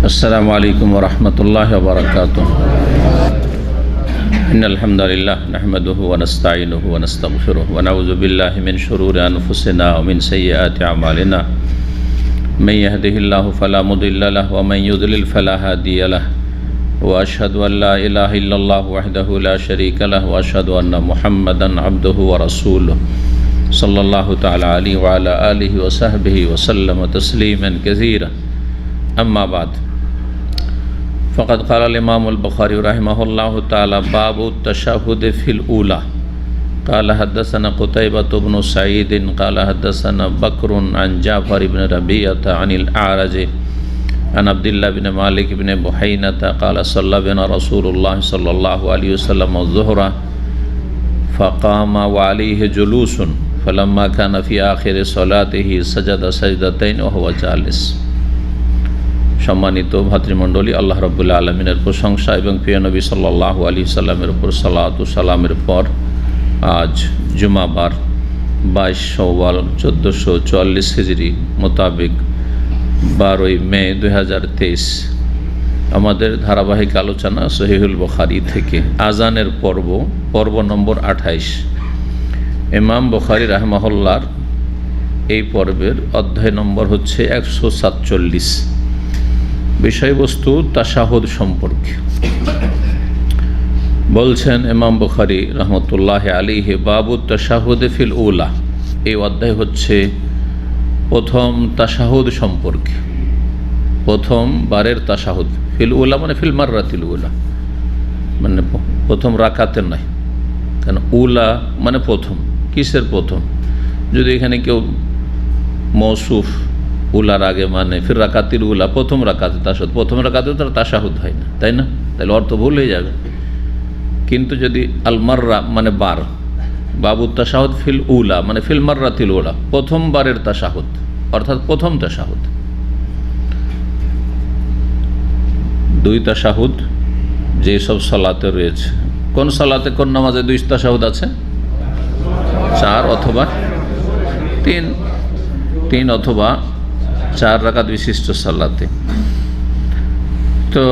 अस्सलामु अलैकुम वरहमतुल्लाहि वबरकातुहू। इन्नल हम्दुलिल्लाह नहमदुहु व नस्तईनुहु व नस्तगफिरुहु व नऊज़ु बिल्लाहि मिन शुरूरि अनफुसिना व मिन सय्यिआति अमालिना। मन यहदिहिल्लाहु फला मुदिल्ल लहु व मन युद्लिल फला हादिय लहु व अशहदु अन ला इलाहा इल्लल्लाह वहदहु ला शरीका लहु व अशहदु अन्ना मुहम्मदन अब्दुहु व रसूलुहु सल्लल्लाहु तआला अलैहि व अला आलिहि व सहबिहि व सल्लम तस्लीमन कसीरा। अम्मा बाद फ़क़द क़ाल इमामुल बुख़ारी रहमहुल्लाहु तआला बाबु तशहुद फ़िल ऊला। क़ाल हद्दसना क़ुतैबतु इब्नु सईद क़ाल हद्दसना बकरुन अन जाफ़र इब्न रबीअता अनिल आरज अन अब्दिल्लाह बिन मालिक बिन बुहैनता क़ाल सल्ला बिना रसूलुल्लाह सल्लल्लाहु अलैहि वसल्लम ज़ुहरा फ़क़ाम व अलैहि जुलूसुन फ़लम्मा कान फ़ी आखिर सलातिही सजद सजदतैन व हुवा जालिस। सम्मानित भातृमंडলী, আল্লাহ রাব্বুল আলামিনের প্রশংসা এবং প্রিয় নবী সাল্লাল্লাহু আলাইহি সাল্লামের উপর সালাত ও সালামের পর আজ জুমাবার 22 শাওয়াল 1444 হিজরি মোতাবেক 12 মে 2023 আমাদের ধারাবাহিক আলোচনা সহিহুল বুখারী থেকে আজানের পর্ব নম্বর 28। ইমাম বুখারী রাহিমাহুল্লাহর এই পর্বের অধ্যায় নম্বর হচ্ছে 147। বিষয়বস্তু তাশাহুদ সম্পর্কে বলছেন ইমাম বুখারী রহমতুল্লাহি আলাইহি বাবু তাশাহুদ ফিল উলা। এই অধ্যায় হচ্ছে প্রথম তাশাহুদ সম্পর্কে, প্রথম বারের তাশাহুদ। ফিল উলা মানে ফিল মাররাতিল উলা, মানে প্রথম রাকাতের নয়, কারণ উলা মানে প্রথম। কিসের প্রথম? যদি এখানে কেউ মৌসুফ উলার আগে মানে ফির রাকাতিল উলা, প্রথম রাকাতে তাশাহুদ, প্রথম রাকাতে তার তাশাহুদ হয় না, তাই না? তাহলে অর্থ ভুল হয়ে যাবে। কিন্তু যদি আল মাররা মানে বার, বাবু তাশাহুদ ফিল উলা মানে ফিল মাররাতিল উলা, প্রথমবারের তাশাহুদ, অর্থাৎ প্রথম তাশাহুদ। দুই তাশাহুদ যেসব সালাতে রয়েছে, কোন সালাতে কোন নামাজে দুই তাশাহুদ আছে? 4 অথবা 3 অথবা 4 রাকাত বিশিষ্ট সালাতে। তো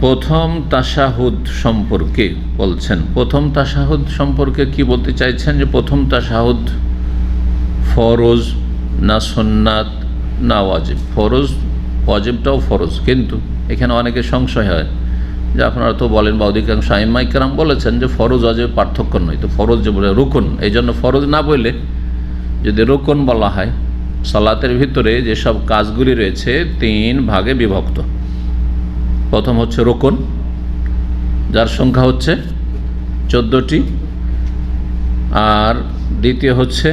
প্রথম তাশাহুদ সম্পর্কে বলছেন, প্রথম তাশাহুদ সম্পর্কে কি বলতে চাইছেন? যে প্রথম তাশাহুদ ফরজ না সুন্নাত না ওয়াজিব? ফরজ, ওয়াজিবটাও ফরজ, কিন্তু এখানে অনেকে সংশয় হয় যে আপনারা তো বলেন বা অধিকাংশ আইম্মায়ে কেরাম বলেছেন যে ফরজ ওয়াজিব পার্থক্য নয়, তো ফরজ যে বলে রুকন, এই জন্য ফরজ না বলে যদি রুকন বলা হয়, সালাতের ভিতরে যেসব কাজগুলি রয়েছে 3 ভাগে বিভক্ত। প্রথম হচ্ছে রুকন, যার সংখ্যা হচ্ছে 14টি, আর দ্বিতীয় হচ্ছে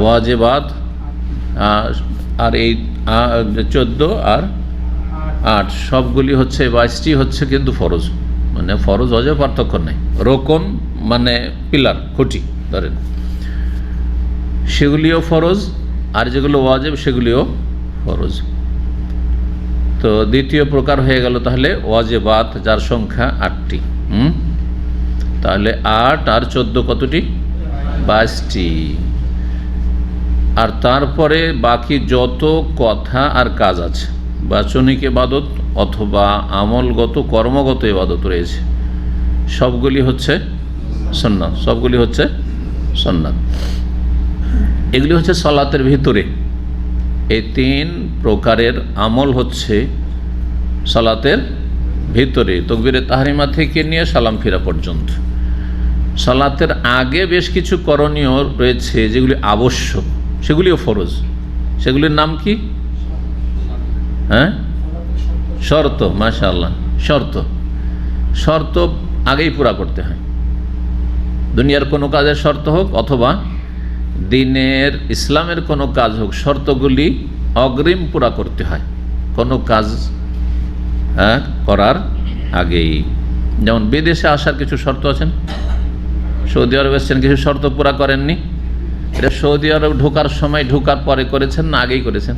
ওয়াজিবাত, আর এই 14 আর 8 সবগুলি হচ্ছে 22টি হচ্ছে কিন্তু ফরজ, মানে ফরজ ওয়াজিব পার্থক্য নেই। রুকন মানে পিলার, খুঁটি ধরেন, সেগুলিও ফরজ, আর যেগুলো ওয়াজিব সেগুলিও ফরজ। তো দ্বিতীয় প্রকার হয়ে গেল তাহলে ওয়াজিবাত, যার সংখ্যা 8টি। তাহলে 8 আর 14 কতটি? 22টি। আর তারপরে বাকি যত কথা আর কাজ আছে, বাচনিক ইবাদত অথবা আমলগত কর্মগত ইবাদত রয়েছে, সবগুলি হচ্ছে সুন্নাত, সবগুলি হচ্ছে সুন্নাত। এগুলি হচ্ছে সালাতের ভিতরে। এই 3 প্রকারের আমল হচ্ছে সালাতের ভিতরে, তাকবীরে তাহরিমা থেকে নিয়ে সালাম ফিরা পর্যন্ত। সালাতের আগে বেশ কিছু করণীয় রয়েছে যেগুলি আবশ্যক, সেগুলিও ফরজ। সেগুলির নাম কি? শর্ত। মাশাআল্লাহ, শর্ত আগেই পুরা করতে হয়। দুনিয়ার কোনো কাজের শর্ত হোক অথবা দিনের ইসলামের কোনো কাজ হোক, শর্তগুলি অগ্রিম পুরা করতে হয় কোনো কাজ করার আগেই। যেমন বিদেশে আসার কিছু শর্ত আছেন, সৌদি আরব এসেছেন, কিছু শর্ত পুরা করেননি, এটা সৌদি আরব ঢোকার সময় ঢোকার পরে করেছেন না আগেই করেছেন?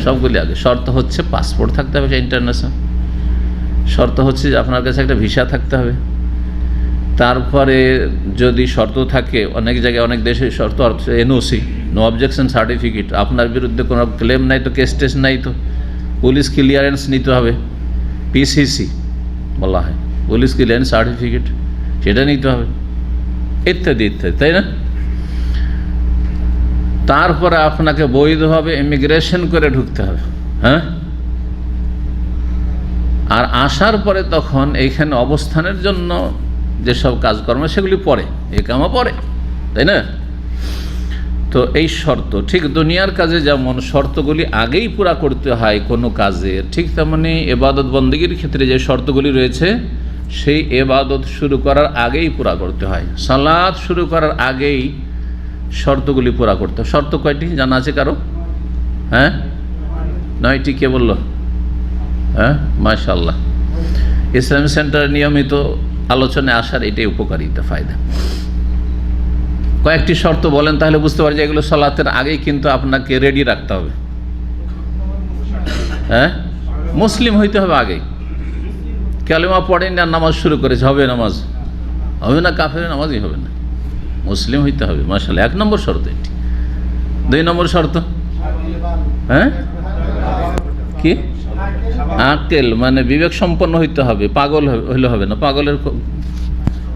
সবগুলি আগে। শর্ত হচ্ছে পাসপোর্ট থাকতে হবে, ইন্টারন্যাশনাল। শর্ত হচ্ছে যে আপনার কাছে একটা ভিসা থাকতে হবে। তারপরে যদি শর্ত থাকে, অনেক জায়গায় অনেক দেশে শর্ত এনওসি, নো অবজেকশন সার্টিফিকেট, আপনার বিরুদ্ধে কোনো ক্লেম নাই তো, কেস টেস নাই তো, পুলিশ ক্লিয়ারেন্স নিতে হবে, পিসিসি বলা হয়, পুলিশ ক্লিয়ারেন্স সার্টিফিকেট, সেটা নিতে হবে, ইত্যাদি ইত্যাদি, তাই না? তারপরে আপনাকে বৈধভাবে ইমিগ্রেশন করে ঢুকতে হবে, হ্যাঁ। আর আসার পরে তখন এইখানে অবস্থানের জন্য যেসব কাজকর্ম সেগুলি পরে, একামা পরে, তাই না? তো এই শর্ত ঠিক দুনিয়ার কাজে যেমন শর্তগুলি আগেই পুরা করতে হয় কোনো কাজের, ঠিক তেমনি এবাদত বন্দেগীর ক্ষেত্রে যে শর্তগুলি রয়েছে সেই এবাদত শুরু করার আগেই পুরা করতে হয়। সালাত শুরু করার আগেই শর্তগুলি পুরা করতে হয়। শর্ত কয়টি জানা আছে কারো? হ্যাঁ, 9টি। কে বলল? হ্যাঁ, মাশাআল্লাহ। ইসলামিক সেন্টারের নিয়মিত আলোচনায় আসার এটাই উপকারিতা, ফায়দা। কয়েকটি শর্ত বলেন তাহলে বুঝতে পারি যে এগুলো সালাতের আগেই কিন্তু আপনাকে রেডি রাখতে হবে। হ্যাঁ, মুসলিম হইতে হবে আগেই। কালেমা পড়েন না, নামাজ শুরু করেছে, হবে নামাজ? হবে না, কাফের নামাজই হবে না। মুসলিম হইতে হবে, মাশাআল্লাহ। 1 নম্বর শর্ত এটি। 2 নম্বর শর্ত, হ্যাঁ কি? আকেল মানে বিবেক সম্পন্ন হইতে হবে, পাগল হইলে হবে না। পাগলের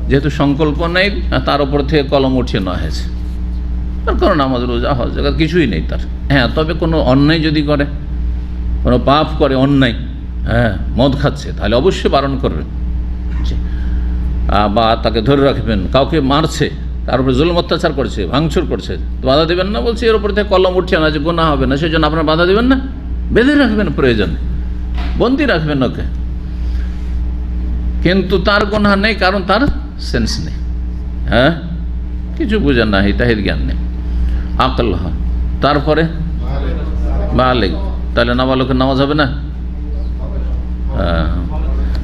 যেহেতু সংকল্প নেই, তার উপর থেকে কলম উঠিয়ে নেওয়া হয়েছে, তার কারণ নামাজ রোজা হজ জায়গা কিছুই নেই তার। হ্যাঁ, তবে কোনো অন্যায় যদি করে, কোনো পাপ করে, অন্যায়, হ্যাঁ, মদ খাচ্ছে, তাহলে অবশ্যই বারণ করবেন, বা তাকে ধরে রাখবেন। কাউকে মারছে, তার উপরে জুলুম অত্যাচার করছে, ভাঙচুর করছে, তো বাধা দেবেন না। বলছি এর উপর থেকে কলম উঠিয়ে না, যে গুনাহ হবে না, সেই জন্য আপনার বাধা দেবেন না, বেঁধে রাখবেন, প্রয়োজনে বন্দি রাখবেন ওকে। কিন্তু তার গুনাহ নেই, কারণ তার সেন্স নেই, হ্যাঁ, কিছু বুঝেন না, তাহির জ্ঞান নেই, আকল হয়। তারপরে বালেগ, তাহলে নাবালকের নামাজ হবে না।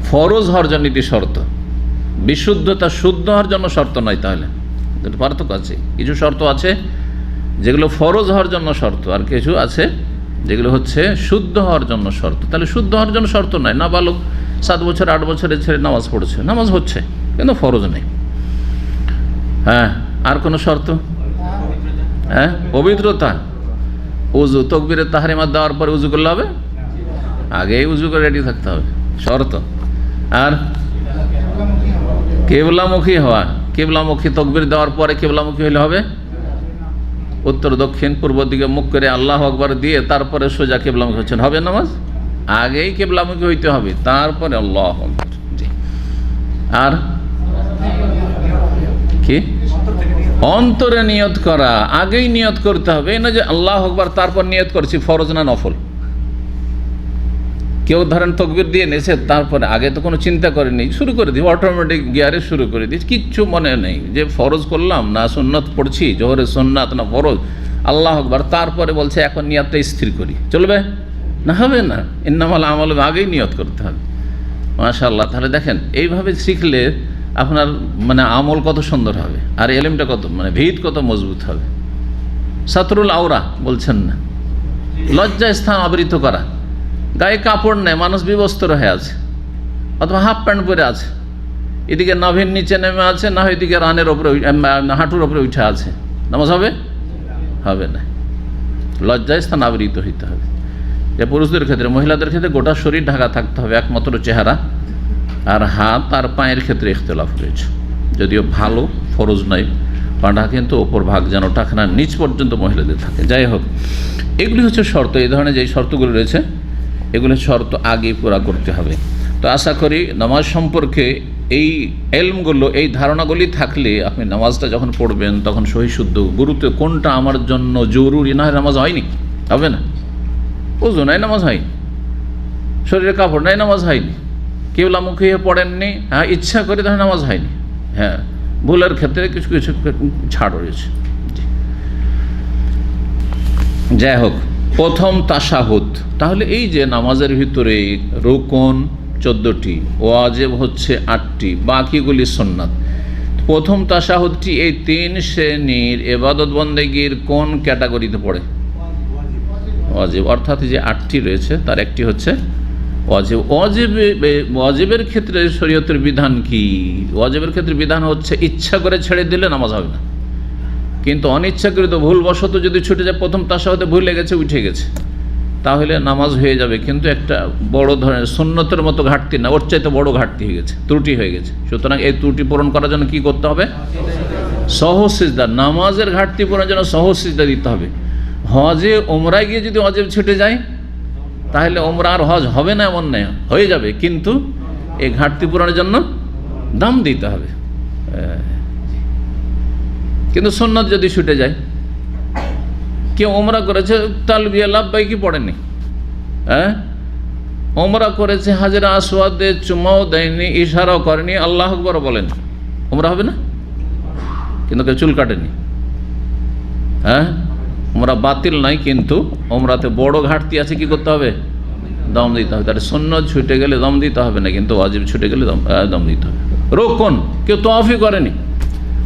ফরজ হওয়ার জন্য এটি শর্ত, বিশুদ্ধতা শুদ্ধ হওয়ার জন্য শর্ত নয়। তাহলে পার্থক্য আছে, কিছু শর্ত আছে যেগুলো ফরজ হওয়ার জন্য শর্ত, আর কিছু আছে যেগুলো হচ্ছে শুদ্ধ হওয়ার জন্য শর্ত। তাহলে শুদ্ধ হওয়ার জন্য শর্ত নয়, নাবালক 7 বছর 8 বছরের ছেলে নামাজ পড়ছে, নামাজ হচ্ছে, কিন্তু ফরজ নেই। হ্যাঁ, আর কোনো শর্ত? হ্যাঁ, পবিত্রতা, উজু, তকবীরে তাহরিমা দেওয়ার পরে উজু করলে হবে? আগেই উজু করে রেডি থাকতে হবে, শর্ত। আর কেবলামুখী হওয়া, কেবলামুখী, তকবীর দেওয়ার পরে কেবলামুখী হলে হবে, উত্তর দক্ষিণ পূর্ব দিকে মুখ করে আল্লাহু আকবার দিয়ে তারপরে সোজা কেবলামুখী হচ্ছেন, হবে নামাজ? আগেই কেবলামুখী হইতে হবে, তারপরে আল্লাহু আকবার। জি। আর কি? অন্তরে নিয়ত করা, আগেই নিয়ত করতে হবে, এই না যে আল্লাহু আকবার তারপর নিয়ত করছি, ফরজ না নফল। কেউ ধরেন তকবীর দিয়ে নিয়েছে, তারপরে আগে তো কোনো চিন্তা করেনি, শুরু করে দিই, অটোমেটিক গিয়ারে শুরু করে দিই, কিচ্ছু মনে নেই যে ফরজ করলাম না সুন্নত পড়ছি, জোহরের সুন্নাত না ফরজ, আল্লাহু আকবার, তারপরে বলছে এখন নিয়তটা স্থির করি, চলবে না? হবে না। ইন্নামাল আমাল, আগেই নিয়ত করতে হবে। মাশাআল্লাহ। তাহলে দেখেন, এইভাবে শিখলে আপনার মানে আমল কত সুন্দর হবে, আর এলেমটা কত মানে ভিত কত মজবুত হবে। সাতরুল আওরা বলছেন না, লজ্জা স্থান আবৃত করা, গায়ে কাপড় নেই, মানুষ বিবস্ত্র হয়ে আছে, অথবা হাফ প্যান্ট পরে আছে, এদিকে নাভির নিচে নেমে আছে, না এদিকে রানের ওপরে, হাঁটুর ওপরে উঠে আছে, নামাজ হবে? হবে না। লজ্জা স্থান আবৃত হইতে হবে। যে পুরুষদের ক্ষেত্রে, মহিলাদের ক্ষেত্রে গোটা শরীর ঢাকা থাকতে হবে, একমাত্র চেহারা আর হাত আর পায়ের ক্ষেত্রে ইখতিলাফ রয়েছে, যদিও ভালো, ফরজ নয়, পাটা কিন্তু ওপর ভাগ যেন টাকনার নিচ পর্যন্ত মহিলাদের থাকে। যাই হোক, এগুলি হচ্ছে শর্ত। এই ধরনের যে শর্তগুলো রয়েছে, এগুলো শর্ত আগে পুরা করতে হবে। তো আশা করি নামাজ সম্পর্কে এই এলমগুলো, এই ধারণাগুলি থাকলে আপনি নামাজটা যখন পড়বেন তখন সহি শুদ্ধ, গুরুত্ব কোনটা আমার জন্য জরুরি, না নামাজ হয়নি, হবে না। ওযু নাই, নামাজ হয়নি, শরীরে কাপড় নাই, নামাজ হয়নি, কেবলামুখী হয়ে পড়েননি, হ্যাঁ, ইচ্ছা করে তাহলে নামাজ হয়নি। হ্যাঁ, ভুলের ক্ষেত্রে কিছু কিছু ছাড় রয়েছে। যাই হোক, প্রথম তাশাহুদ। তাহলে এই যে নামাজের ভিতরে রুকুন 14টি, ওয়াজিব হচ্ছে 8টি, বাকিগুলি সুন্নাত। প্রথম তাশাহুদটি এই 3 শ্রেণীর ইবাদত বন্দেগীর কোন ক্যাটাগরিতে পড়ে? ওয়াজিব, অর্থাৎ যে 8টি রয়েছে তার একটি হচ্ছে ওয়াজিব। ওয়াজিবের ক্ষেত্রে শরীয়তের বিধান কি? ওয়াজিবের ক্ষেত্রে বিধান হচ্ছে ইচ্ছা করে ছেড়ে দিলে নামাজ হবে না, কিন্তু অনিচ্ছাকৃত ভুলবশত যদি ছুটে যায়, প্রথম তাশাহুদে ভুলে গেছে, উঠে গেছে, তাহলে নামাজ হয়ে যাবে, কিন্তু একটা বড় ধরনের সুন্নতের মতো ঘাটতি না, ওর চাইতে বড় ঘাটতি হয়ে গেছে, ত্রুটি হয়ে গেছে। সুতরাং এই ত্রুটি পূরণ করার জন্য কি করতে হবে? সহজ সিজদা। নামাজের ঘাটতি পূরণের জন্য সহজ সিজদা দিতে হবে। হজে ওমরায় গিয়ে যদি অজেব ছুটে যায় তাহলে ওমরা আর হজ হবে না এমন নয়, হয়ে যাবে, কিন্তু এই ঘাটতি পূরণের জন্য দাম দিতে হবে। কিন্তু সুন্নাত যদি ছুটে যায়, কেউ ওমরা করেছে তালবিয়া লাব্বাইকি পড়েনি, ওমরা করেছে হাজরা আসওয়াদে চুমাও দেয়নি, ইশারাও করেনি, আল্লাহ আকবার বলেন, ওমরা হবে না? কিন্তু কেউ চুল কাটেনি, ওমরা বাতিল নাই, কিন্তু ওমরাতে বড় ঘাটতি আছে, কি করতে হবে? দম দিতে হবে। তাহলে সুন্নত ছুটে গেলে দম দিতে হবে না, কিন্তু ওয়াজিব ছুটে গেলে দম দিতে হবে। রোকন কেউ তওয়াফই করেনি,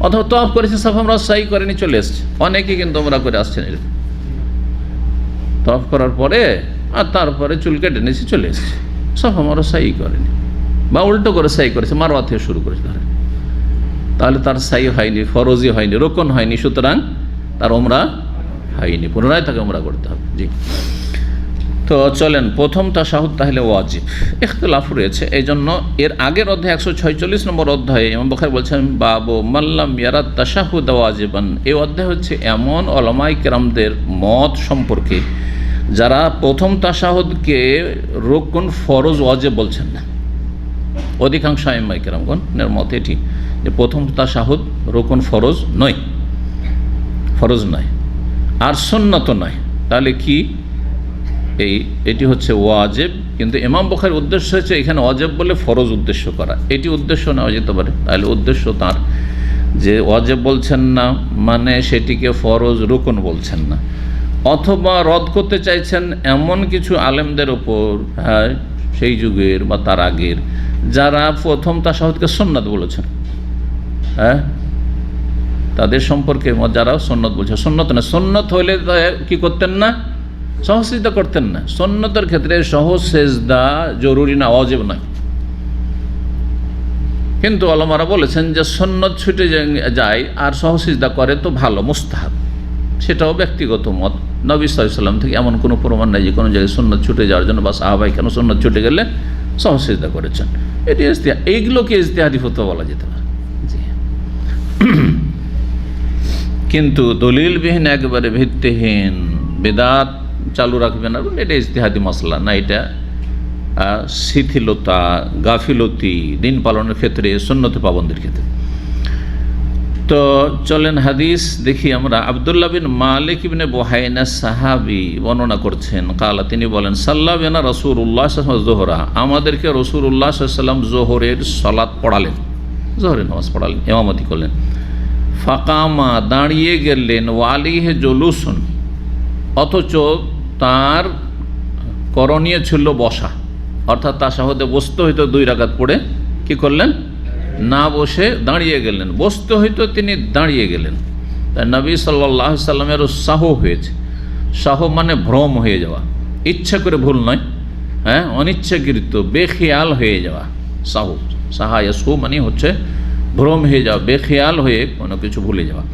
অথবা তওয়াফ করেছে সাফা মারওয়া সাই করেনি, চলে এসছে, অনেকেই কিন্তু ওমরা করে আসছেন, তওয়াফ করার পরে আর তারপরে চুল কেটে নিয়েছে, চলে এসছে, সাফা মারওয়া সাই করেনি, বা উল্টো করে সাই করেছে, মারওয়া থেকে শুরু করেছে, ধরেন, তাহলে তার সাই হয়নি, ফরজি হয়নি, রোকন হয়নি, সুতরাং তার ওমরা হয়নি, পুনরায় তাকে ওমরা করতে হবে। জি, তো চলেন, প্রথম তাশাহুদ তাহলে ওয়াজিব, ইখতিলাফ রয়েছে। এই জন্য এর আগের অধ্যায় 146 নম্বর অধ্যায়ে ইমাম বুখারী বলছেন বাবু মাল্লাম ইয়ারাত তাশাহুদ ওয়াজিবান। এই অধ্যায় হচ্ছে এমন উলামায়ে কেরামদের মত সম্পর্কে যারা প্রথম তাশাহুদকে রুকন, ফরজ, ওয়াজিব বলছেন না। অধিকাংশ আইম্মায়ে কেরামগণের মত এটি যে প্রথম তাশাহুদ রুকন, ফরজ নয়, ফরজ নয়, আর সুন্নত নয়। তাহলে কি? এটি হচ্ছে ওয়াজিব। কিন্তু ইমাম বুখারীর উদ্দেশ্য হচ্ছে এখানে ওয়াজিব বলে ফরজ উদ্দেশ্য করা, এটি উদ্দেশ্য নেওয়া যেতে পারে। তাহলে উদ্দেশ্য তার যে ওয়াজিব বলছেন না মানে সেটিকে ফরজ, রুকন বলছেন না, অথবা রদ করতে চাইছেন এমন কিছু আলেমদের ওপর, সেই যুগের বা তার আগের, যারা প্রথম তাশাহুদকে সুন্নাত বলেছেন, তাদের সম্পর্কে যারা সুন্নাত বলছে, সুন্নাত না, সুন্নাত হলে কি করতেন না? সহজ সিজদা করতেন না। সুন্নতের ক্ষেত্রে সহজ সিজদা জরুরি না, ওয়াজিব নয়। কিন্তু ওলামারা বলেছেন যে সুন্নত ছুটে যায় আর সহজ সিজদা করে তো ভালো, মুস্তাহাব, সেটাও ব্যক্তিগত মত। নবী সাল্লাল্লাহু আলাইহি ওয়াসাল্লাম থেকে এমন কোনো প্রমাণ নাই যে কোনো জায়গায় সুন্নত ছুটে যাওয়ার জন্য বা সাহাবাই কেন সুন্নত ছুটে গেলে সহজ সিজদা করেছেন। এটি এইগুলোকে ইজতিহাদি ফতোয়া বলা যেতে পারে। জি, কিন্তু দলিলবিহীন, একেবারে ভিত্তিহীন বিদআত চালু রাখবে না, এটা ইজতিহাদি মাসলা না, এটা শিথিলতা, গাফিলতি দিন পালনের ক্ষেত্রে, সুন্নতে পাবন্দির ক্ষেত্রে। তো চলেন হাদিস দেখি আমরা। আব্দুল্লাহ বিন মালিক ইবনে বুহাইনা সাহাবী বর্ণনা করছেন, কালা, তিনি বলেন, সাল্লা বিনা রাসূলুল্লাহ সাল্লাল্লাহু আলাইহি ওয়াসাল্লাম যোহরা, আমাদেরকে রাসূলুল্লাহ সাল্লাল্লাহু আলাইহি ওয়াসাল্লাম যোহরের সালাত পড়ালেন, যোহরের নামাজ পড়ালেন, ইমামতি করলেন। ফাকামা, দাঁড়িয়ে গেলেন, ওয়ালিহে জুলুসুন, অথচ তার করণীয় ছিল বসা, অর্থাৎ তাশাহুদে বসতে হইতো 2 রাকাত পড়ে, কি করলেন? না বসে দাঁড়িয়ে গেলেন। বসতে হইতো, তিনি দাঁড়িয়ে গেলেন। তাই নবী সাল্লাল্লাহু আলাইহি সাল্লামেরও সাহু হয়েছে। সাহু মানে ভ্রম হয়ে যাওয়া, ইচ্ছা করে ভুল নয়, অনিচ্ছাকৃত, বেখেয়াল হয়ে যাওয়া। সাহু, সাহায়াসু মানে হচ্ছে ভ্রম হয়ে যাওয়া, বেখেয়াল হয়ে কোনো কিছু ভুলে যাওয়া।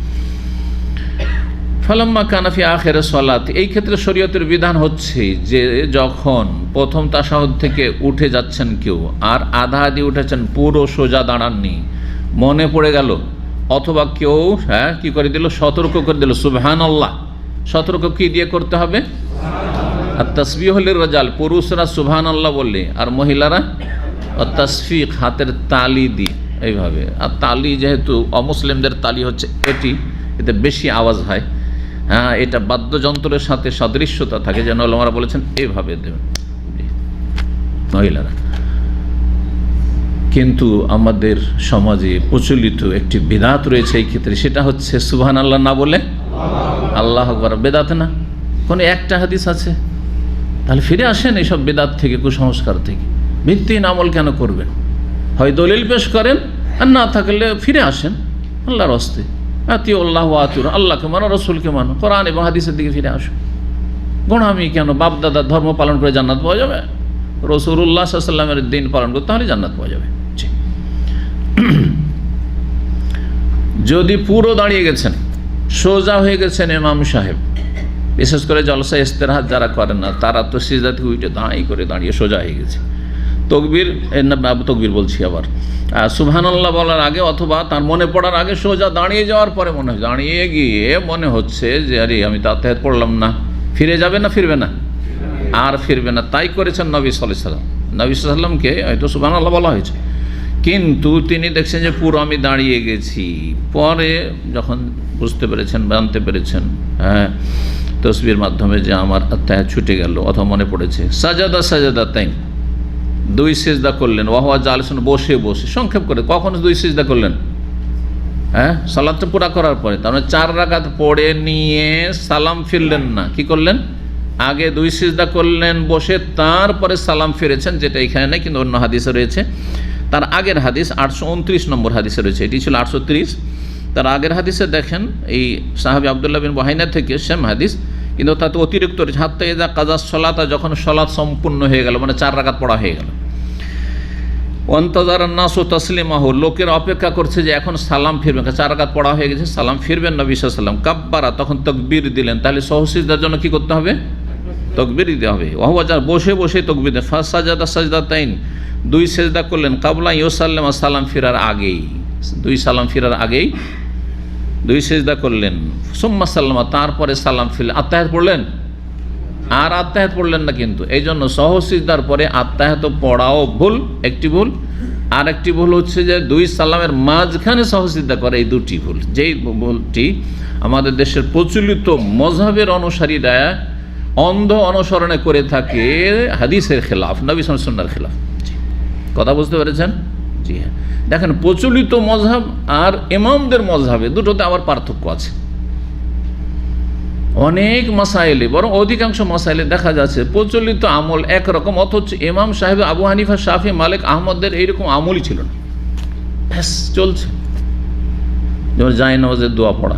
ফালাম্মা কানাফি আখির সালাত, এই ক্ষেত্রে শরীয়তের বিধান হচ্ছে যে যখন প্রথম তাশাহুদ থেকে উঠে যাচ্ছেন কেউ, আর আধা আধি উঠেছেন, পুরো সোজা দাঁড়াননি, মনে পড়ে গেল, অথবা কেউ কি করে দিল, সতর্ক করে দিল, সুবহানাল্লাহ, সতর্ক কি দিয়ে করতে হবে? আর তাসবিহ লির রাজাল, পুরুষরা সুবহানাল্লাহ বললে, আর মহিলারা তাসফিক, হাতের তালি দিয়ে, এইভাবে। আর তালি যেহেতু অমুসলিমদের তালি হচ্ছে এতে বেশি আওয়াজ হয়, এটা বাদ্যযন্ত্রের সাথে সাদৃশ্যতা থাকে, যেন ওলামারা বলেছেন এইভাবে দেবেন মহিলারা। কিন্তু আমাদের সমাজে প্রচলিত একটি বিদআত রয়েছে এই ক্ষেত্রে, সেটা হচ্ছে সুবহানাল্লাহ না বলে আল্লাহু আকবার। বেদাত না, কোনো একটা হাদিস আছে? তাহলে ফিরে আসেন এইসব বেদাত থেকে, কুসংস্কার থেকে। ভিত্তিহীন আমল কেন করবেন? হয় দলিল পেশ করেন, আর না থাকলে ফিরে আসেন আল্লাহর হস্তে। আতিউল্লাহ ওয়া আতিউর, আল্লাহকে মানো, রসুলকে মানো, কোরআন এবং হাদিসের দিকে ফিরে আসো। গোঁড়ামি কেন? বাপদাদার ধর্ম পালন করে জান্নাত পাওয়া যাবে? রাসূলুল্লাহ সাল্লাল্লাহু আলাইহি ওয়াসাল্লামের দিন পালন করতে তাহলে জান্নাত পাওয়া যাবে। যদি পুরো দাঁড়িয়ে গেছেন, সোজা হয়ে গেছেন ইমাম সাহেব, বিশেষ করে জলসা ইস্তেরাহাত যারা করেন না তারা তো সিজদা থেকে উঠে দাঁড়িয়ে সোজা হয়ে গেছে। তকবীর তকবীর বলছি আবার সুবহানাল্লাহ বলার আগে অথবা তার মনে পড়ার আগে সোজা দাঁড়িয়ে যাওয়ার পরে মনে হয়, দাঁড়িয়ে গিয়ে মনে হচ্ছে যে আরে আমি তো আত্মায়াত পড়লাম না, ফিরে যাবে না ফিরবে না? আর ফিরবে না। তাই করেছেন নবী সাল্লাল্লাহু আলাইহি ওয়াসাল্লাম। নবী সাল্লাল্লাহু আলাইহি ওয়াসাল্লামকে হয়তো সুবহানাল্লাহ বলা হয়েছে, কিন্তু তিনি দেখছেন যে পুরো আমি দাঁড়িয়ে গেছি। পরে যখন বুঝতে পেরেছেন, জানতে পেরেছেন হ্যাঁ তসবির মাধ্যমে যে আমার আত্মায়াত ছুটে গেল অথবা মনে পড়েছে, সাজাদাতাইন, দুই সিজদা করলেন। ওয়াহুয়া জালিসুন, বসে বসে। সংক্ষেপ করে কখন দুই সিজদা করলেন? হ্যাঁ সালাতটা পুরা করার পরে। তার মানে 4 রাকাত পড়ে নিয়ে সালাম ফিরলেন না, কি করলেন? আগে দুই সিজদা করলেন বসে, তারপরে সালাম ফিরেছেন, যেটা এখানে নেই কিন্তু অন্য হাদিসে রয়েছে। তার আগের হাদিস 829 নম্বর হাদিসে রয়েছে, এটি ছিল 830। তার আগের হাদিসে দেখেন এই সাহাবী আব্দুল্লাহ বিন বুহাইনা থেকে সেম হাদিস, কিন্তু তাতে অতিরিক্ত হাত্তা ইযা কাযা সলাতা, যখন সলাত সম্পূর্ণ হয়ে গেল, মানে 4 রাকাত পড়া হয়ে গেল। ওয়ান্তাযারান নাসু তাসলিমাহু, লোকের অপেক্ষা করছে যে এখন সালাম ফিরবেন, 4 রাকাত পড়া হয়ে গেছে, সালাম ফিরবেন নবী সাল্লাল্লাহু আলাইহি ওয়াসাল্লাম। কাব্বারা, তখন তাকবীর দিলেন। তাহলে সহসিজদার জন্য কি করতে হবে? তাকবীর দিতে হবে। ওয়াহুয়া বসে বসে তাকবীর দেন। ফাসাজাদা সাজদাতাইন, দুই সিজদা করলেন। কাবলা ইউসাল্লিমা, সালাম ফিরার আগেই, দুই সালাম ফিরার আগেই দুই সিজদা করলেন। সুম্মা সাল্লামা, তারপরে সালাম ফিরলেন। আত্তাহিয়াত পড়লেন? আর আত্তাহিয়াত পড়লেন না কিন্তু। এই জন্য সহসিজদার পরে আত্তাহিয়াত পড়াও ভুল, একটি ভুল। আর একটি ভুল হচ্ছে যে দুই সালামের মাঝখানে সহসিজদা করে, এই দুটি ভুল। যেই ভুলটি আমাদের দেশের প্রচলিত মযহাবের অনুসারীরা অন্ধ অনুসরণে করে থাকে, হাদিসের খেলাফ, নবী সাল্লাল্লাহু আলাইহি ওয়াসাল্লামের খেলাফ। কথা বুঝতে পেরেছেন? জি হ্যাঁ। দেখেন প্রচলিত মযহাব আর ইমামদের মযহাবে দুটোতে আবার পার্থক্য আছে। অনেক মাসাইলে, বরং অধিকাংশ মাসাইলে দেখা যাচ্ছে প্রচলিত আমল একরকম, অথচ ইমাম সাহেব আবু হানিফা, শাফি, মালিক, আহমদের এইরকম আমলই ছিল না, ব্যাস চলছে। যেমন জায়নামাজের দোয়া পড়া,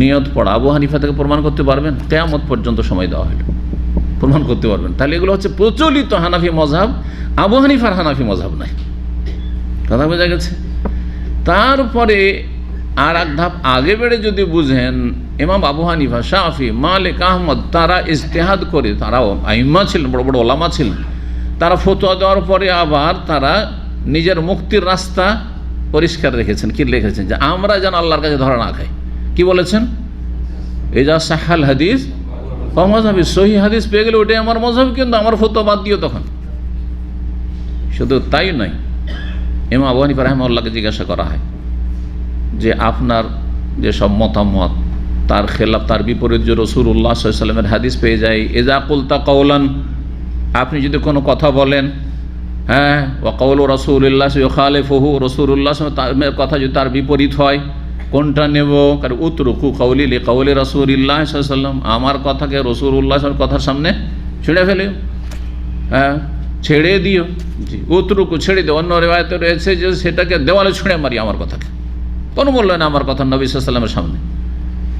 নিয়ত পড়া, আবু হানিফা থেকে প্রমাণ করতে পারবেন? কিয়ামত পর্যন্ত সময় দেওয়া হলো, প্রমাণ করতে পারবেন? তাহলে এগুলো হচ্ছে প্রচলিত হানাফি মযহাব, আবু হানিফার হানাফি মযহাব নাই। কথা বোঝা গেছে? তারপরে আর এক ধাপ আগে বেড়ে যদি বুঝেন, ইমাম আবু হানিফা, শাফি, মালিক, আহমদ তারা ইজতিহাদ করে, তারাও আইম্মা ছিলেন, বড় বড় ওলামা ছিলেন, তারা ফতোয়া দেওয়ার পরে আবার তারা নিজের মুক্তির রাস্তা পরিষ্কার রেখেছেন। কি লিখেছেন? যে আমরা যেন আল্লাহর কাছে ধরা না খাই। কি বলেছেন? এজা সাহাল হাদিস মযহাবি, সহি হাদিস পেয়ে গেলে ওটাই আমার মযহাব, কিন্তু আমার ফতোয়া বাদ দিও তখন। শুধু তাই নয়, ইমাম আবু হানিফা রাহিমাহুল্লাহকে জিজ্ঞাসা করা হয় যে আপনার যে সব মতামত, তার খেলাফ, তার বিপরীত যে রাসূলুল্লাহ সাল্লাল্লাহু আলাইহি ওয়াসাল্লামের হাদিস পেয়ে যায়, এজা কুলতা কাওলান, আপনি যদি কোনো কথা বলেন, হ্যাঁ, ওয়া কাওলু রাসূলিল্লাহ ইউখালিফুহু, রাসূলুল্লাহ সাল্লাল্লাহু কথা যদি তার বিপরীত হয়, কোনটা নেব? কারণ উতরুকু কাওলি লিকাওলি রাসূলিল্লাহ সাল্লাল্লাহু আলাইহি ওয়াসাল্লাম, আমার কথাকে রাসূলুল্লাহ সাল্লাল্লাহু আলাইহি কথার সামনে ছেড়ে ফেলে, হ্যাঁ ছেড়ে দিও। জি, উতরুকু ছেড়ে দিও। অন্য রিওয়ায়াতে রয়েছে যে সেটাকে দেওয়ালে ছুঁড়ে মারি আমার কথাকে, কোনো মূল্য না আমার কথা নবী সাল্লাল্লাহু আলাইহি ওয়াসাল্লামের সামনে।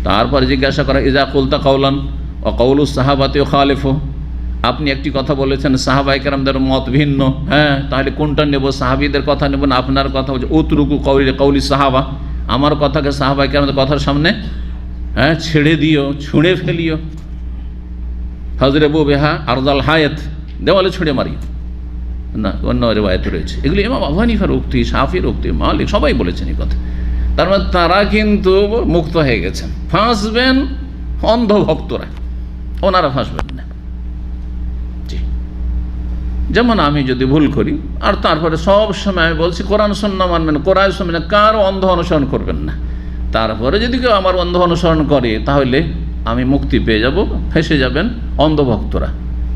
তারপর জিজ্ঞাসা করা, ইজা কুলতা কাওলান ওয়া কাওলু সাহাবাতি ইউখালিফু, আপনি একটি কথা বলেছেন, সাহাবায়ে কেরামদের মত ভিন্ন, হ্যাঁ তাহলে কোনটা নেব? সাহাবীদের কথা নেব না আপনার কথা? বলছে উতরুকু কাওলি সাহাবা, আমার কথাকে সাহাবায়ে কেরামদের কথার সামনে হ্যাঁ ছেড়ে দিও, ছুঁড়ে ফেলিও। ফাজরিবু বিহা আরদাল হায়াত, দেওয়ালে ছুঁড়ে মারি না, অন্য রিওয়ায়াতে রয়েছে। এগুলি ইমাম আবু হানিফার উক্তি, শাফির উক্তি, মালিক, সবাই বলেছেন এই কথা। তার মানে তারা কিন্তু মুক্ত হয়ে গেছেন। ফাঁসবেন অন্ধ ভক্তরা, ওনারা ফাঁসবেন না। জি, যেমন আমি যদি ভুল করি, আর তারপরে সব সময় আমি বলছি কোরআন সুন্নাহ মানবেন, কোরআন শুনবেন, কারো অন্ধ অনুসরণ করবেন না। তারপরে যদি কেউ আমার অন্ধ অনুসরণ করে, তাহলে আমি মুক্তি পেয়ে যাব, ফেঁসে যাবেন অন্ধ ভক্তরা।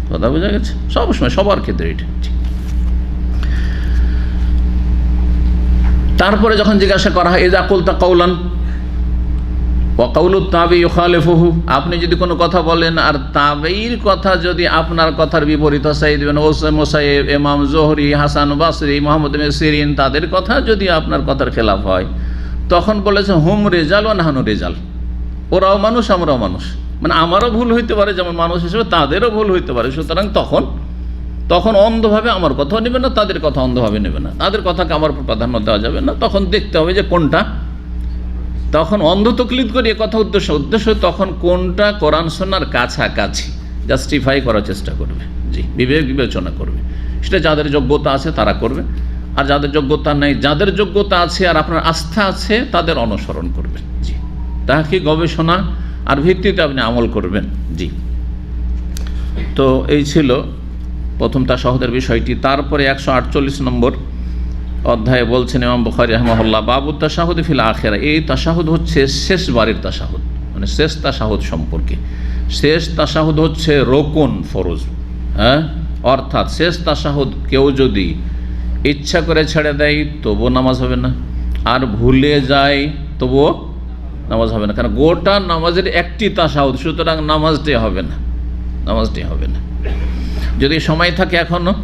কথা বোঝা গেছে? সবসময় সবার ক্ষেত্রে এটা। তারপরে যখন জিজ্ঞাসা করা হয়, ইজা কুলতা কাওলান ওয়া কাওলু তাবি ইউখালিফুহু, আপনি যদি কোনো কথা বলেন আর তাবেঈর কথা যদি আপনার কথার বিপরীত, সাইদ ইবনে মুসাইয়্যিব, ইমাম জোহরি, হাসান বাসরি, মুহাম্মদ ইবনে সিরিন, তাদের কথা যদি আপনার কথার খেলাফ হয়, তখন বলেছে হুম রিজাল ওয়া নাহনু রিজাল, ওরাও মানুষ আমরাও মানুষ, মানে আমারও ভুল হইতে পারে যেমন মানুষ হিসেবে, তাদেরও ভুল হইতে পারে। সুতরাং তখন অন্ধভাবে আমার কথাও নেবে না, তাদের কথা অন্ধভাবে নেবে না, তাদের কথাকে আমার প্রাধান্য দেওয়া যাবে না। তখন দেখতে হবে যে কোনটা তখন অন্ধ তকলিদ করি কথা উদ্দেশ্য তখন কোনটা কোরআন সুন্নাহর কাছাকাছি জাস্টিফাই করার চেষ্টা করবে, জি, বিবেচনা করবে। সেটা যাদের যোগ্যতা আছে তারা করবে, আর যাদের যোগ্যতা নেই, যাদের যোগ্যতা আছে আর আপনার আস্থা আছে তাদের অনুসরণ করবেন, জি। তাকে গবেষণা আর ভিত্তিতে আপনি আমল করবেন, জি। তো এই ছিল প্রথম তাশাহুদের বিষয়টি। তারপরে 148 নম্বর অধ্যায়ে বলছেন ইমাম বুখারী রাহিমাহুল্লাহ, বাবু তাশাহুদ ফিল আখিরা। এই তাশাহুদ হচ্ছে শেষ বারের তাশাহুদ, মানে শেষ তাশাহুদ সম্পর্কে। শেষ তাশাহুদ হচ্ছে রোকন ফরজ, হ্যাঁ, অর্থাৎ শেষ তাশাহুদ কেউ যদি ইচ্ছা করে ছেড়ে দেয় তবুও নামাজ হবে না, আর ভুলে যায় তবুও নামাজ হবে না, কারণ গোটা নামাজের একটি তাশাহুদ, সুতরাং নামাজটাই হবে না, নামাজটাই হবে না। যদি সময় থাকে এখনও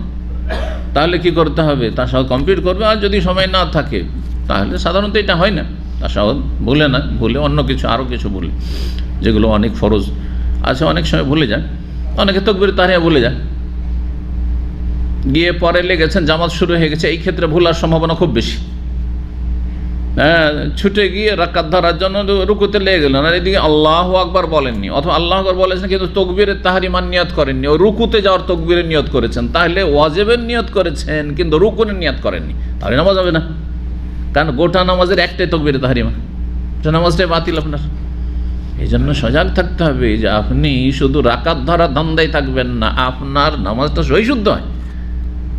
তাহলে কি করতে হবে, তাশাহুদ কমপ্লিট করবে, আর যদি সময় না থাকে তাহলে সাধারণত এটা হয় না, তাশাহুদ ভুলে না, ভুলে অন্য কিছু আরও কিছু ভুলে, যেগুলো অনেক ফরজ আছে অনেক সময় ভুলে যায়। অনেকে তাকবীর তাহরিমা ভুলে যায়, গিয়ে পরে লেগেছেন জামাত শুরু হয়ে গেছে, এই ক্ষেত্রে ভুলার সম্ভাবনা খুব বেশি। হ্যাঁ, ছুটে গিয়ে রাকাত ধরার জন্য রুকুতে লেগে গেলেন, আর এদিকে আল্লাহু আকবার বলেননি, অথবা আল্লাহু আকবার বলেছেন কিন্তু তাকবীরের তাহরিমার নিয়ত করেননি, ও রুকুতে যাওয়ার তাকবীরের নিয়ত করেছেন, তাহলে ওয়াজিবের নিয়ত করেছেন কিন্তু রুকুনের নিয়ত করেননি, তাহলে নামাজ হবে না, কারণ গোটা নামাজের একটাই তাকবীরের তাহরিমা, নামাজটাই বাতিল আপনার। এই জন্য সজাগ থাকতে হবে যে আপনি শুধু রাকাত ধরা ধান্দায় থাকবেন না, আপনার নামাজটা সহি শুদ্ধ হয়,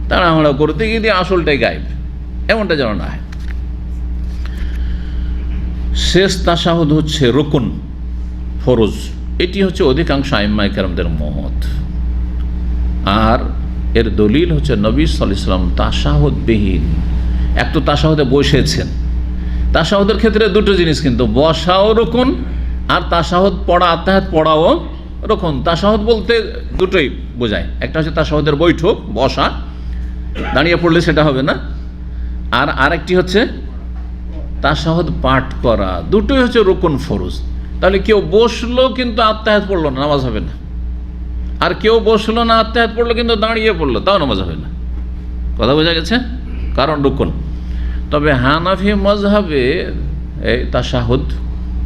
তাড়াহুড়া করতে গিয়ে আসলটাই গায়েব, এমনটা যেন না হয়। শেষ তাশাহুদ হচ্ছে রুকুন ফরজ, এটি হচ্ছে অধিকাংশ আইম্মায়ে কেরামদের মত, আর এর দলিল হচ্ছে নবী সাল্লাল্লাহু আলাইহি ওয়াসাল্লাম তাশাহুদবিহীন, এক তো তাশাহুদে বসেছেন, তাশাহুদের ক্ষেত্রে দুটো জিনিস কিন্তু, বসাও রুকুন আর তাশাহুদ পড়া, আত্তাহিয়াত পড়াও রুকুন। তাশাহুদ বলতে দুটোই বোঝায়, একটা হচ্ছে তাশাহুদের বৈঠক, বসা, দাঁড়িয়ে পড়লে সেটা হবে না, আর আরেকটি হচ্ছে তাশাহুদ পাঠ করা, দুটোই হচ্ছে রুকুন ফরজ। তাহলে কেউ বসলো কিন্তু আত্তাহিয়াত পড়লো না, নামাজ হবে না, আর কেউ বসলো না আত্তাহিয়াত পড়লো কিন্তু দাঁড়িয়ে পড়লো, তাও নামাজ হবে না। কথা বোঝা গেছে, কারণ রুকুন। তবে হানাফি মাযহাবে এই তাশাহুদ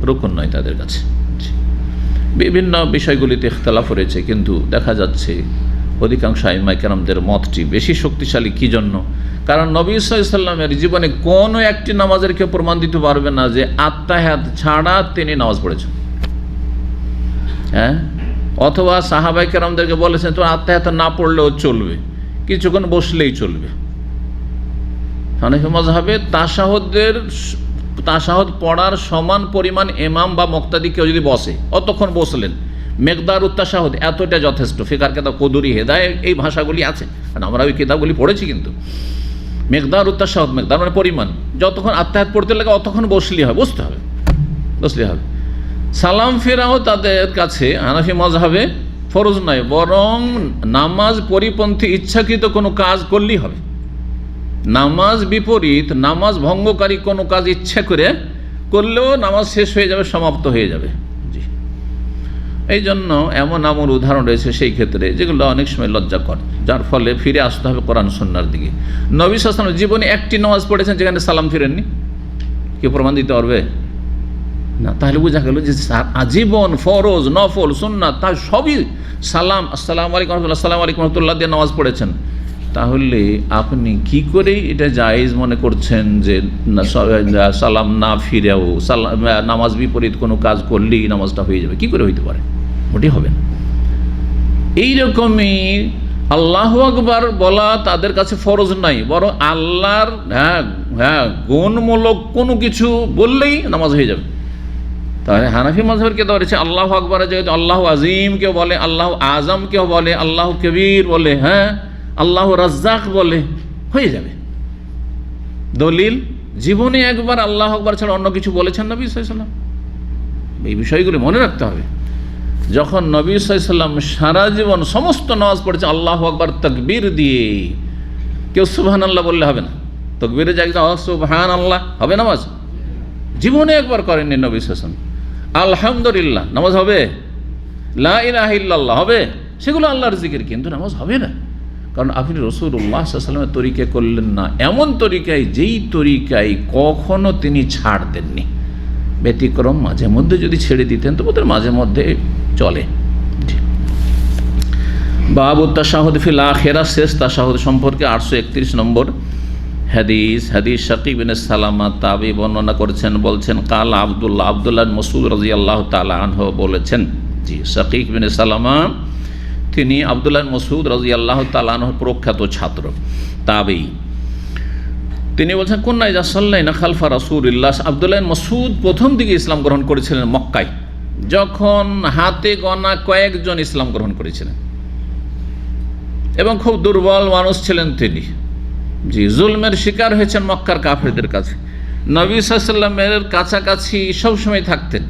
রুকুন নয় তাদের কাছে, বিভিন্ন বিষয়গুলিতে ইখতিলাফ রয়েছে, কিন্তু দেখা যাচ্ছে অধিকাংশ আইম্মায়ে কেরামদের মতটি বেশি শক্তিশালী। কি জন্য? কারণ নবী সাল্লাল্লাহু আলাইহি ওয়াসাল্লামের জীবনে কোনো একটি নামাজের কেউ প্রমাণ দিতে পারবে না যে আত্তাহিয়াত ছাড়া তিনি নামাজ পড়েছেন, হ্যাঁ, অথবা সাহাবায়ে কেরামদেরকে বলেছেন তো আত্তাহিয়াত না পড়লেও চলবে, কিছুক্ষণ বসলেই চলবে। হানাফি মাযহাবে তাশাহুদ পড়ার সমান পরিমাণ ইমাম বা মুক্তাদি কেউ যদি বসে, অতক্ষণ বসলেন, মেকদারুত তাশাহুদ এতটা যথেষ্ট। ফিকার কিতাব কদুরি, হেদায়েত, এই ভাষাগুলি আছে, কারণ আমরা ওই কিতাবগুলি পড়েছি। কিন্তু মেকদারুত তাশাহুদ, মেকদার মানে পরিমাণ, যতক্ষণ আত্তাহিয়াত পড়তে লাগে অতক্ষণ বসলেই হয়, বসতে হবে, বসলেই হবে। সালাম ফেরাও তাদের কাছে হানাফি মাযহাবে ফরজ নয়, বরং নামাজ পরিপন্থী ইচ্ছাকৃত কোনো কাজ করলেই হবে। নামাজ বিপরীত, নামাজ ভঙ্গকারী কোনো কাজ ইচ্ছা করে করলেও নামাজ শেষ হয়ে যাবে, সমাপ্ত হয়ে যাবে। জি, এই জন্য এমন এমন উদাহরণ রয়েছে সেই ক্ষেত্রে যেগুলো অনেক সময় লজ্জাকর, যার ফলে ফিরে আসতে হবে কোরআন সুন্নাহর দিকে। নবী সাল্লাল্লাহু আলাইহি ওয়াসাল্লাম জীবনে একটি নামাজ পড়েছেন যেখানে সালাম ফিরেননি, কি প্রমাণ দিতে পারবে? না। তাহলে বোঝা গেল যে আজীবন ফরজ, নফল, সুন্নাত তার সবই সালাম, আসসালামু আলাইকুম রাহমাতুল্লাহ, আসসালামু আলাইকুম রাহমাতুল্লাহ দিয়ে নামাজ পড়েছেন। তাহলে আপনি কি করে এটা জায়েজ মনে করছেন যে সালাম না ফিরেও নামাজ বিপরীত কোনো কাজ করলেই নামাজটা হয়ে যাবে? কি করে হইতে পারে? ওটি হবে না। এইরকমই আল্লাহু আকবার বলা তাদের কাছে ফরজ নাই, বরং আল্লাহর গুণমূলক কোনো কিছু বললেই নামাজ হয়ে যাবে। তাহলে হানাফি মাযহাবের কেউ ধরেছে আল্লাহু আকবারে যেহেতু আল্লাহু আজিম কেউ বলে, আল্লাহু আজম কেউ বলে, আল্লাহু কবির বলে, হ্যাঁ, আল্লাহু রাজ্জাক বলে, হয়ে যাবে। দলিল, জীবনে একবার আল্লাহু আকবার ছাড়া অন্য কিছু বলেছেন নবী সাল্লাল্লাহু আলাইহি ওয়াসাল্লাম? এই বিষয়গুলি মনে রাখতে হবে। যখন নবী সাল্লাল্লাহু আলাইহি ওয়াসাল্লাম সারা জীবন সমস্ত নামাজ পড়েছে আল্লাহু আকবার তাকবীর দিয়ে, কেউ সুবহানাল্লাহ বললে হবে না, তাকবীরে জায়গায় সুবহানাল্লাহ হবে নামাজ? জীবনে একবার করেননি নবী সাল্লাল্লাহু আলাইহি ওয়াসাল্লাম। আলহামদুলিল্লাহ নামাজ হবে? লা ইলাহা ইল্লাল্লাহ হবে? সেগুলো আল্লাহর জিকির, কিন্তু নামাজ হবে না। কারণ আপনি রাসূলুল্লাহ সাল্লাল্লাহু আলাইহি ওয়াসাল্লামের তরিকা করলেন না, এমন তরিকায় যেই তরিকায় কখনো তিনি ছাড় দেননি। ব্যতিক্রম, মাঝে মধ্যে যদি ছেড়ে দিতেন তো ওদের মাঝে মধ্যে চলে। বাবু তাশাহুদ ফিল আখিরা, শেষ তাশাহুদ সম্পর্কে 831 নম্বর হাদিস শাকিব বিন সালামা তাবি বর্ণনা করেছেন, বলছেন কাল আব্দুল্লাহ মাসউদ রাদিয়াল্লাহু তাআলা আনহু বলেছেন, জি শাকিব বিন সালামা তিনি আব্দুল্লাহ মাসউদ রাদিয়াল্লাহু তাআলা আনহুর প্রখ্যাত ছাত্র তাবি। তিনি বলছেন কুন্না ইযা সাল্লাইনা খালফা রাসূলিল্লাহ, আব্দুল্লাহ মাসউদ প্রথম দিকে ইসলাম গ্রহণ করেছিলেন মক্কায়, যখন হাতে গোনা কয়েকজন ইসলাম গ্রহণ করেছিলেন এবং খুব দুর্বল মানুষ ছিলেন তিনি। জি, জুলমের শিকার হয়েছেন মক্কার কাফেরদের কাছে। নবী সাল্লাল্লাহু আলাইহি ওয়াসাল্লামের কাছাকাছি সবসময় থাকতেন,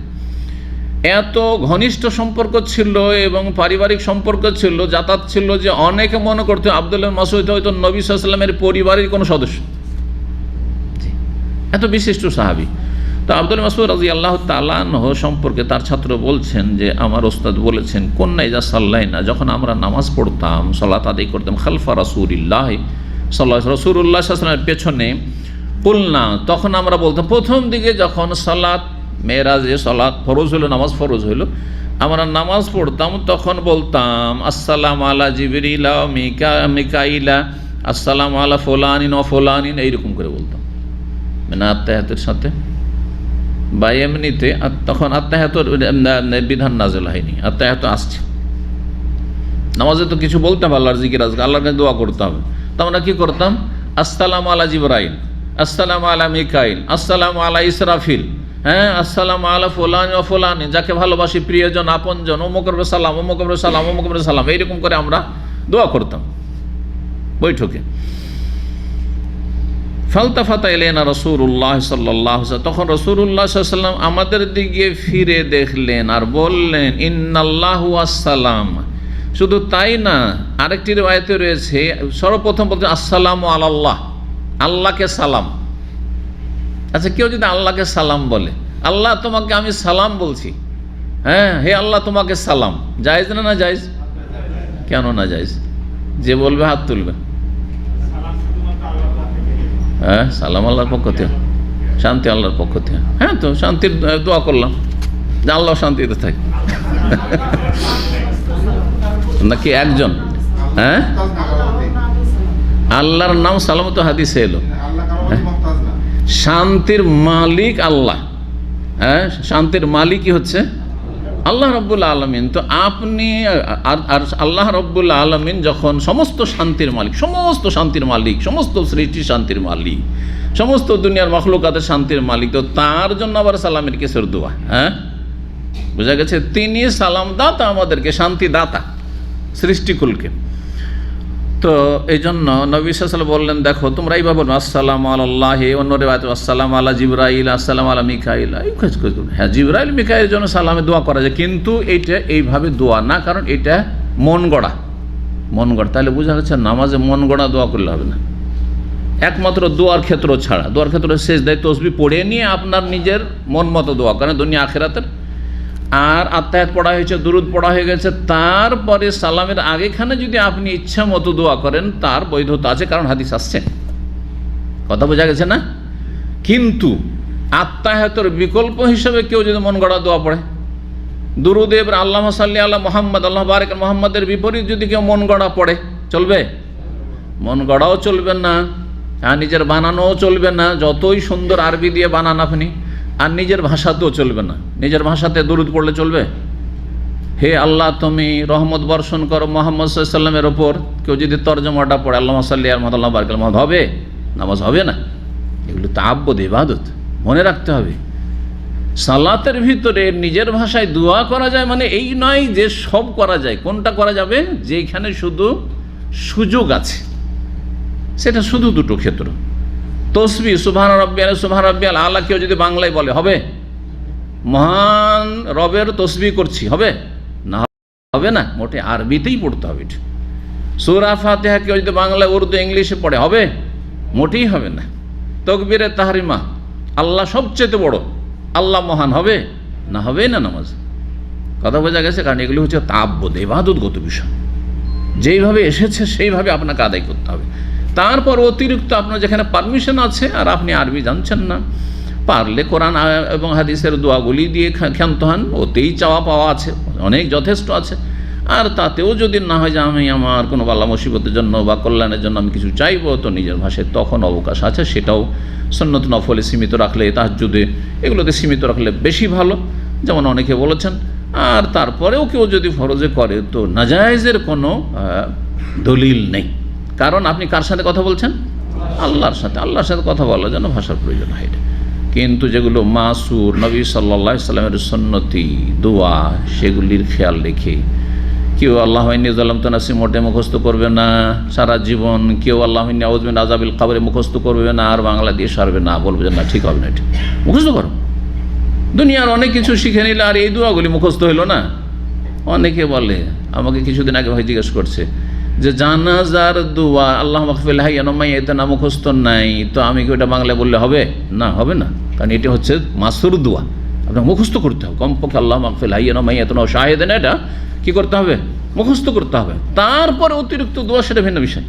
এত ঘনিষ্ঠ সম্পর্ক ছিল এবং পারিবারিক সম্পর্ক ছিল, যাতায়াত ছিল যে অনেকে মনে করতে আব্দুল্লাহ মাসউদ হয়তো নবী সাল্লাল্লাহু আলাইহি ওয়াসাল্লামের পরিবারের কোনো সদস্য, এত বিশিষ্ট সাহাবী। তো আব্দুল্লাহ মাসউদ রাদিয়াল্লাহু তাআলা আনহু সম্পর্কে তার ছাত্র বলছেন যে আমার ওস্তাদ বলেছেন কুন্না ইযা সাল্লাইনা, যখন আমরা নামাজ পড়তাম, সালাত আদায় করতাম, খালফা রাসূলিল্লাহ সাল্লাল্লাহু আলাইহি রাসূলুল্লাহ সাল্লাল্লাহু আলাইহি ওয়াসাল্লামের পেছনে, কুলনা তখন আমরা বলতাম, প্রথম দিকে যখন সালাত মেরাজে সালাত ফরজ হলো, নামাজ ফরজ হলো, আমরা নামাজ পড়তাম, তখন বলতাম আসসালামু আলা জিবরিল ওয়া মিকাইলা, আসসালামু আলা ফুলানিন ওয়া ফুলানিন, এইরকম করে বলতাম, মানে আত্তাহিয়াতের সাথে বা এমনিতে। তখন আত্তাহিয়াতের বিধান নাযিল হয়নি, আত্তাহিয়াত আসছে। নামাজে তো কিছু বলতে হবে, আল্লাহর জিকির আছে, আল্লাহর কাছে দোয়া করতে হবে। তো আমরা কী করতাম, আসসালামু আলা জিবরাইল, আসসালামু আলা মিকাইল, আসসালামু আলা ইসরাফিল, হ্যাঁ আসসালামু আলা ফুলান ও ফুলানি, যাকে ভালোবাসি, প্রিয়জন, আপনজন, অমুক রবে সালাম, অমুক রবে সালাম, অমুক রবে সালাম, এইরকম করে আমরা দোয়া করতাম বৈঠকে। ফালতাফাতা ইলাইনা রাসূলুল্লাহ সাল্লাল্লাহু আলাইহি ওয়াসাল্লাম, তখন রাসূলুল্লাহ সাল্লাল্লাহু আলাইহি ওয়াসাল্লাম আমাদের দিকে ফিরে দেখলেন আর বললেন ইন্নাল্লাহু আসসালাম। শুধু তাই না, আরেকটি riwayate রয়েছে সর্বপ্রথম বলতে আসসালামু আলাল্লাহ, আল্লাহকে সালাম। আচ্ছা, কেউ যদি আল্লাহকে সালাম বলে, আল্লাহ তোমাকে আমি সালাম বলছি, হ্যাঁ হে আল্লাহ তোমাকে সালাম, জায়েজ না? না জায়েজ? কেন না জায়েজ? যে বলবে হাত তুলবে। হ্যাঁ, সালাম আল্লাহর পক্ষ থেকে, শান্তি আল্লাহর পক্ষ থেকে। হ্যাঁ, তো শান্তির দোয়া করলাম যে আল্লাহ শান্তিতে থাকে। নাকি একজন? হ্যাঁ, আল্লাহর নাম সালামত হাদিসে এলো, শান্তির মালিক আল্লাহ। হ্যাঁ, শান্তির মালিকই হচ্ছে আল্লাহ রব্বুল আলামিন। তো আপনি আর আল্লাহ রব্বুল আলামিন যখন সমস্ত শান্তির মালিক, সমস্ত শান্তির মালিক, সমস্ত সৃষ্টি শান্তির মালিক, সমস্ত দুনিয়ার মাখলুকাতের শান্তির মালিক, তো তার জন্য আবার সালামের কিসের দোয়া? হ্যাঁ, বোঝা গেছে, তিনি সালাম দাতা, আমাদেরকে শান্তি দাতা, সৃষ্টিকুলকে। তো এই জন্য নবী সাল্লাল্লাহু আলাইহি ওয়াসাল্লাম বললেন, দেখো তোমরা এইভাবে আসসালামু আলাল্লাহ, অন্য রিওয়ায়াতে আসসালামু আলা জিবরাইল, আসসালামু আলা মিকাইল। হ্যাঁ, জিবরাইল মিকাইলের জন্য সালামে দোয়া করা যায়, কিন্তু এইটা এইভাবে দোয়া না, কারণ এটা মন গড়া। তাহলে বোঝা যাচ্ছে নামাজে মন গড়া দোয়া করলে হবে না, একমাত্র দোয়ার ক্ষেত্র ছাড়া। দোয়ার ক্ষেত্রে সেজদায় তসবিহ পড়ে নিয়ে আপনার নিজের মন মতো দোয়া করেন, দুনিয়া আখিরাতের। আর আত্তাহিয়াত পড়া হয়েছে, দুরুদ পড়া হয়ে গেছে, তারপরে সালামের আগেখানে যদি আপনি ইচ্ছা মতো দোয়া করেন, তার বৈধতা আছে, কারণ হাদিস আসছে। কথা বোঝা গেছে না? কিন্তু আত্তাহিয়াতের বিকল্প হিসেবে কেউ যদি মন গড়া দোয়া পড়ে, দুরুদে আল্লাহুম্মা সাল্লি আলা মুহাম্মদ, আল্লাহ বারিক আলা মুহাম্মাদের বিপরীত যদি কেউ মন গড়া পড়ে, চলবে? মন গড়াও চলবে না, আর নিজের বানানোও চলবে না, যতই সুন্দর আরবি দিয়ে বানান আপনি, আর নিজের ভাষাতেও চলবে না। নিজের ভাষাতে দুরুদ পড়লে চলবে? হে আল্লাহ তুমি রহমত বর্ষণ করো মুহাম্মদ সাল্লাল্লাহু আলাইহি ওয়াসাল্লামের ওপর, কেউ যদি তরজমাটা পড়ে আল্লাহুম্মা সাল্লি আলা মুহাম্মদ, আল্লাহ বারিক আলা মুহাম্মদ, হবে? নামাজ হবে না। এগুলো তাআব্বুদ, ইবাদত, মনে রাখতে হবে। সালাতের ভিতরে নিজের ভাষায় দোয়া করা যায় মানে এই নয় যে সব করা যায়। কোনটা করা যাবে? যেখানে শুধু সুযোগ আছে, সেটা শুধু দুটো ক্ষেত্র। তসবিহ সুবহান রাব্বিয়াল আলা কেউ যদি বাংলায় বলে, হবে? মহান রবের তসবিহ করছি, হবে না? হবে না, মোটে আরবিতেই পড়তে হবে। সূরা ফাতিহা কেউ যদি বাংলা, উর্দু, ইংলিশে পড়ে, হবে? মোটেই হবে না। তাকবীরে তাহরিমা, আল্লাহ সবচেয়ে বড়, আল্লাহ মহান, হবে না? হবে না নামাজ। কথা বোঝা গেছে? কারণ এগুলো হচ্ছে তাআব্বুদ, ইবাদতগত বিষয়। যেইভাবে এসেছে সেইভাবে আপনাকে আদায় করতে হবে। তারপর অতিরিক্ত আপনার যেখানে পারমিশন আছে আর আপনি আরবি জানছেন না, পারলে কোরআন এবং হাদিসের দোয়াগুলি দিয়ে ক্ষান্ত হন, ওতেই চাওয়া পাওয়া আছে, অনেক যথেষ্ট আছে। আর তাতেও যদি না হয় যে আমি আমার কোনো বালা মুসিবতের জন্য বা কল্যাণের জন্য আমি কিছু চাইবো, তো নিজের ভাষায় তখন অবকাশ আছে, সেটাও সুন্নত নফলে সীমিত রাখলে, তাহাজ্জুদে এগুলোতে সীমিত রাখলে বেশি ভালো, যেমন অনেকে বলেছেন। আর তারপরেও কেউ যদি ফরজে করে তো নাজায়েজের কোনো দলিল নেই, কারণ আপনি কার সাথে কথা বলছেন? আল্লাহর সাথে। আল্লাহর সাথে কথা বলার জন্য ভাষার প্রয়োজন হয়। কিন্তু যেগুলো মাসুর, নবী সাল্লাল্লাহু আলাইহি সাল্লামের সুন্নতি দোয়া, সেগুলির খেয়াল রেখে কেউ আল্লাহ নিজালাম তো নাসি মোটে মুখস্থ করবে না সারা জীবন, কেউ আল্লাহ আউযুবিন আযাবিল কবরে মুখস্থ করবে না, আর বাংলা দিয়ে সারবে না, বলবে যে না ঠিক হবে না, এটা মুখস্থ করো। দুনিয়ার অনেক কিছু শিখে নিলে আর এই দোয়াগুলি মুখস্থ হইল না। অনেকে বলে, আমাকে কিছুদিন আগে ভাই জিজ্ঞেস করছে যে জানাজার দোয়া আল্লাহ মাগফির হাইয়ানা মাইয়াতানা মুখস্থ নাই, তো আমি কি ওটা বাংলায় বললে হবে? না, হবে না, কারণ এটি হচ্ছে মাসুর দোয়া, আপনাকে মুখস্থ করতে হবে। কমপক্ষে আল্লাহ মাগফির হাইয়ানা মাইয়াতানা শাহিদানা, এটা কি করতে হবে? মুখস্থ করতে হবে। তারপরে অতিরিক্ত দোয়া সেটা ভিন্ন বিষয়।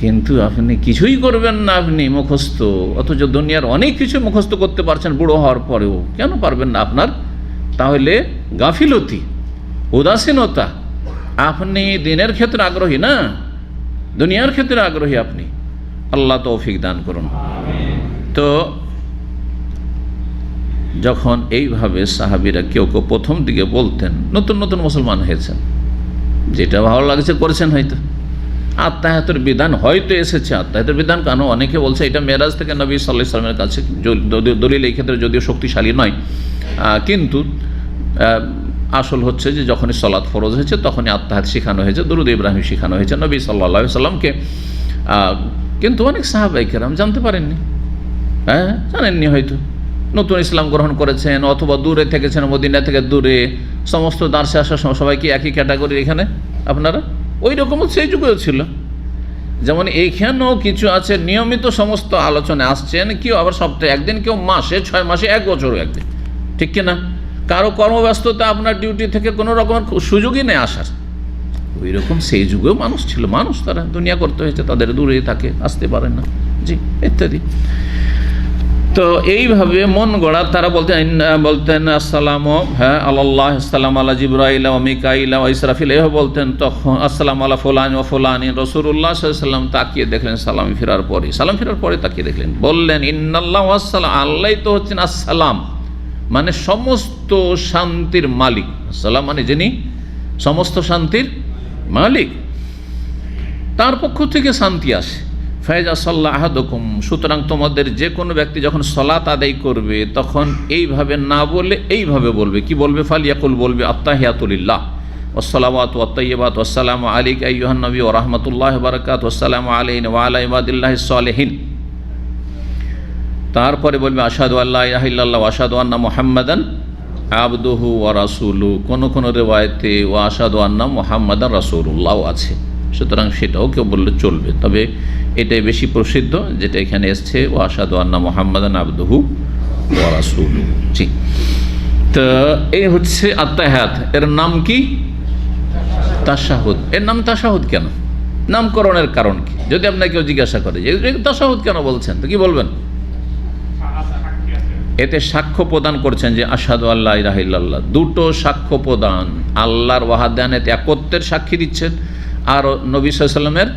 কিন্তু আপনি কিছুই করবেন না, আপনি মুখস্থ, অথচ দুনিয়ার অনেক কিছু মুখস্থ করতে পারছেন বুড়ো হওয়ার পরেও, কেন পারবেন না? আপনার তাহলে গাফিলতি, উদাসীনতা। আপনি দিনের ক্ষেত্রে আগ্রহী না, দুনিয়ার ক্ষেত্রে আগ্রহী আপনি। আল্লাহ তৌফিক দান করুন। তো যখন এইভাবে সাহাবীরা কেউ কেউ প্রথম দিকে বলতেন, নতুন নতুন মুসলমান হয়েছেন, যেটা ভালো লাগছে করেছেন, হয়তো আত্মাহাতের বিধান হয়তো এসেছে। আত্মাহাতের বিধান কেন? অনেকে বলছে এটা মেরাজ থেকে নবী সাল্লাল্লাহু আলাইহি ওয়াসাল্লামের কাছে, দলিল এই ক্ষেত্রে যদিও শক্তিশালী নয়, কিন্তু আসল হচ্ছে যে যখনই সলাৎ ফরজ হয়েছে তখনই আত্মাহাত শেখানো হয়েছে, দুরূদ ইব্রাহিম শেখানো হয়েছে নবী সাল্লাল্লাহু আলাইহি ওয়াসাল্লামকে। কিন্তু অনেক সাহাবায়ে কেরাম জানতে পারেননি, জানেননি, হয়তো নতুন ইসলাম গ্রহণ করেছেন অথবা দূরে থেকেছেন, মদিনা থেকে দূরে। সমস্ত দার্সে আসার সময় সবাই কি একই ক্যাটাগরি এখানে আপনারা? ওই রকমও সেই যুগেও ছিল। যেমন এইখানেও কিছু আছে নিয়মিত সমস্ত আলোচনায় আসছেন, কেউ আবার সপ্তাহে একদিন, কেউ মাসে, 6 মাসে, 1 বছরও একদিন, ঠিক কিনা? কারো কর্মব্যস্ততা আপনার ডিউটি থেকে কোনো রকমের সুযোগই নেই আসার। ওই রকম সেই যুগেও মানুষ ছিল, মানুষ, তারা দুনিয়া করতে হয়েছে, তাদের দূরেই থাকে, আসতে পারে না, জি, ইত্যাদি। তো এইভাবে মন গড়া তারা বলতেন আসসালামু আল্লাহ, আসসালাম আলা জিবরাইল ওয়া মিকাইল ওয়া ইসরাফিল, এভাবে বলতেন। তখন আসসালাম আলা ফুলান ওয়া ফুলানি, রাসূলুল্লাহ সাল্লাল্লাহু আলাইহি ওয়াসাল্লাম তাকিয়ে দেখলেন, সালাম ফেরার পরে তাকিয়ে দেখলেন, বললেন ইন্নাল্লাহ ওয়াসসালাম, আল্লাহ তো হচ্ছেন আসসালাম, মানে সমস্ত শান্তির মালিক। আসসালাম মানে যিনি সমস্ত শান্তির মালিক, তার পক্ষ থেকে শান্তি আসে। ফায়জা সাল্লাহ আহাদুকুম, সুতরাং তোমাদের যে কোনো ব্যক্তি যখন সলাত আদায় করবে তখন এইভাবে না বলে এইভাবে বলবে। কি বলবে? ফালিয়াকুল, বলবে আত্তাহিয়াতুলিল্লাহ ওয়াসসালাওয়াতু ওয়াত-তাইয়্যিবাতু ওয়াসসালামু আলাইকা আইয়ুহান নবী ওয়া রাহমাতুল্লাহি ওয়া বারাকাতুহু ওয়াসসালামু আলাইনা ওয়া আলা ইবাদিল্লাহিস সালিহিন। তারপরে বলবে আশহাদু আল্লা ইলাহা ইল্লাল্লাহ ওয়া আশহাদু আন্না মুহাম্মাদান আবদুহু ওয়া রাসূলুহু। কোন কোন রিওয়ায়াতে ওয়া আশহাদু আন্না মুহাম্মাদান রাসূলুল্লাহ আছে, সুতরাং সেটাও কেউ বললে চলবে। তবে এটাই বেশি প্রসিদ্ধ যেটা এখানে এসছে, ওয়া আশহাদু আন্না মুহাম্মাদান আবদুহু ওয়া রাসূলুহু। জি, তো এই হচ্ছে আত্তাহিয়াত। এর নাম কি? তাশাহুদ। এর নাম তাশাহুদ কেন? নামকরণের কারণ কি? যদি আপনাকে কেউ জিজ্ঞাসা করে যে তাশাহুদ কেন বলছেন, তো কি বলবেন? এতে সাক্ষ্য প্রদান করছেন যে আশহাদু আল্লা ইলাহা ইল্লাল্লাহ, দুটো সাক্ষ্য প্রদান, আল্লাহর ওয়াহদানিয়ত একত্বের সাক্ষী দিচ্ছেন আর নবী সাল্লাল্লাহু আলাইহি ওয়াসাল্লামের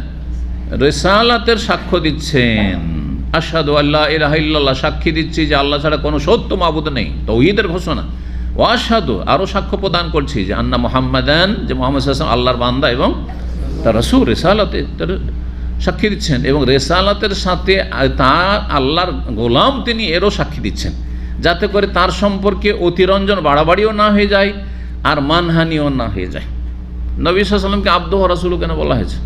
রিসালাতের সাক্ষ্য দিচ্ছেন। আশহাদু আল্লা ইলাহা ইল্লাল্লাহ, সাক্ষী দিচ্ছি যে আল্লাহ ছাড়া কোনো সত্য মাবুদ নেই, তাওহীদের ঘোষণা। ওয়া আশহাদু, আরও সাক্ষ্য প্রদান করছি যে আন্না মুহাম্মাদান, যে মুহাম্মদ সাল্লাল্লাহু আলাইহি ওয়াসাল্লাম আল্লাহর বান্দা এবং তার রাসূল, রিসালাতে তার সাক্ষী দিচ্ছেন, এবং রিসালাতের সাথে তার আল্লাহর গোলাম তিনি, এরও সাক্ষী দিচ্ছেন, যাতে করে তার সম্পর্কে অতিরঞ্জন বাড়াবাড়িও না হয়ে যায় আর মানহানিও না হয়ে যায়। নবী সাল্লাল্লাহু আলাইহি ওয়াসাল্লামকে আবদুহু ওয়া রাসূলুহু কেন বলা হয়েছে?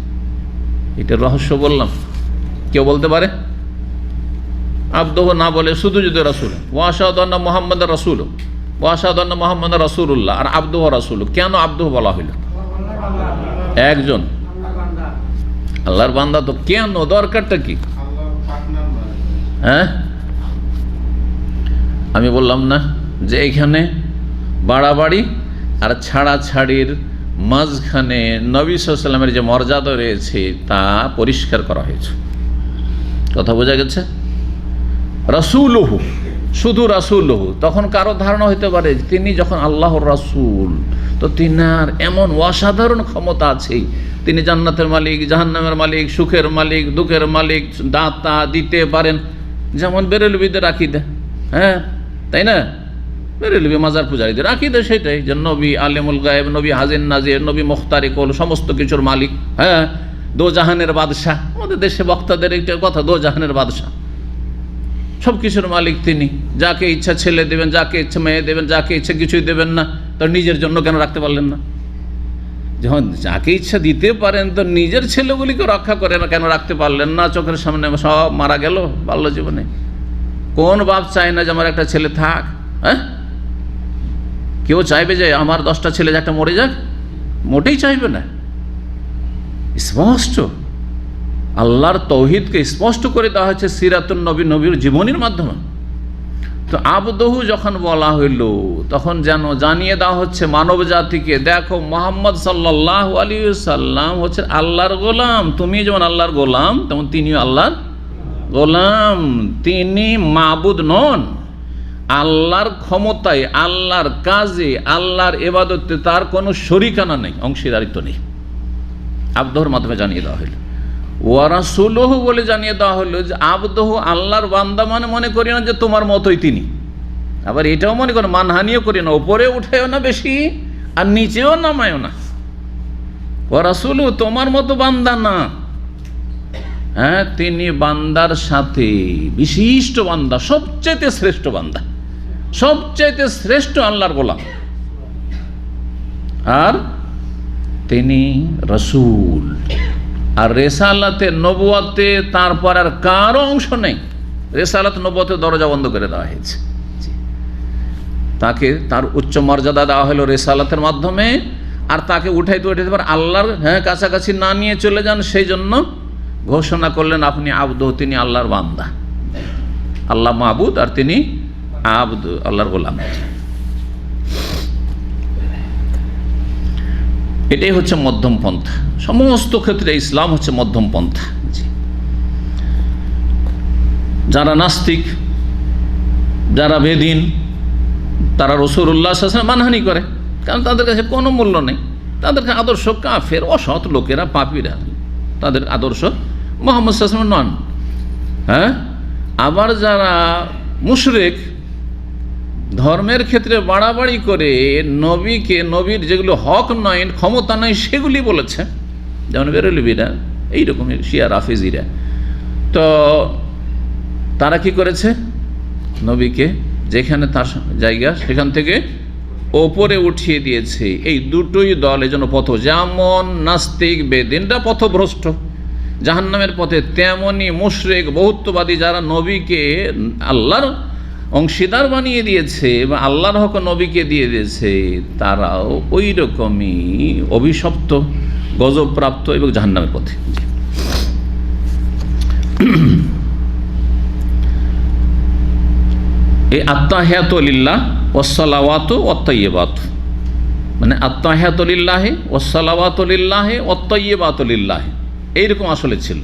এটা রহস্য বললাম, কেউ বলতে পারে? আবদুহু না বলে শুধু যদি রাসূল, ওয়া আশহাদু আন্না মুহাম্মাদার রাসূলুহু, ওয়া আশহাদু আন্না মুহাম্মাদার রাসূলুল্লাহ, আর আবদুহু ওয়া রাসূলুহু, কেন আবদুহু বলা হইল? একজন আল্লাহর বান্দা, তো কেন, দরকারটা কি? হ্যাঁ, আমি বললাম না যে এখানে বাড়াবাড়ি আর ছাড়াছাড়ির মাঝখানে নবী সাল্লাল্লাহু আলাইহি ওয়াসাল্লামের যে মর্যাদা রয়েছে তা পরিষ্কার করা হয়েছে। কথা বোঝা গেছে? রাসূলুহু, শুধু রাসূলুহু। তখন কারো ধারণা হতে পারে তিনি যখন আল্লাহর রাসূল, তো তিনার এমন অসাধারণ ক্ষমতা আছে, তিনি জান্নাতের মালিক, জাহান্নামের মালিক, সুখের মালিক, দুঃখের মালিক, দাতা, দিতে পারেন, যেমন বেরেলবিদের আকীদা। হ্যাঁ, তাই না? বেরেলবি মাজার পূজারীদের আকীদা সেটাই, যে নবী আলিমুল গায়েব, নবী হাজির নাজির, নবী মুখতারিকুল, সমস্ত কিছুর মালিক। হ্যাঁ, দো জাহানের বাদশাহ, আমাদের দেশে বক্তাদের একটা কথা, দো জাহানের বাদশাহ, সব কিছুর মালিক তিনি। যাকে ইচ্ছা ছেলে দেবেন, যাকে ইচ্ছা মেয়ে দেবেন, যাকে ইচ্ছা কিছুই দেবেন না, তো নিজের জন্য কেন রাখতে পারলেন না? যখন যাকে ইচ্ছা দিতে পারেন, তো নিজের ছেলেগুলিকে রক্ষা করে না কেন রাখতে পারলেন না? চোখের সামনে সব মারা গেল বাল্য জীবনে। কোন বাপ চায় না যে আমার একটা ছেলে থাক? হ্যাঁ, কেউ চাইবে যে আমার 10টা ছেলে যে একটা মরে যাক? মোটেই চাইবে না। স্পষ্ট আল্লাহর তৌহিদকে স্পষ্ট করে দেওয়া হয়েছে সিরাতুন নবী, নবীর জীবনীর মাধ্যমে। তো আবদহু যখন বলা হইল, তখন যেন জানিয়ে দেওয়া হচ্ছে মানব জাতিকে, দেখো মুহাম্মদ সাল্লাল্লাহু আলাইহি ওয়াসাল্লাম হচ্ছে আল্লাহর গোলাম। তুমি যেমন আল্লাহর গোলাম, তেমন তিনিও আল্লাহর গোলাম। তিনি মাবুদ নন। আল্লাহর ক্ষমতায়, আল্লাহর কাজে, আল্লাহর ইবাদতে তার কোনো শরিকানা নেই, অংশীদারিত্ব নেই। আবদহর মাধ্যমে জানিয়ে দেওয়া হইল। ওয়া রাসূলুহু বলে জানিয়ে দেওয়া হলো যে আবদহু, আল্লাহর বান্দা, মানে মনে করি না যে তোমার মতোই তিনি। আবার এটাও মনে করো, মানহানিও করি না, ওপরে উঠেও না বেশি আর নিচেও নামায়ও না। ওয়া রাসূলুহু, তোমার মতো বান্দা না। হ্যাঁ, তিনি বান্দার সাথে বিশিষ্ট বান্দা, সবচাইতে শ্রেষ্ঠ বান্দা, সবচাইতে শ্রেষ্ঠ আল্লাহর গোলাম। আর তিনি রাসূল। আর রেসালাতে, নবুয়াতে তারপর আর কারো অংশ নেই। রেসালাত, নবুয়াতে দরজা বন্ধ করে দেওয়া হয়েছে। তাকে তার উচ্চ মর্যাদা দেওয়া হলো রেসালাতের মাধ্যমে। আর তাকে উঠাইতে পারে আল্লাহর কাছাকাছি না নিয়ে চলে যান, সেই জন্য ঘোষণা করলেন আপনি আবদ, তিনি আল্লাহর বান্দা। আল্লাহ মাবুদ আর তিনি আবদ, আল্লাহর গোলাম। এটাই হচ্ছে মধ্যম পন্থা। সমস্ত ক্ষেত্রে ইসলাম হচ্ছে মধ্যম পন্থা। যারা নাস্তিক, যারা বেদিন, তারা রাসূলুল্লাহ সাল্লাল্লাহু আলাইহি ওয়াসাল্লাম মানহানি করে, কারণ তাদের কাছে কোনো মূল্য নেই। তাদের আদর্শ কাফের, অসৎ লোকেরা, পাপীরা, তাদের আদর্শ মুহাম্মদ সাল্লাল্লাহু আলাইহি ওয়াসাল্লাম নন। হ্যাঁ, আবার যারা মুশরিক, ধর্মের ক্ষেত্রে বাড়াবাড়ি করে নবীকে, নবীর যেগুলো হক নয়, ক্ষমতা নয়, সেগুলি বলেছে, যেমন বেরেলবিরা, এইরকমের শিয়া রাফেজিরা। তো তারা কি করেছে? নবীকে যেখানে তার জায়গা, সেখান থেকে ওপরে উঠিয়ে দিয়েছে। এই দুটোই দল এজন্য পথ, যেমন নাস্তিক বেদিনরা পথভ্রষ্ট জাহান্নামের পথে, তেমনি মুশরিক বহুত্ববাদী যারা নবীকে আল্লাহর অংশীদার বানিয়ে দিয়েছে বা আল্লাহর হক নবীকে দিয়ে দিয়েছে, তারাও ওই রকমই অভিশপ্ত, গজবপ্রাপ্ত এবং জাহান্নামের পথে। এই আত্তাহিয়াতু লিল্লাহ ওয়াসসালাওয়াতু ওয়াত-তাইয়্যিবাতু, মানে আত্তাহিয়াতু লিল্লাহি ওয়াসসালাওয়াতু লিল্লাহি ওয়াত-তাইয়্যিবাতু লিল্লাহি, এইরকম আসলে ছিল।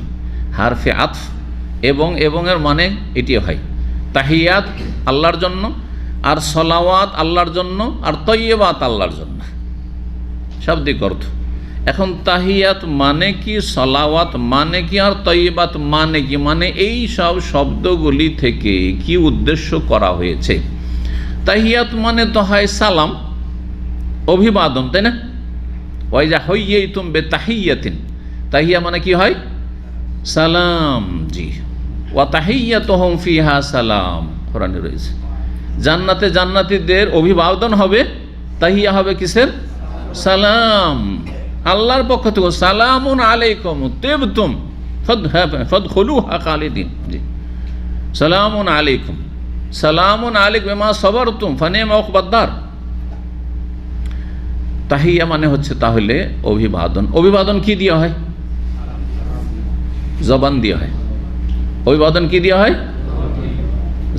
হারফে আতফ, এবং এর মানে এটি হয়, তাহিয়াত আল্লাহর জন্য, আর সলাওয়াত আল্লাহর জন্য, আর তৈয়বাত আল্লাহর জন্য, শাব্দিক অর্থ। এখন তাহিয়াত মানে কি, সলাওয়াত মানে কি, আর তৈয়বাত মানে কি, মানে এই সব শব্দগুলি থেকে কি উদ্দেশ্য করা হয়েছে? তাহিয়াত মানে তো হয় সালাম, অভিবাদন, তাই না? ওয়াইজা হাইয়াতুম বিতাহিয়াতিন, তাহিয়া মানে কি হয়? সালাম। জি, ওয়া তাহিয়াতুহুম ফিহা সালাম, কোরআনে রয়েছে। জান্নাতে জান্নাতীদের অভিবাদন হবে, তাহিয়া হবে কিসের? সালাম, আল্লাহর পক্ষ থেকে। সালামুন আলাইকুম তিবতুম ফাদখুলুহা খালিদিন। জি, সালামুন আলাইকুম, সালামুন আলাইকুম বিমা সাবারতুম ফানি'মা উকবাদ-দার। তাহিয়া মানে হচ্ছে তাহলে অভিবাদন। অভিবাদন কি দিয়ে হয়? জবান দিয়ে হয়। অভিবাদন কি দিয়ে হয়?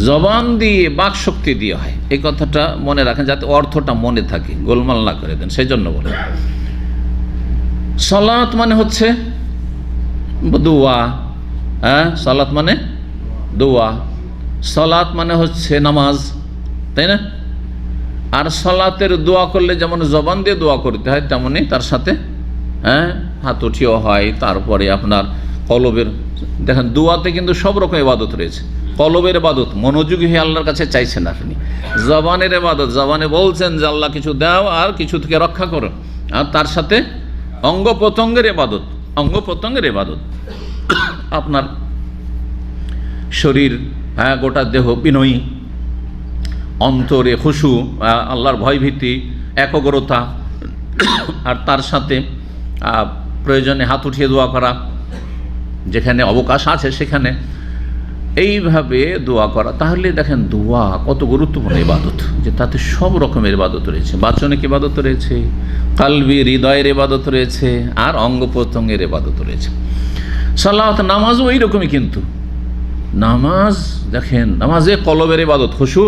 জবান দিয়ে, বাক শক্তি দিয়ে হয়। এই কথাটা মনে রাখেন, যাতে অর্থটা মনে থাকে, গোলমাল না করে দেন, সেই জন্য বলে। সালাত মানে হচ্ছে দোয়া। হ্যাঁ, সালাত মানে দোয়া। সলাত মানে হচ্ছে নামাজ, তাই না? আর সলাতের দোয়া করলে যেমন জবান দিয়ে দোয়া করতে হয়, তেমনি তার সাথে হাত উঠিও হয়। তারপরে আপনার কলবের, দেখেন দোয়াতে কিন্তু সব রকম ইবাদত রয়েছে। কলবের ইবাদত, মনোযোগী হয়ে আল্লাহর কাছে চাইছেন আপনি। জবানের ইবাদত, জবানে বলছেন যে আল্লাহ কিছু দাও আর কিছু থেকে রক্ষা করো। আর তার সাথে অঙ্গ প্রত্যঙ্গের ইবাদত, অঙ্গ প্রত্যঙ্গের ইবাদত, আপনার শরীর, গোটা দেহ বিনয়ী, অন্তরে খুশু, আল্লাহর ভয়ভীতি, একগ্রতা, আর তার সাথে প্রয়োজনে হাত উঠিয়ে দোয়া করা, যেখানে অবকাশ আছে সেখানে এইভাবে দোয়া করা। তাহলে দেখেন দোয়া কত গুরুত্বপূর্ণ ইবাদত, যে তাতে সব রকমের ইবাদত রয়েছে। বাচনিক ইবাদত রয়েছে, কালবি হৃদয়ের ইবাদত রয়েছে, আর অঙ্গ প্রত্যঙ্গের ইবাদত রয়েছে। সালাত, নামাজও ওই রকমই। কিন্তু নামাজ দেখেন, নামাজে কলবের ইবাদত, খুশু,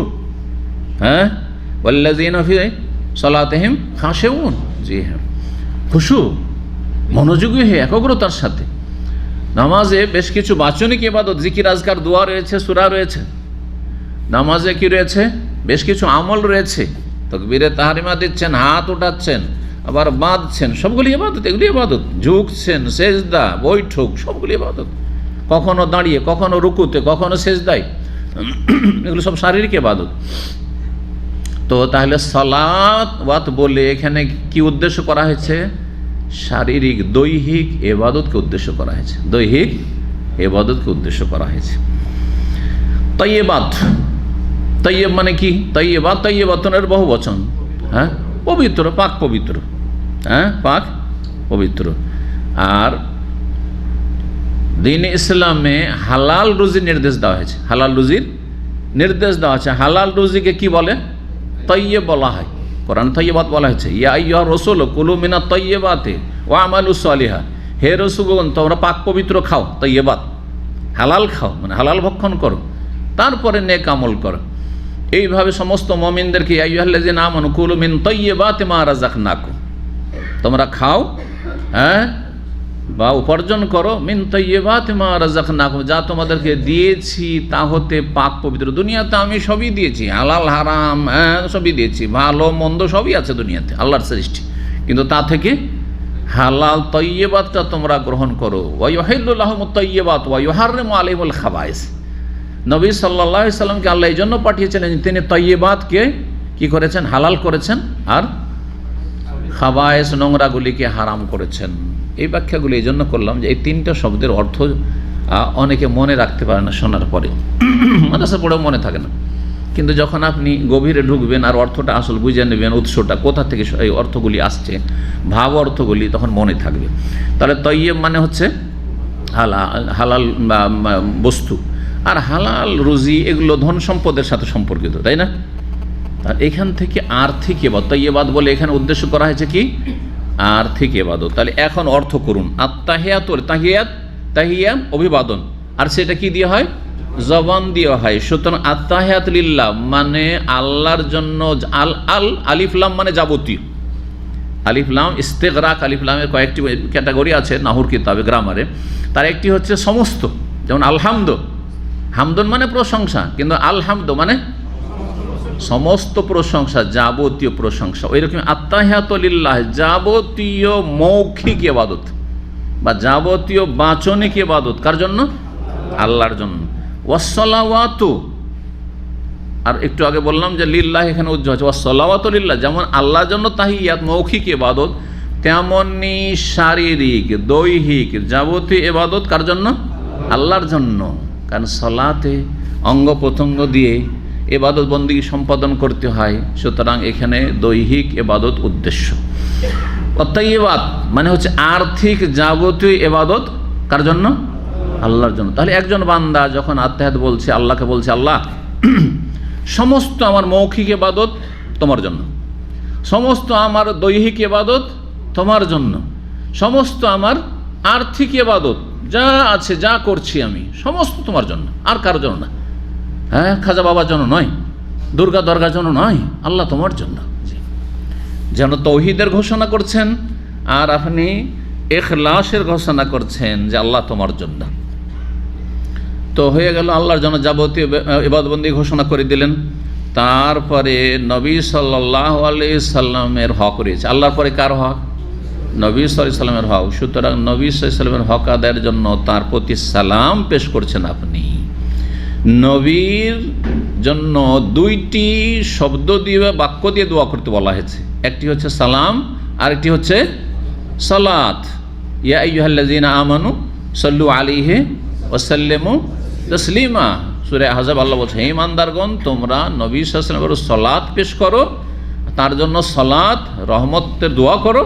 ওয়াল্লাযীনা ফি সালাতিহিম খাশিউন, জি হ্যাঁ, খুশু, মনোযোগী হয়ে একগ্রতার সাথে। নামাজে বেশ কিছু বাচনিক ইবাদত, জিকির, আজকার, দোয়া রয়েছে, সূরা রয়েছে। নামাজে কি রয়েছে? বেশ কিছু আমল রয়েছে। তাকবীরে তাহরিমা দিচ্ছেন, হাত উঠাচ্ছেন, আবার বাঁধছেন, সবগুলি ইবাদত। এগুলি ইবাদত। ঝুঁকছেন, সেজদা, বৈঠক, সবগুলি ইবাদত। কখনো দাঁড়িয়ে, কখনো রুকুতে, কখনো সেজদায়, এগুলো সব শারীরিক ইবাদত। তো তাহলে সালাত ওয়াত বলে এখানে কি উদ্দেশ্য করা হয়েছে? শারীরিক, দৈহিক ইবাদতকে উদ্দেশ্য করা হয়েছে। দৈহিক ইবাদতকে উদ্দেশ্য করা হয়েছে। তাইয়্যিবাত, তাইয়্যিব মানে কি? তাইয়্যিবাত, তাইয়্যিবাতুনের বহু বচন, পবিত্র, পাক পবিত্র, পাক পবিত্র। আর দ্বীন ইসলামে হালাল রুজির নির্দেশ দেওয়া হয়েছে। হালাল রুজির নির্দেশ দেওয়া হয়েছে। হালাল রুজিকে কি বলে? তাইয়্যিব বলা হয়। কোরআন তাইয়্যিবাত বলা হয়েছে। ইয়া আইয়ুহা রাসূল কুলু মিনাত তাইয়্যিবাতি ওয়া আমালু সালিহা, হে রাসূলগণ তোমরা পাক পবিত্র খাও, তাইয়্যিবাত, হালাল খাও, মানে হালাল ভক্ষণ করো, তারপরে নেক আমল করো। এইভাবে সমস্ত মুমিনদেরকে ইয়া আইয়ুহাল্লাযীনা আমানু কুলু মিন তাইয়্যিবাতি মা রাযাকনাকুম, তোমরা খাও, বা উপার্জন করো, মিন তাইয়্যিবাতি মা রাযাকনাকুম, যা তোমাদেরকে দিয়েছি তা হতে পাক পবিত্র। দুনিয়াতে আমি সবই দিয়েছি, হালাল হারাম সবই দিয়েছি, ভালো মন্দ সবই আছে দুনিয়াতে, আল্লাহর সৃষ্টি, কিন্তু তা থেকে হালাল তাইয়্যিবাতটা তোমরা গ্রহণ করো। ওয়া ইউহিল্লু লাহুমুত তাইয়্যিবাত ওয়া ইউহাররিমু আলাইহিমুল খাবায়েস। নবী সাল্লাল্লাহু আলাইহি সাল্লামকে আল্লাহ এই জন্য পাঠিয়েছিলেন, তিনি তাইয়্যিবাতকে কি করেছেন? হালাল করেছেন, আর খাবায়েস, নোংরাগুলিকে হারাম করেছেন। এই ব্যাখ্যাগুলি এই জন্য করলাম যে এই তিনটা শব্দের অর্থ অনেকে মনে রাখতে পারে না শোনার পরে, মাদ্রাসা পড়েও মনে থাকে না। কিন্তু যখন আপনি গভীরে ঢুকবেন আর অর্থটা আসল বুঝে নেবেন, উৎসটা কোথা থেকে এই অর্থগুলি আসছে, ভাব অর্থগুলি, তখন মনে থাকবে। তাহলে তাইয়্যিব মানে হচ্ছে হালাল বস্তু, আর হালাল রুজি এগুলো ধন সম্পদের সাথে সম্পর্কিত, তাই না? আর এখান থেকে আর্থিক ইবাদত, তাইয়্যিবাত বলে এখানে উদ্দেশ্য করা হয়েছে কি? আর্থিক ইবাদত। তাহলে এখন অর্থ করুন। আত্তাহিয়াত, তাহিয়াত, তাহিয়া অভিবাদন, আর সেটা কি দিয়ে হয়? জবান দিয়ে হয়। সুতরাং আত্তাহিয়াত লিল্লাহ মানে আল্লাহর জন্য। আলিফ লাম মানে যাবতীয়। আলিফ লাম ইস্তেগরাক, আলিফ লামের কয়েকটি ক্যাটাগরি আছে নাহুর কিতাবে, গ্রামারে। তার একটি হচ্ছে সমস্ত, যেমন আলহামদ, হামদুন মানে প্রশংসা, কিন্তু আলহামদ মানে সমস্ত প্রশংসা, যাবতীয় প্রশংসা। ওই রকম আত্তাহিয়াতু লিল্লাহ যাবতীয় মৌখিক ইবাদত বা যাবতীয় বাচনিক ইবাদত কার জন্য? আল্লাহর জন্য। ওয়াসসালাওয়াতু, আর একটু আগে বললাম যে লিল্লাহ এখানে উজ্জ্বল আছে, ওয়াসসালাওয়াতু লিল্লাহ, যেমন আল্লাহর জন্য তাহিয়াত মৌখিক ইবাদত, তেমনি শারীরিক, দৈহিক, যাবতীয় ইবাদত কার জন্য? আল্লাহর জন্য। কারণ সালাতে অঙ্গ প্রত্যঙ্গ দিয়ে ইবাদত বন্দেগী সম্পাদন করতে হয়, সুতরাং এখানে দৈহিক ইবাদত উদ্দেশ্য। তাইয়্যিবাত মানে হচ্ছে আর্থিক যাবতীয় ইবাদত কার জন্য? আল্লাহর জন্য। তাহলে একজন বান্দা যখন আত্তাহিয়াত বলছে, আল্লাহকে বলছে, আল্লাহ সমস্ত আমার মৌখিক ইবাদত তোমার জন্য, সমস্ত আমার দৈহিক ইবাদত তোমার জন্য, সমস্ত আমার আর্থিক ইবাদত যা আছে, যা করছি আমি, সমস্ত তোমার জন্য, আর কারোর জন্য না। খাজা বাবার জন্য নয়, দুর্গা দরগার জন্য নয়, আল্লাহ তোমার জন্য। যেন তৌহিদের ঘোষণা করছেন, আর আপনি ইখলাসের ঘোষণা করছেন যে আল্লাহ তোমার জন্য। তো হয়ে গেল, আল্লাহর জন্য যাবতীয় ইবাদতবন্দি ঘোষণা করে দিলেন। তারপরে নবী সাল্লাল্লাহু আলাইহি সাল্লামের হক রয়েছে। আল্লাহর পরে কার হক? নবী সাল্লাল্লাহু আলাইহি সাল্লামের হক। সুতরাং নবী সাল্লাল্লাহু আলাইহি সাল্লামের হক আদায়ের জন্য তার প্রতি সালাম পেশ করছেন আপনি। নবীর জন্য দুইটি শব্দ দিয়ে, বাক্য দিয়ে দোয়া করতে বলা হয়েছে। একটি হচ্ছে সালাম, আরেকটি হচ্ছে সালাত। ইয়া আইয়ুহাল্লাযীনা আমানু সাল্লু আলাইহি ওয়া সাল্লিমু তাসলিমা। সূরা আহজাব আল্লাহ বলছে, হে ঈমানদারগণ, তোমরা নবী সাল্লাল্লাহু আলাইহি ওয়াসাল্লামের সালাত পেশ করো, তার জন্য সালাত রহমতের দোয়া করো,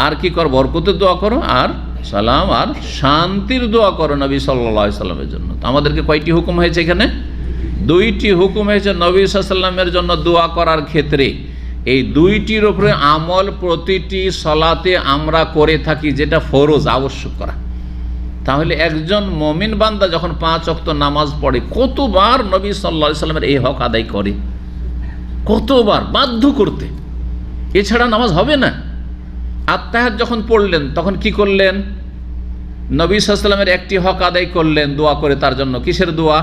আর কি করো? বরকতের দোয়া করো, আর সালাম আর শান্তির দোয়া করো নবী সাল্লাল্লাহু আলাইহি সাল্লামের জন্য। তো আমাদেরকে কয়টি হুকুম হয়েছে এখানে? দুইটি হুকুম হয়েছে নবী সাল্লাল্লাহু আলাইহি সাল্লামের জন্য দোয়া করার ক্ষেত্রে। এই দুইটির উপরে আমল প্রতিটি সালাতে আমরা করে থাকি, যেটা ফরজ, আবশ্যক করা। তাহলে একজন মুমিন বান্দা যখন 5 ওয়াক্ত নামাজ পড়ে, কতবার নবী সাল্লাল্লাহু আলাইহি সাল্লামের এই হক আদায় করে? কতবার? বাধ্য করতে, এছাড়া নামাজ হবে না। আত্তাহিয়াত যখন পড়লেন তখন কি করলেন? নবী সাল্লাল্লাহু আলাইহি সাল্লামের একটি হক আদায় করলেন দোয়া করে তার জন্য। কিসের দোয়া?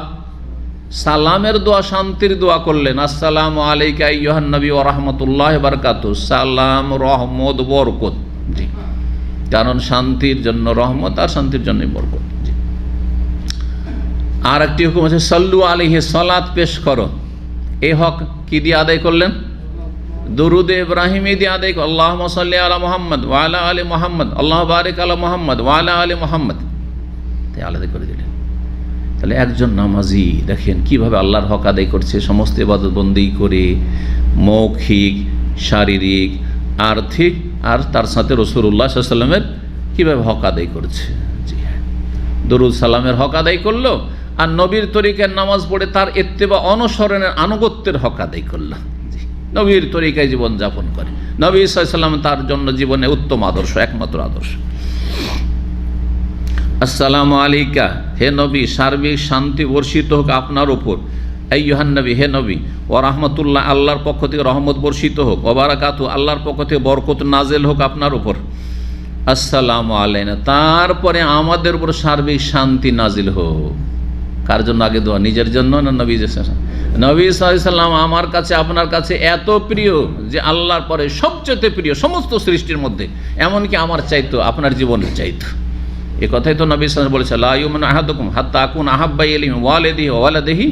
সালামের দোয়া, শান্তির দোয়া করলেন। আসসালামু আলাইকা আইয়ুহান নবী ওয়া রাহমাতুল্লাহি ওয়া বারাকাতুহু। সালাম, রহমত, বরকত। জি, কারণ শান্তির জন্য রহমত, আর শান্তির জন্যই বরকত। জি। আর একটি হুকুম আছে সাল্লু আলাইহি, সালাত পেশ করো। এই হক কি দিয়ে আদায় করলেন? দুরুদে ইব্রাহিমি দিয়ে আদায় করো। আল্লাহুম্মা সাল্লি আলা মুহাম্মদ ওয়া আলা আলি মুহাম্মদ, আল্লাহু বারিক আলা মুহাম্মদ ওয়া আলা আলি মুহাম্মদ। তাই আলাদা করে দিলেন। তাহলে একজন নামাজি দেখেন কিভাবে আল্লাহর হক আদায় করছে, সমস্ত ইবাদতবন্দি করে, মৌখিক, শারীরিক, আর্থিক, আর তার সাথে রাসূলুল্লাহ সাল্লাল্লাহু আলাইহি ওয়াসাল্লামের কীভাবে হক আদায় করছে। জি হ্যাঁ, দরুদ সালামের হক আদায় করলো, আর নবীর তরিকায় নামাজ পড়ে তার ইত্তেবা, অনুসরণের, আনুগত্যের হক আদায় করলো। জি, নবীর তরিকায় জীবনযাপন করে। নবী সাল্লাল্লাহু আলাইহি ওয়াসাল্লাম তার জন্য জীবনে উত্তম আদর্শ, একমাত্র আদর্শ। আসসালামু আলাইকা, হে নবী, সার্বিক শান্তি বর্ষিত হোক আপনার উপর। আইয়ুহান নবী, হে নবী, ওয়া রাহমাতুল্লাহ, আল্লাহর পক্ষ থেকে রহমত বর্ষিত হোক। ওয়া বারাকাতুহু, আল্লাহর পক্ষ থেকে বরকত নাজেল হোক আপনার উপর। আসসালামু আলাইনা, তারপরে আমাদের উপর সার্বিক শান্তি নাজিল হোক। কার জন্য আগে দোয়া? নিজের জন্য না নবী? নবী সাল্লাল্লাহু আলাইহি সাল্লাম আমার কাছে, আপনার কাছে এত প্রিয় যে আল্লাহর পরে সবচেয়ে প্রিয় সমস্ত সৃষ্টির মধ্যে, এমনকি আমার চাইতো, আপনার জীবনের চাইতো। এ কথাই তো নবী সাল্লাল্লাহু আলাইহি ওয়াসাল্লাম বলেছে, লা ইউমিনু আহাদুকুম হাত্তা আকুনা আহাব্বা ইলাইহি ওয়ালিদিহি ওয়া ওয়ালাদিহি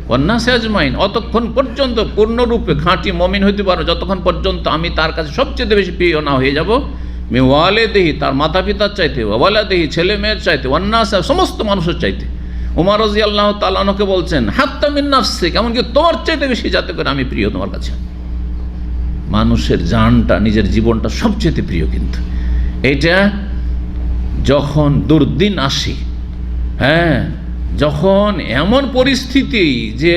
ওয়ান নাসি আজমাইন। অতক্ষণ পর্যন্ত পূর্ণরূপে খাঁটি মুমিন হইতে পারো যতক্ষণ পর্যন্ত আমি তার কাছে সবচেয়ে বেশি প্রিয় না হয়ে যাব। মে ওয়ালিদিহি, তার মাতা পিতার চাইতে, ওয়া ওয়ালাদিহি, ছেলে মেয়ের চাইতে, ওয়ান নাস, সমস্ত মানুষের চাইতে। ওমর রাদিয়াল্লাহু তাআলা আনহুকে বলছেন, হাত্তা মিন নাফসিক, এমনকি তোমার চাইতে বেশি যাতে করে আমি প্রিয় তোমার কাছে। মানুষের জানটা, নিজের জীবনটা সবচেয়ে প্রিয়। কিন্তু এইটা যখন দুর্দিন আসে, হ্যাঁ, যখন এমন পরিস্থিতি যে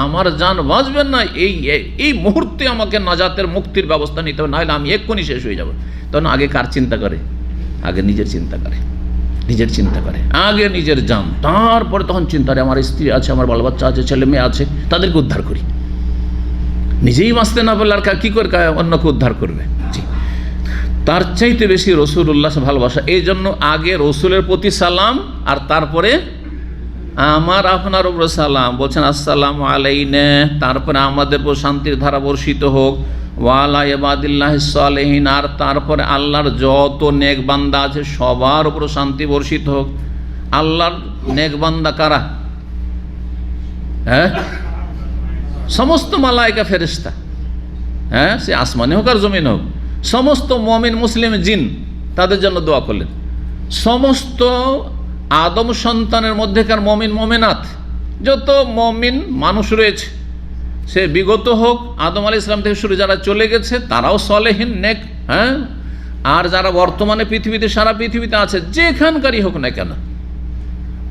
আমার জান বাঁচবেন না, এই মুহূর্তে আমাকে নাজাতের, মুক্তির ব্যবস্থা নিতে হবে, নাহলে আমি এক্ষুনি শেষ হয়ে যাব, তখন আগে কার চিন্তা করে? আগে নিজের চিন্তা করে। নিজের চিন্তা করে, আগে নিজের জান, তারপরে তখন চিন্তা করে আমার স্ত্রী আছে, আমার বাল বাচ্চা আছে, ছেলে মেয়ে আছে, তাদেরকে উদ্ধার করি। নিজেই বাঁচতে না পারলে আর কী করে অন্যকে উদ্ধার করবে? জি, তার চাইতে বেশি রাসূলুল্লাহ ভালোবাসা। এই জন্য আগে রসুলের প্রতি সালাম, আর তারপরে আমার আপনার উপর সালাম। বলছেন আসসালামু আলাইনা, তারপরে আমাদের উপর শান্তির ধারা বর্ষিত হোক। ওয়া আলা ইবাদিল্লাহিস সালিহিন, আর তারপরে আল্লাহর যত নেক বান্দা আছে সবার উপর শান্তি বর্ষিত হোক। আল্লাহর নেক বান্দা কারা? হ্যাঁ, সমস্ত মালায়েকা ফেরেশতা, হ্যাঁ, সে আসমানে হোক আর জমিন হোক, সমস্ত মুমিন মুসলিম জিন, তাদের জন্য দোয়া করলেন। সমস্ত আদম সন্তানের মধ্যেকার মুমিন মুমিনাত, যত মুমিন মানুষ রয়েছে, সে বিগত হোক, আদম আলাইহিস সালাম থেকে শুরু যারা চলে গেছে তারাও সলেহিন নেক, হ্যাঁ, আর যারা বর্তমানে পৃথিবীতে, সারা পৃথিবীতে আছে, যেখানকারই হোক না কেন,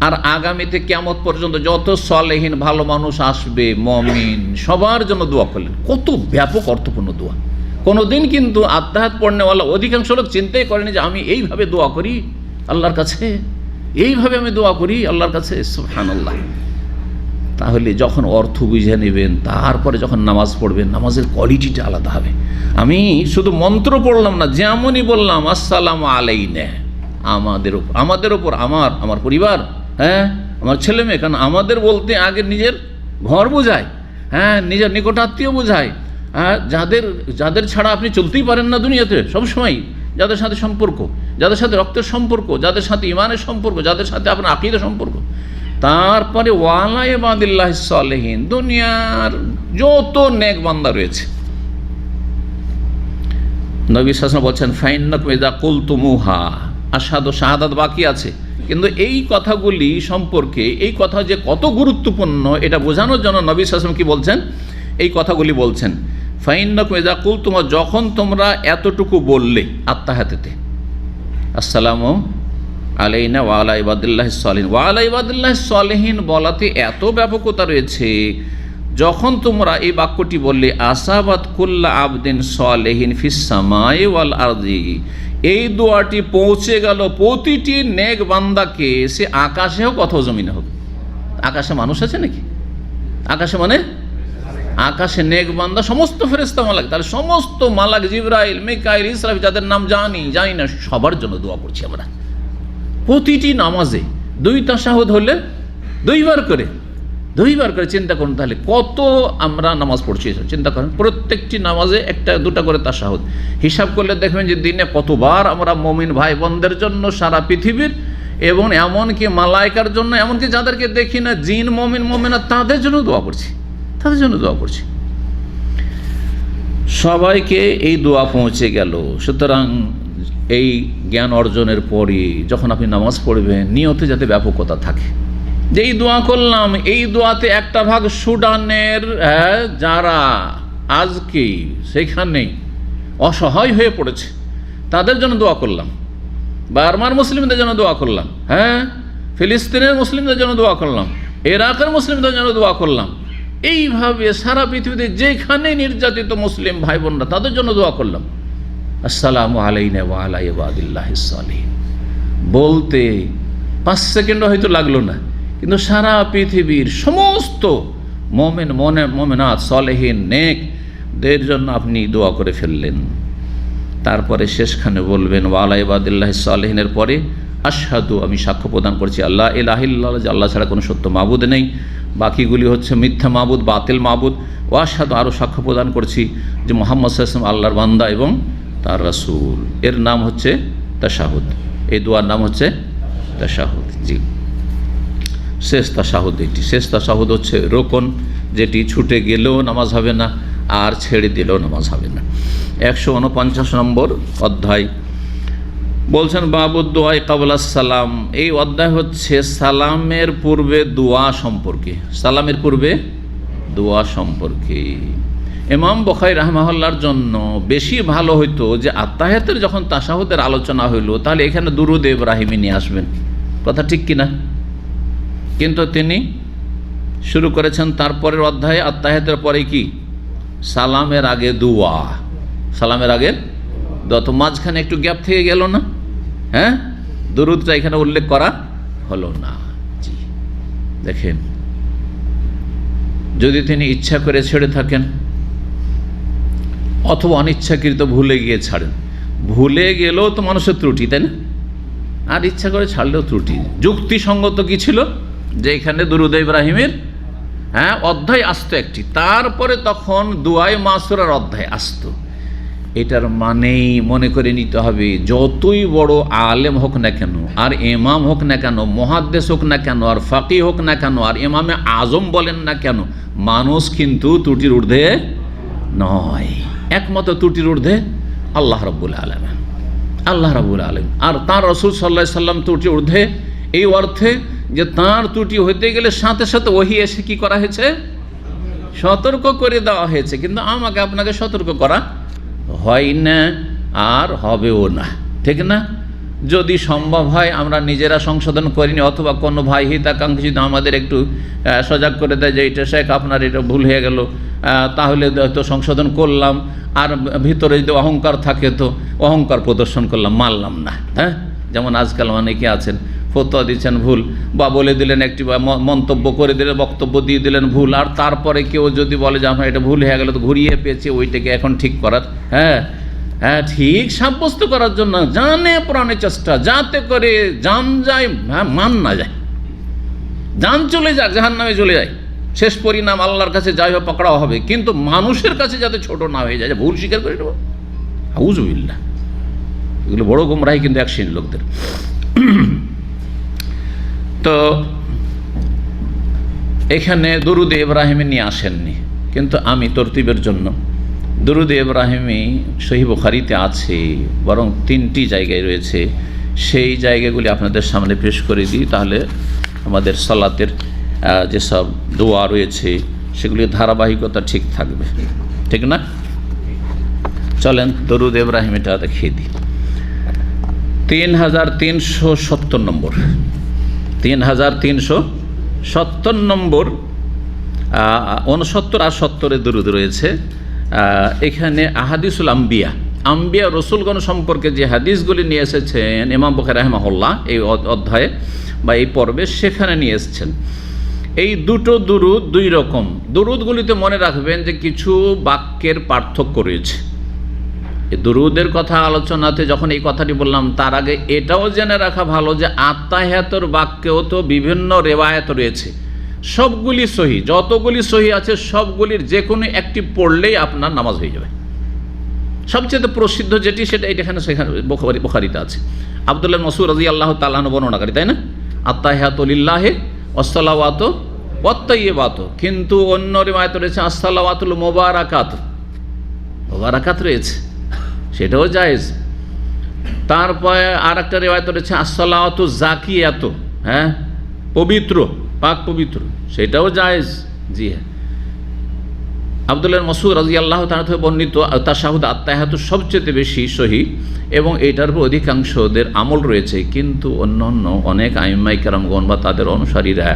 আর আগামীতে কিয়ামত পর্যন্ত যত সলেহিন ভালো মানুষ আসবে, মুমিন, সবার জন্য দোয়া করলেন। কত ব্যাপক অর্থপূর্ণ দোয়া। কোনোদিন কিন্তু আত্মাহাত পড়নেওয়ালা অধিকাংশ লোক চিন্তাই করেনি যে আমি এইভাবে দোয়া করি আল্লাহর কাছে, এইভাবে আমি দোয়া করি আল্লাহর কাছে। সুবহানাল্লাহ। তাহলে যখন অর্থ বুঝে নেবেন, তারপরে যখন নামাজ পড়বেন, নামাজের কোয়ালিটিটা আলাদা হবে। আমি শুধু মন্ত্র পড়লাম না, যেমনই বললাম আসসালামু আলাইনা, আমাদের ওপর, আমার পরিবার, হ্যাঁ, আমার ছেলে মেয়ে, কারণ আমাদের বলতে আগে নিজের ঘর বোঝায়, হ্যাঁ, নিজের নিকটাত্মীয় বোঝায়, হ্যাঁ, যাদের ছাড়া আপনি চলতেই পারেন না দুনিয়াতে সবসময়, যাদের সাথে সম্পর্ক, যাদের সাথে রক্তের সম্পর্ক, যাদের সাথে ইমানের সম্পর্ক, যাদের সাথে আপনার আকীদার সম্পর্ক। তারপরে ওয়ালা ইবাদিল্লাহিস সালিহিন, দুনিয়ার যত নেক বান্দা রয়েছে। নবী সাল্লাল্লাহু আলাইহি ওয়াসাল্লাম বলছেন ফাইন্নাকুম ইযা কুলতুমুহা, আশহাদু শাহাদাত বাকি আছে, কিন্তু এই কথাগুলি সম্পর্কে, এই কথা যে কত গুরুত্বপূর্ণ এটা বোঝানোর জন্য নবী সাল্লাল্লাহু আলাইহি ওয়াসাল্লাম কি বলছেন, এই কথাগুলি বলছেন। ফাইন্নাকুম ইযা কুলতুমা, যখন তোমরা এতটুকু বললে আত্তাহিয়াতে, আসসালামু আলাইনা ওয়া আলা ইবাদিল্লাহিস সালিহিন, ওয়া আলা ইবাদিল্লাহিস সালিহিন বলাতে এত ব্যাপকতা রয়েছে। যখন তোমরা এই বাক্যটি বললে আসাবাত কুল্লা আবদিন সালিহিন ফিস সামাই ওয়াল আরদি, এই দোয়াটি পৌঁছে গেল প্রতিটি নেক বান্দাকে, সে আকাশে হোক অথবা জমিনে হোক। আকাশে মানুষ আছে নাকি? আকাশে মানে আকাশে নেক বান্দা, সমস্ত ফেরেশতা মালাক, তাহলে সমস্ত মালাক, জিবরাইল, মিকাইল, ইসরাফিল, যাদের নাম জানি না, সবার জন্য দোয়া করছি আমরা প্রতিটি নামাজে। 2 তাশাহুদ হলে 2 বার করে চিন্তা করুন, তাহলে কত আমরা নামাজ পড়ছি চিন্তা করেন। প্রত্যেকটি নামাজে 1-2টা করে তাশাহুদ, হিসাব করলে দেখবেন যে দিনে কতবার আমরা মুমিন ভাই বোনদের জন্য সারা পৃথিবীর, এবং এমনকি মালাইকার জন্য, এমনকি যাদেরকে দেখি না, জিন, মুমিনা, তাদের জন্য দোয়া করছি। সবাইকে এই দোয়া পৌঁছে গেল। সুতরাং এই জ্ঞান অর্জনের পরে যখন আপনি নামাজ পড়বেন, নিয়তে যাতে ব্যাপকতা থাকে, যে এই দোয়া করলাম, এই দোয়াতে একটা ভাগ সুডানের যারা আজকে সেখানে অসহায় হয়ে পড়েছে তাদের জন্য দোয়া করলাম, বার্মার মুসলিমদের জন্য দোয়া করলাম, হ্যাঁ, ফিলিস্তিনের মুসলিমদের জন্য দোয়া করলাম, ইরাকের মুসলিমদের জন্য দোয়া করলাম, এইভাবে সারা পৃথিবীতে যেখানে নির্যাতিত মুসলিম ভাই বোনরা, তাদের জন্য দোয়া করলাম। আসসালামু আলাইনা ওয়া আলা ইবাদিল্লাহিস সালিহিন বলতে 5 সেকেন্ড হয়তো লাগলো না, কিন্তু সারা পৃথিবীর সমস্ত মোমেনাত, সালেহিন, নেকদের জন্য আপনি দোয়া করে ফেললেন। তারপরে শেষখানে বলবেন ওয়া আলা ইবাদিল্লাহিস সালিহিনের পরে আশহাদু, আমি সাক্ষ্য প্রদান করছি আল্লাহ ইলাহা ইল্লাল্লাহ, যে আল্লাহ ছাড়া কোনো সত্য মাবুদ নেই, বাকিগুলি হচ্ছে মিথ্যা মাবুদ, বাতিল মাবুদ। ওয়া আশহাদু, আরও সাক্ষ্য প্রদান করছি যে মুহাম্মদ সাল্লাল্লাহু আলাইহি ওয়াসাল্লাম আল্লাহর বান্দা এবং তার রাসূল। এর নাম হচ্ছে তাশাহুদ, এই দোয়ার নাম হচ্ছে তাশাহুদ। জি, শেষ তাশাহুদ এটি। শেষ তাশাহুদ হচ্ছে রোকন, যেটি ছুটে গেলেও নামাজ হবে না, আর ছেড়ে দিলেও নামাজ হবে না। 149 নম্বর অধ্যায় বলছেন বাবুদ দোয়া কাবলাস সালাম। এই অধ্যায় হচ্ছে সালামের পূর্বে দোয়া সম্পর্কে, সালামের পূর্বে দোয়া সম্পর্কে। ইমাম বুখারী রাহমাহুল্লাহর জন্য বেশি ভালো হইতো যে আত্তাহিয়াতের যখন তাশাহুদের আলোচনা হইল, তাহলে এখানে দুরূদ ইব্রাহিমি নিয়ে আসবেন, কথা ঠিক কিনা? কিন্তু তিনি শুরু করেছেন তারপরের অধ্যায়ে আত্তাহিয়াতের পরে কি, সালামের আগে দোয়া, সালামের আগে দোয়া। তো মাঝখানে একটু গ্যাপ থেকে গেল না? হ্যাঁ, দুরূদটা এখানে উল্লেখ করা হলো না। জি, দেখেন, যদি তিনি ইচ্ছা করে ছেড়ে থাকেন অথবা অনিচ্ছাকৃত ভুলে গিয়ে ছাড়েন, ভুলে গেলেও তো মানুষের ত্রুটি, তাই না? আর ইচ্ছা করে ছাড়লেও ত্রুটি। যুক্তিসঙ্গত কি ছিল যে এখানে দুরূদ ইব্রাহিমের অধ্যায় আসতো একটি, তারপরে তখন দুআয়ে মাসুরার অধ্যায় আসতো। এটার মানেই মনে করে নিতে হবে, যতই বড় আলেম হোক না কেন, আর ইমাম হোক না কেন, মুহাদ্দিস হোক না কেন, আর ফাকি হোক না কেন, আর ইমামে আজম বলেন না কেন, মানুষ কিন্তু ত্রুটির ঊর্ধ্বে নয়। একমাত্র ত্রুটির ঊর্ধ্বে আল্লাহ রাব্বুল আলামিন, আল্লাহ রাব্বুল আলামিন। আর তার রাসূল সাল্লাল্লাহু আলাইহি সাল্লাম ত্রুটির ঊর্ধ্বে এই অর্থে যে তার ত্রুটি হইতে গেলে সাথে সাথে ওহী এসে কি করা হয়েছে, সতর্ক করে দেওয়া হয়েছে, কিন্তু আমাকে আপনাকে সতর্ক করা হয় না আর হবেও না, ঠিক না? যদি সম্ভব হয় আমরা নিজেরা সংশোধন করিনি, অথবা কোনো ভাই হিতাকাঙ্ক্ষী যদি আমাদের একটু সজাগ করে দেয় যে এটা শেখ আপনার এটা ভুল হয়ে গেল, তাহলে তো সংশোধন করলাম। আর ভিতরে যদি অহংকার থাকে তো অহংকার প্রদর্শন করলাম, মানলাম না। হ্যাঁ, যেমন আজকাল অনেকে আছেন ফতোয়া দিচ্ছেন ভুল, বা বলে দিলেন একটি মন্তব্য করে দিলেন, বক্তব্য দিয়ে দিলেন ভুল, আর তারপরে কেউ যদি বলে যে আমার এটা ভুল হয়ে গেল, তো ঘুরিয়ে পেয়েছে ওইটাকে এখন ঠিক করার, ঠিক সাব্যস্ত করার জন্য জানে প্রাণে চেষ্টা, যাতে করে জান যায় মান না যায়। জান চলে যাক, জাহান্নামে চলে যায়, শেষ পরিণাম আল্লাহর কাছে যাই হোক পকড়াও হবে, কিন্তু মানুষের কাছে যাতে ছোট না হয়ে যায়, ভুল স্বীকার করে নেব। আউযুবিল্লাহ, এগুলো বড় গোমরাহি কিন্তু এক শ্রেণীর লোকদের। তো এখানে দরুদ ইব্রাহিমে নিয়ে আসেননি, কিন্তু আমি তরতিবের জন্য দরুদ ইব্রাহিমি সহিহ বুখারীতে আছে, বরং 3টি জায়গায় রয়েছে, সেই জায়গাগুলি আপনাদের সামনে পেশ করে দিই, তাহলে আমাদের সালাতের যেসব দোয়া রয়েছে সেগুলির ধারাবাহিকতা ঠিক থাকবে, ঠিক না? চলেন দরুদ ইব্রাহিমিটা দেখিয়ে দিই। 3370 নম্বর, 3370 নম্বর, 69 আর 70 দরুদ রয়েছে। এখানে আহাদিসুল আম্বিয়া রসুলগণ সম্পর্কে যে হাদিসগুলি নিয়ে এসেছেন ইমাম বুখারী রাহিমাহুল্লাহ এই অধ্যায়ে বা এই পর্বে, সেখানে নিয়ে এসেছেন। এই দুটো দুরুদ দুই রকম। দুরুদগুলিতে মনে রাখবেন যে কিছু বাক্যের পার্থক্য রয়েছে। এই দুরুদের কথা আলোচনাতে যখন এই কথাটি বললাম, তার আগে এটাও জেনে রাখা ভালো যে আত্তাহিয়াতুর বাক্যেও তো বিভিন্ন রেওয়ায়াত রয়েছে, সবগুলি সহি, যতগুলি সহি আছে সবগুলির যে কোনো একটি পড়লেই আপনার নামাজ হয়ে যাবে। সবচেয়ে প্রসিদ্ধ যেটি সেটা এখানে সেখানে বুখারীতে আছে। আব্দুল্লাহ মাসউদ রাদিয়াল্লাহু তাআলা আনহু বর্ণনাকারী, তাই না? আত্তাহিয়াতু লিল্লাহি ওয়াসসালাওয়াতু ওয়াত-তাইয়্যিবাতু, কিন্তু অন্য রিওয়ায়াত রয়েছে আসসালাওয়াতুল মুবারাকাত রয়েছে, সেটাও জায়েজ। তারপরে আর একটা রিওয়ায়াত রয়েছে আসসালাওয়াতু জাকিয়াতু, হ্যাঁ, পবিত্র, পাক পবিত্র, সেটাও জায়েজ। জি হ্যাঁ, আব্দুল্লাহ মাসউদ রাদিয়াল্লাহু তাআলা থেকে বর্ণিত তাশাহুদ আত্তাহিয়াতু সবচেয়ে বেশি সহি, এবং এটার উপর অধিকাংশদের আমল রয়েছে, কিন্তু অন্য অনেক আইম্মায়ে কেরামগণ বা তাদের অনুসারীরা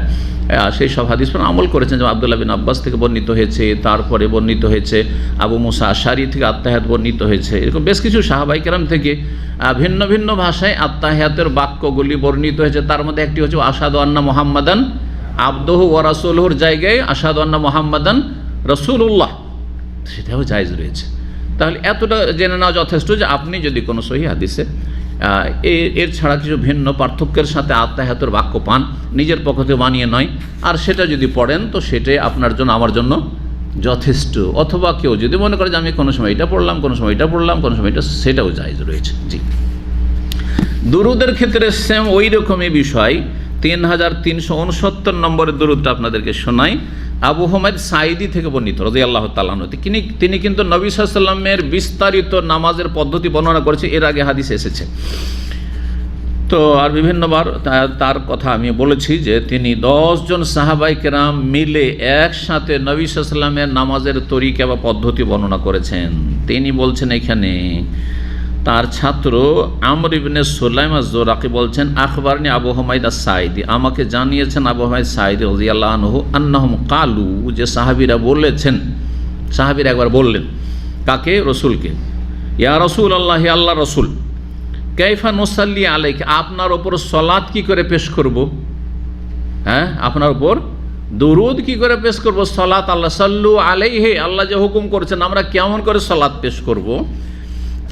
সেই সব হাদিস পর আমল করেছেন। যেমন আব্দুল্লাহ বিন আব্বাস থেকে বর্ণিত হয়েছে, তারপরে বর্ণিত হয়েছে আবু মুসা আশআরী থেকে আত্তাহিয়াত বর্ণিত হয়েছে, এরকম বেশ কিছু সাহাবায়ে কেরাম থেকে ভিন্ন ভিন্ন ভাষায় আত্তাহিয়াতের বাক্যগুলি বর্ণিত হয়েছে। তার মধ্যে একটি হচ্ছে আশহাদু আন্না মুহাম্মাদান আবদুহু ওয়া রাসূলুহুর জায়গায় আশহাদু আন্না মুহাম্মাদান রাসূলুল্লাহ, সেটাও জায়েজ রয়েছে। তাহলে এতটা জেনে নেওয়া যথেষ্ট যে আপনি যদি কোনো সহিহ হাদিসে এর ছাড়া কিছু ভিন্ন পার্থক্যের সাথে আত্তাহিয়াতুর বাক্য পান, নিজের পক্ষ থেকে বানিয়ে নয়, আর সেটা যদি পড়েন তো সেটাই আপনার জন্য আমার জন্য যথেষ্ট। অথবা কেউ যদি মনে করে যে আমি কোনো সময় এটা পড়লাম, কোনো সময় এটা পড়লাম, কোনো সময় এটা, সেটাও জায়েজ রয়েছে। জি, দুরুদের ক্ষেত্রে সেম ওই রকমই বিষয়। 3369 নম্বরের দুরুদটা আপনাদেরকে শোনাই। আবু হুমায়দ সাঈদী থেকে বর্ণিত রাদিয়াল্লাহু তাআলা আনহু, তিনি কিন্তু নবী সাল্লাল্লাহু আলাইহি ওয়াসাল্লামের বিস্তারিত নামাজের পদ্ধতি বর্ণনা করেছে, এর আগে হাদিস এসেছে। তো আর বিভিন্নবার তার কথা আমি বলেছি যে তিনি 10 জন সাহাবায়ে কেরাম মিলে একসাথে নবী সাল্লাল্লাহু আলাইহি ওয়াসাল্লামের নামাজের তরিকা বা পদ্ধতি বর্ণনা করেছেন। তিনি বলছেন এখানে, তার ছাত্র আমর ইবনে সুলাইম আয-যুরাকি বলছেন, আখবারনি আবু হুমায়দ আস-সাঈদী, আমাকে জানিয়েছেন আবু হুমায়দ সাঈদী রাদিয়াল্লাহু আনহু, আন্নাহুম কালু, যে সাহাবীরা বলেছেন, সাহাবীরা একবার বললেন, কাকে? রাসূলকে, ইয়া রাসূলুল্লাহ, হে আল্লাহর রাসূল, কাইফা নুসাল্লি আলাইকা, আপনার উপর সালাত কি করে পেশ করব? হ্যাঁ, আপনার উপর দুরুদ কি করে পেশ করব? সালাত, আল্লাহ সাল্লু আলাইহি, আল্লাহ যে হুকুম করেছেন আমরা কেমন করে সালাত পেশ করব?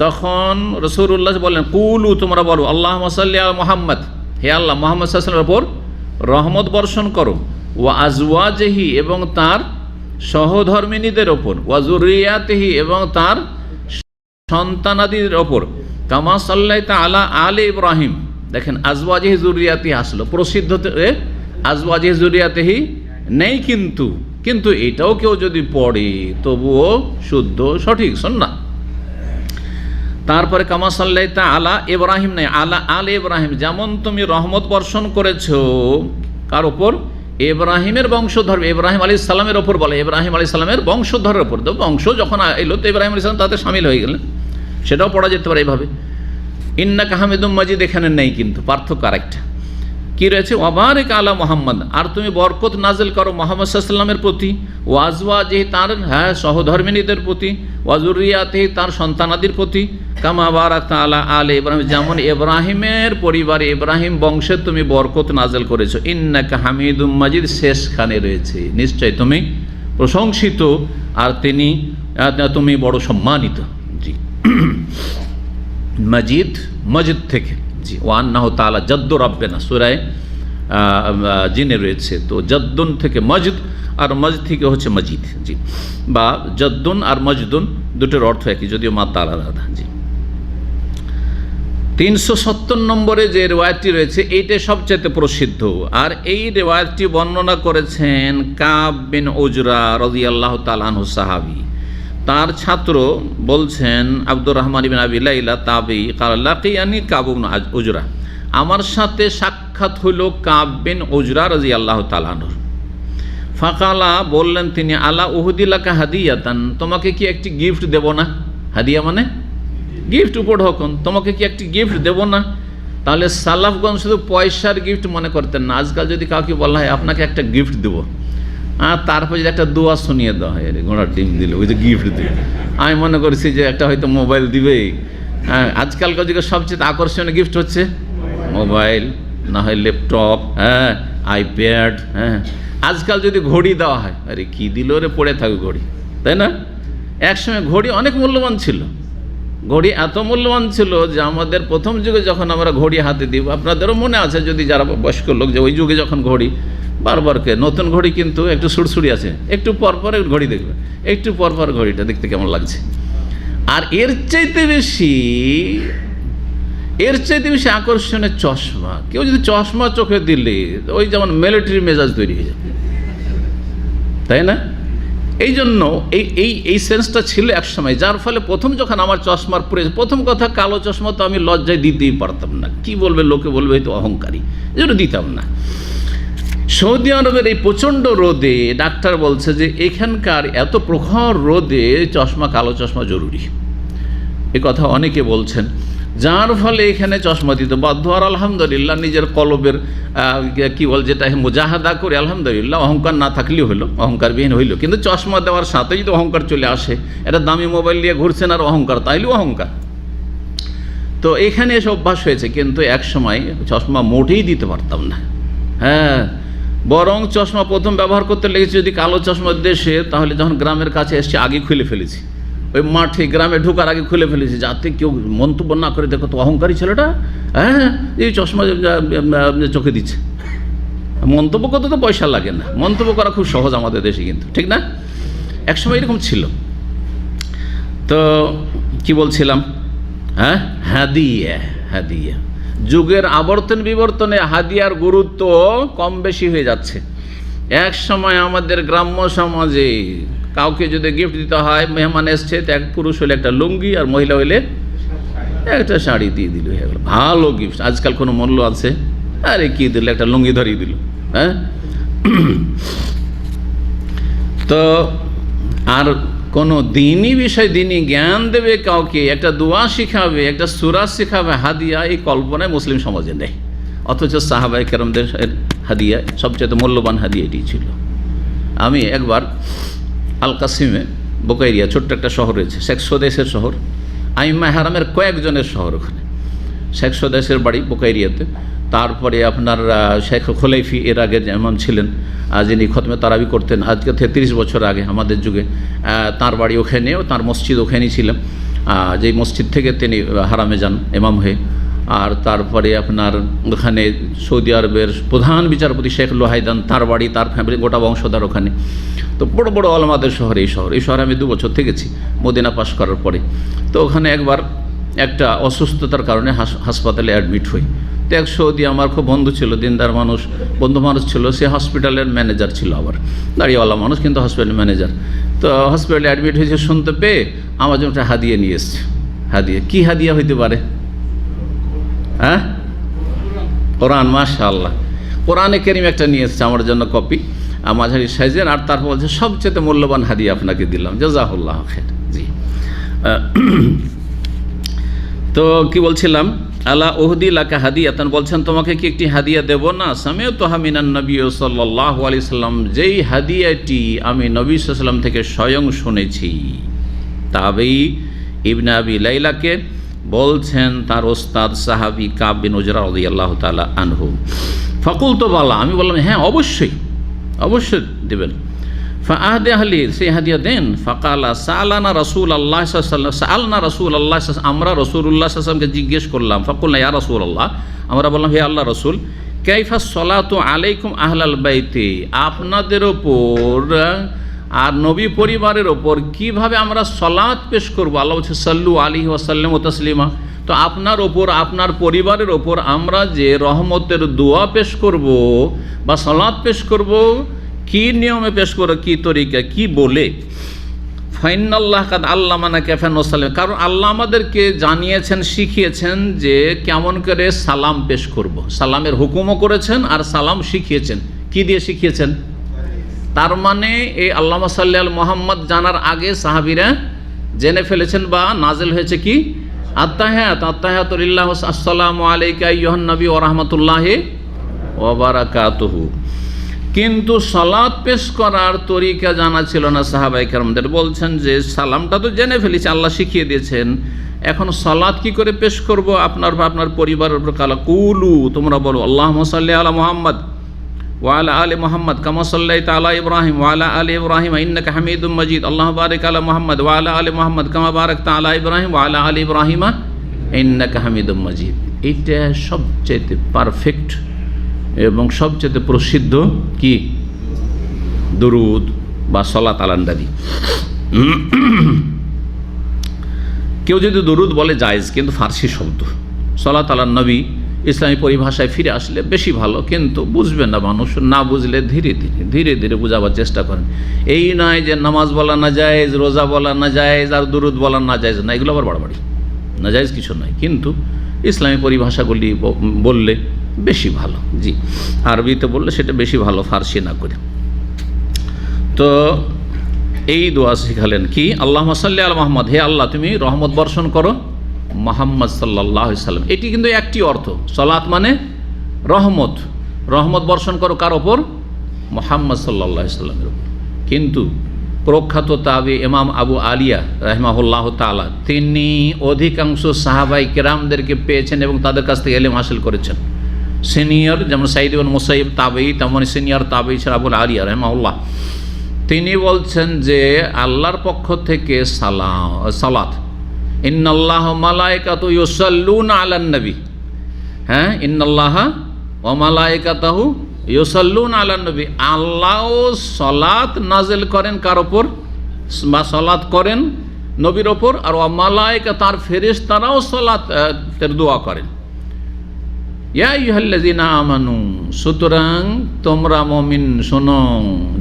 তখন রাসূলুল্লাহ বললেন, কুলু, তোমরা বলো, আল্লাহুম্মা সাল্লি আলা মুহাম্মদ, হে আল্লাহ মুহাম্মদ সাল্লাল্লাহু আলাইহি ওয়াসাল্লামের উপর রহমত বর্ষণ করো, ওয়া আজওয়াজিহি, এবং তার সহধর্মিনীদের ওপর, ওয়া যুররিয়াতিহি, এবং তার সন্তানাদির ওপর, কামা সাল্লাইতা আলা আলি ইব্রাহিম। দেখেন আজওয়াজিহি যুররিয়াতিহি আসলো, প্রসিদ্ধতে আজওয়াজিহি যুররিয়াতিহি নেই, কিন্তু এটাও কেউ যদি পড়ে তবুও শুদ্ধ, সঠিক সুন্নাহ। তারপরে কামা সাল্লাইতা আলা ইব্রাহিম নেই, আলা আল ইব্রাহিম, যেমন তুমি রহমত বর্ষণ করেছো কার ওপর? ইব্রাহিমের বংশধর, ইব্রাহিম আলাইহিস সালামের ওপর বলে, ইব্রাহিম আলাইহিস সালামের বংশধরের ওপর। তো বংশ যখন এলো তো ইব্রাহিম আলাইহিস সালাম তাতে শামিল হয়ে গেলেন, সেটাও পড়া যেতে পারে এইভাবে। ইন্নাকা হামিদুম মাজিদ এখানে নেই, কিন্তু পার্থক্য আরেকটা কি রয়েছে, ওয়াবারিক আলা মুহাম্মদ, আর তুমি বরকত নাজিল করো মুহাম্মদ সাল্লাল্লাহু আলাইহি ওয়াসাল্লামের প্রতি, ওয়াজওয়াজিহি, তার সহধর্মিনীদের প্রতি, ওয়াজুরিয়াতিহি, তার সন্তানাদির প্রতি, কামা বারাকতা আলা আলি ইব্রাহিম, যেমন ইব্রাহিমের পরিবারে, ইব্রাহিম বংশে তুমি বরকত নাজিল করেছো। ইন্নাকা হামিদুম মাজিদ শেষখানে রয়েছে, নিশ্চয় তুমি প্রশংসিত আর তুমি বড় সম্মানিত। জি, মজিদ থেকে, জি, ওয়া আন্নাহু তাআলা জাদ্দু রাব্বিনা, সূরা জিনে রয়েছে। তো জদ্দুন থেকে মজদ, আর মজদ থেকে হচ্ছে মজিদ, জি, বা জদ্দুন আর মজদুন দুটোর অর্থ একই, যদিও মাত্রা আলাদা। জি, 370 নম্বরে যে রেওয়ায়তটি রয়েছে এইটা সবচেয়ে প্রসিদ্ধ, আর এই রেওয়ায়তটি বর্ণনা করেছেন কাব বিন উজরা রাদিয়াল্লাহু তাআলা আনহু, সাহাবী। তার ছাত্র বলছেন আব্দুর রহমান ইবনে আবি লাইলা তাবী, ক্বালা লাকিয়ানি কাব বিন উজরা, আমার সাথে সাক্ষাৎ হইল কাব বিন উজরা রাদিয়াল্লাহু তাআলা আনহু। ফাকালা, বললেন তিনি, আলা উহুদিলাকা হাদিয়াতান, তোমাকে কি একটি গিফট দেব না? হাদিয়া মানে গিফট, উপঢৌকন। তোমাকে কি একটি গিফট দেব না? তাহলে সালাফগণ শুধু পয়সার গিফট মনে করতেন না। আজকাল যদি কাউকে বলা হয় আপনাকে একটা গিফট দেবো, আর তারপর যদি একটা দোয়া শুনিয়ে দেওয়া হয়, ঘোড়ার ডিম দিল, ওই যে গিফট দিল, আমি মনে করছি যে একটা হয়তো মোবাইল দিবে। হ্যাঁ, আজকালকার যুগে সবচেয়ে আকর্ষণীয় গিফট হচ্ছে মোবাইল, না হয় ল্যাপটপ, হ্যাঁ, আইপ্যাড। হ্যাঁ, আজকাল যদি ঘড়ি দেওয়া হয়, আরে কি দিল রে, পড়ে থাকবে ঘড়ি, তাই না? একসময় ঘড়ি অনেক মূল্যবান ছিল। ঘড়ি এত মূল্যবান ছিল যে আমাদের প্রথম যুগে যখন আমরা ঘড়ি হাতে দিব, আপনাদেরও মনে আছে যদি যারা বয়স্ক লোক, যে ওই যুগে যখন ঘড়ি বারবারকে নতুন ঘড়ি কিন্তু একটু সুড়সুড়ি আছে, একটু পরপর ঘড়ি দেখবে, একটু পরপর ঘড়িটা দেখতে কেমন লাগছে। আর এর চাইতে বেশি আকর্ষণের চশমা। কেউ যদি চশমা চোখে দিলে ওই যেমন মিলিটারি মেজাজ তৈরি হয়ে যাবে, তাই না? এই জন্য এই সেন্সটা ছিল এক সময়, যার ফলে প্রথম যখন আমার চশমার প্রথম কথা, কালো চশমা তো আমি লজ্জায় দিতেই পারতাম না, কি বলবে লোকে, বলবে হয়তো অহংকারী, এই জন্য দিতাম না। সৌদি আরবের এই প্রচণ্ড রোদে ডাক্তার বলছে যে এখানকার এত প্রখর রোদে চশমা, কালো চশমা জরুরি, এ কথা অনেকে বলছেন। যার ফলে এখানে চশমা দিতে বাধ্য। আর আলহামদুলিল্লাহ নিজের কলবের কি বল, যেটা মুজাহাদা করে আলহামদুলিল্লাহ, অহংকার না থাকলেও হলো, অহংকারবিহীন হইল। কিন্তু চশমা দেওয়ার সাথে যদি অহংকার চলে আসে, এটা দামি মোবাইল নিয়ে ঘুরছেন আর অহংকার, তাইলেও অহংকার। তো এখানে এসে অভ্যাস হয়েছে, কিন্তু এক সময় চশমা মোটেই দিতে পারতাম না। হ্যাঁ, বরং চশমা প্রথম ব্যবহার করতে লেগেছে যদি কালো চশমা দেশে, তাহলে যখন গ্রামের কাছে এসছে আগে খুলে ফেলেছি, ওই মাঠে গ্রামে ঢোকার আগে খুলে ফেলেছি, যাতে কেউ মন্তব্য না করে, দেখো তো অহংকারী ছেলেটা, হ্যাঁ, এই চশমা চোখে দিচ্ছে। মন্তব্য করতে তো পয়সা লাগে না, মন্তব্য করা খুব সহজ আমাদের দেশে, কিন্তু ঠিক না? একসময় এরকম ছিল। তো কি বলছিলাম? হ্যাঁ, হাদিয়া। যুগের আবর্তন বিবর্তনে হাদিয়ার গুরুত্ব কম বেশি হয়ে যাচ্ছে। এক সময় আমাদের গ্রাম্য সমাজে কাউকে যদি গিফট দিতে হয়, মেহমান এসছে, এক পুরুষ হলে একটা লুঙ্গি, আর মহিলা হইলে একটা শাড়ি দিয়ে দিল, হয়ে গেল ভালো গিফট। আজকাল কোনো মূল্য আছে? আরে কি দিল, একটা লুঙ্গি ধরিয়ে দিল। হ্যাঁ, তো আর কোনো দিনই বিষয়, দিনই জ্ঞান দেবে কাউকে, একটা দোয়া শিখাবে, একটা সূরা শিখাবে, হাদিয়া, এই কল্পনায় মুসলিম সমাজে নেই। অথচ সাহাবায়ে কেরামদের হাদিয়া সবচেয়ে মূল্যবান হাদিয়া এটি ছিল। আমি একবার আল কাসিমে, বোকাইরিয়া, ছোট্ট একটা শহর রয়েছে, শেখ সোদেশের শহর, আইম্মা হারামের কয়েকজনের শহর, ওখানে শেখ সোদেশের বাড়ি বোকাইরিয়াতে। তারপরে আপনার শেখ খোলাইফি এর আগে যেমন ছিলেন, যিনি খতমে তারাবি করতেন আজকে থেকে 30 বছর আগে আমাদের যুগে, তার বাড়ি ওখানেও, তার মসজিদ ওখানেই ছিল, যেই মসজিদ থেকে তিনি হারামে যান ইমাম হয়ে। আর তারপরে আপনার ওখানে সৌদি আরবের প্রধান বিচারপতি শেখ লোহাইদান, তার বাড়ি, তার ফ্যামিলি, গোটা বংশধর ওখানে। তো বড় বড় আলমাদের শহর এই শহরে আমি 2 বছর থেকেছি মদিনা পাশ করার পরে। তো ওখানে একবার একটা অসুস্থতার কারণে হাসপাতালে অ্যাডমিট হই। তো এক সৌদি আমার খুব বন্ধু ছিল, দিনদার মানুষ, বন্ধু মানুষ ছিল, সে হসপিটালের ম্যানেজার ছিল, আবার দাঁড়িয়েওয়ালা মানুষ, কিন্তু হসপিটালের ম্যানেজার। তো হসপিটালে অ্যাডমিট হয়েছে শুনতে পেয়ে আমার জন্য একটা হাদিয়া নিয়ে এসছে। হাদিয়া কি হাদিয়া হইতে পারে? হ্যাঁ, কোরআন। মাশাআল্লাহ, কোরআনে কারীম একটা নিয়ে এসছে আমার জন্য, কপি, মাঝারি সাইজের। আর তারপর বলছে সবচেয়ে মূল্যবান হাদিয়া আপনাকে দিলাম, জাযাকুল্লাহ খাইর। জি, তো কি বলছিলাম? আলা উহদি লাকা হাদিয়াতান, বলছেন তোমাকে কি একটি হাদিয়া দেব না? সামিউতুহা মিনান নবী সাল্লাল্লাহু আলাইহি সাল্লাম, যেই হাদিয়াটি আমি নবী সাল্লাল্লাহু আলাইহি সাল্লাম থেকে স্বয়ং শুনেছি। তাবেই ইবনে আবি লাইলাকে বলছেন তার ওস্তাদ সাহাবী কাব বিন উজরা রাদিয়াল্লাহু তাআলা আনহু। ফাকুলতু বালা, আমি বললাম হ্যাঁ অবশ্যই দেবেন। ফাআহদি আহলি, সেই হাদিয়া দেন। ফাকালা সালানা রাসূলুল্লাহ সাল্লাল্লাহু আলাইহি, আমরা রাসূলুল্লাহ সাল্লাল্লাহু আলাইহি ওয়াসাল্লামকে জিজ্ঞেস করলাম। ফাকুলনা ইয়া রাসূলুল্লাহ, আমরা বললাম হে আল্লাহ রাসূল, কাইফা সলাতু আলাইকুম আহলাল বাইতে, আপনাদের ওপর আর নবী পরিবারের ওপর কিভাবে আমরা সলাত পেশ করব। আল্লাহ বলছে সাল্লু আলাইহি ওয়াসাল্লাম ও তাসলিমা। তো আপনার ওপর, আপনার পরিবারের ওপর আমরা যে রহমতের দোয়া পেশ করব বা সলাত পেশ করব, কি নিয়মে পেশ করব, কি তরিকা, কি বলে। ফাইনাল্লাহ কাদ আল্লাহ মানা ক্যাফান ওসাল্লাম, কারণ আল্লাহ আমাদেরকে জানিয়েছেন, শিখিয়েছেন যে কেমন করে সালাম পেশ করব। সালামের হুকুমও করেছেন আর সালাম শিখিয়েছেন। কি দিয়ে শিখিয়েছেন? তার মানে এই আল্লাহুম্মা সাল্লি আলা মুহাম্মদ জানার আগে সাহাবীরা জেনে ফেলেছেন বা নাজিল হয়েছে কি আত্তাহিয়াতু লিল্লাহি আসসালামু আলাইকা আইয়ুহান নবী ওয়া রাহমাতুল্লাহি ওয়া বারাকাতুহু। কিন্তু সালাত পেশ করার তরিকা জানা ছিল না সাহাবায়ে কেরামদের। বলছেন যে সালামটা তো জেনে ফেলেছি, আল্লাহ শিখিয়ে দিয়েছেন, এখন সালাত কি করে পেশ করব আপনার পরিবারের উপর। কালা কুলু, তোমরা বলো আল্লাহুম্মা সাল্লি আলা মুহাম্মদ ওয়া আলা আলি মুহাম্মদ কামা সাল্লাইতা আলা ইব্রাহিম ওয়া আলা আলি ইব্রাহিম ইন্নাকা হামিদুম মাজিদ। আল্লাহুম্মা বারিক আলা মুহাম্মদ ওয়া আলা আলি মুহাম্মদ কামা বারাকতা আলা ইব্রাহিম ওয়া আলা আলি ইব্রাহিম ইন্নাকা হামিদুম মাজিদ। এটা সবচেয়ে পারফেক্ট এবং সবচেয়ে প্রসিদ্ধ কি দুরুদ বা সলাত আলা নবী। কেউ যদি দুরুদ বলে জায়েজ, কিন্তু ফার্সি শব্দ। সলাত আলা নবী ইসলামী পরিভাষায় ফিরে আসলে বেশি ভালো, কিন্তু বুঝবেন না মানুষ, না বুঝলে ধীরে ধীরে বোঝাবার চেষ্টা করেন। এই নয় যে নামাজ বলা না জায়েজ, রোজা বলা না জায়েজ আর দুরুদ বলা না জায়েজ না, এগুলো আবার বাড়াবাড়ি। না জায়েজ কিছু নয়, কিন্তু ইসলামী পরিভাষাগুলি বললে বেশি ভালো। জি, আরবিতে বললে সেটা বেশি ভালো, ফার্সি না করে। তো এই দোয়া শিখালেন কি, আল্লাহুম্মা সাল্লি আলা মুহাম্মদ, হে আল্লাহ তুমি রহমত বর্ষণ করো মুহাম্মদ সাল্লাল্লাহু আলাইহি সাল্লাম। এটি কিন্তু একটি অর্থ, সালাত মানে রহমত, রহমত বর্ষণ করো কার ওপর? মুহাম্মদ সাল্লাল্লাহু আলাইহি সাল্লামের ওপর। কিন্তু প্রখ্যাত তাবি ইমাম আবু আলিয়া রাহিমাহুল্লাহ তাআলা, তিনি অধিকাংশ সাহাবায়ে কেরামদেরকে পেয়েছেন এবং তাদের কাছ থেকে ইলম হাসিল করেছেন। সিনিয়র যেমন সাঈদ ইবনে মুসাইয়্যিব তাবেঈ, তেমন সিনিয়র তাবেঈ ছিলেন আবু আলিয়া রাহিমাহুল্লাহ। তিনি বলছেন যে আল্লাহর পক্ষ থেকে সালাত, ইন্নাল্লাহা ওয়া মালাইকাতুহু ইউসাল্লুনা আলান নবী। হ্যাঁ, ইন্নাল্লাহা ওয়া মালাইকাতুহু ইউসাল্লুনা আলান নবী। আল্লাহও সালাত নাজিল করেন কার ওপর? বা সালাত করেন নবীর ওপর, আর ওয়া মালাইকা তার ফেরেশতারাও সালাতের দোয়া করেন। ইয়া আইয়ুহাল্লাযীনা আমানু, সুতরাং তোমরা মুমিন শোনো,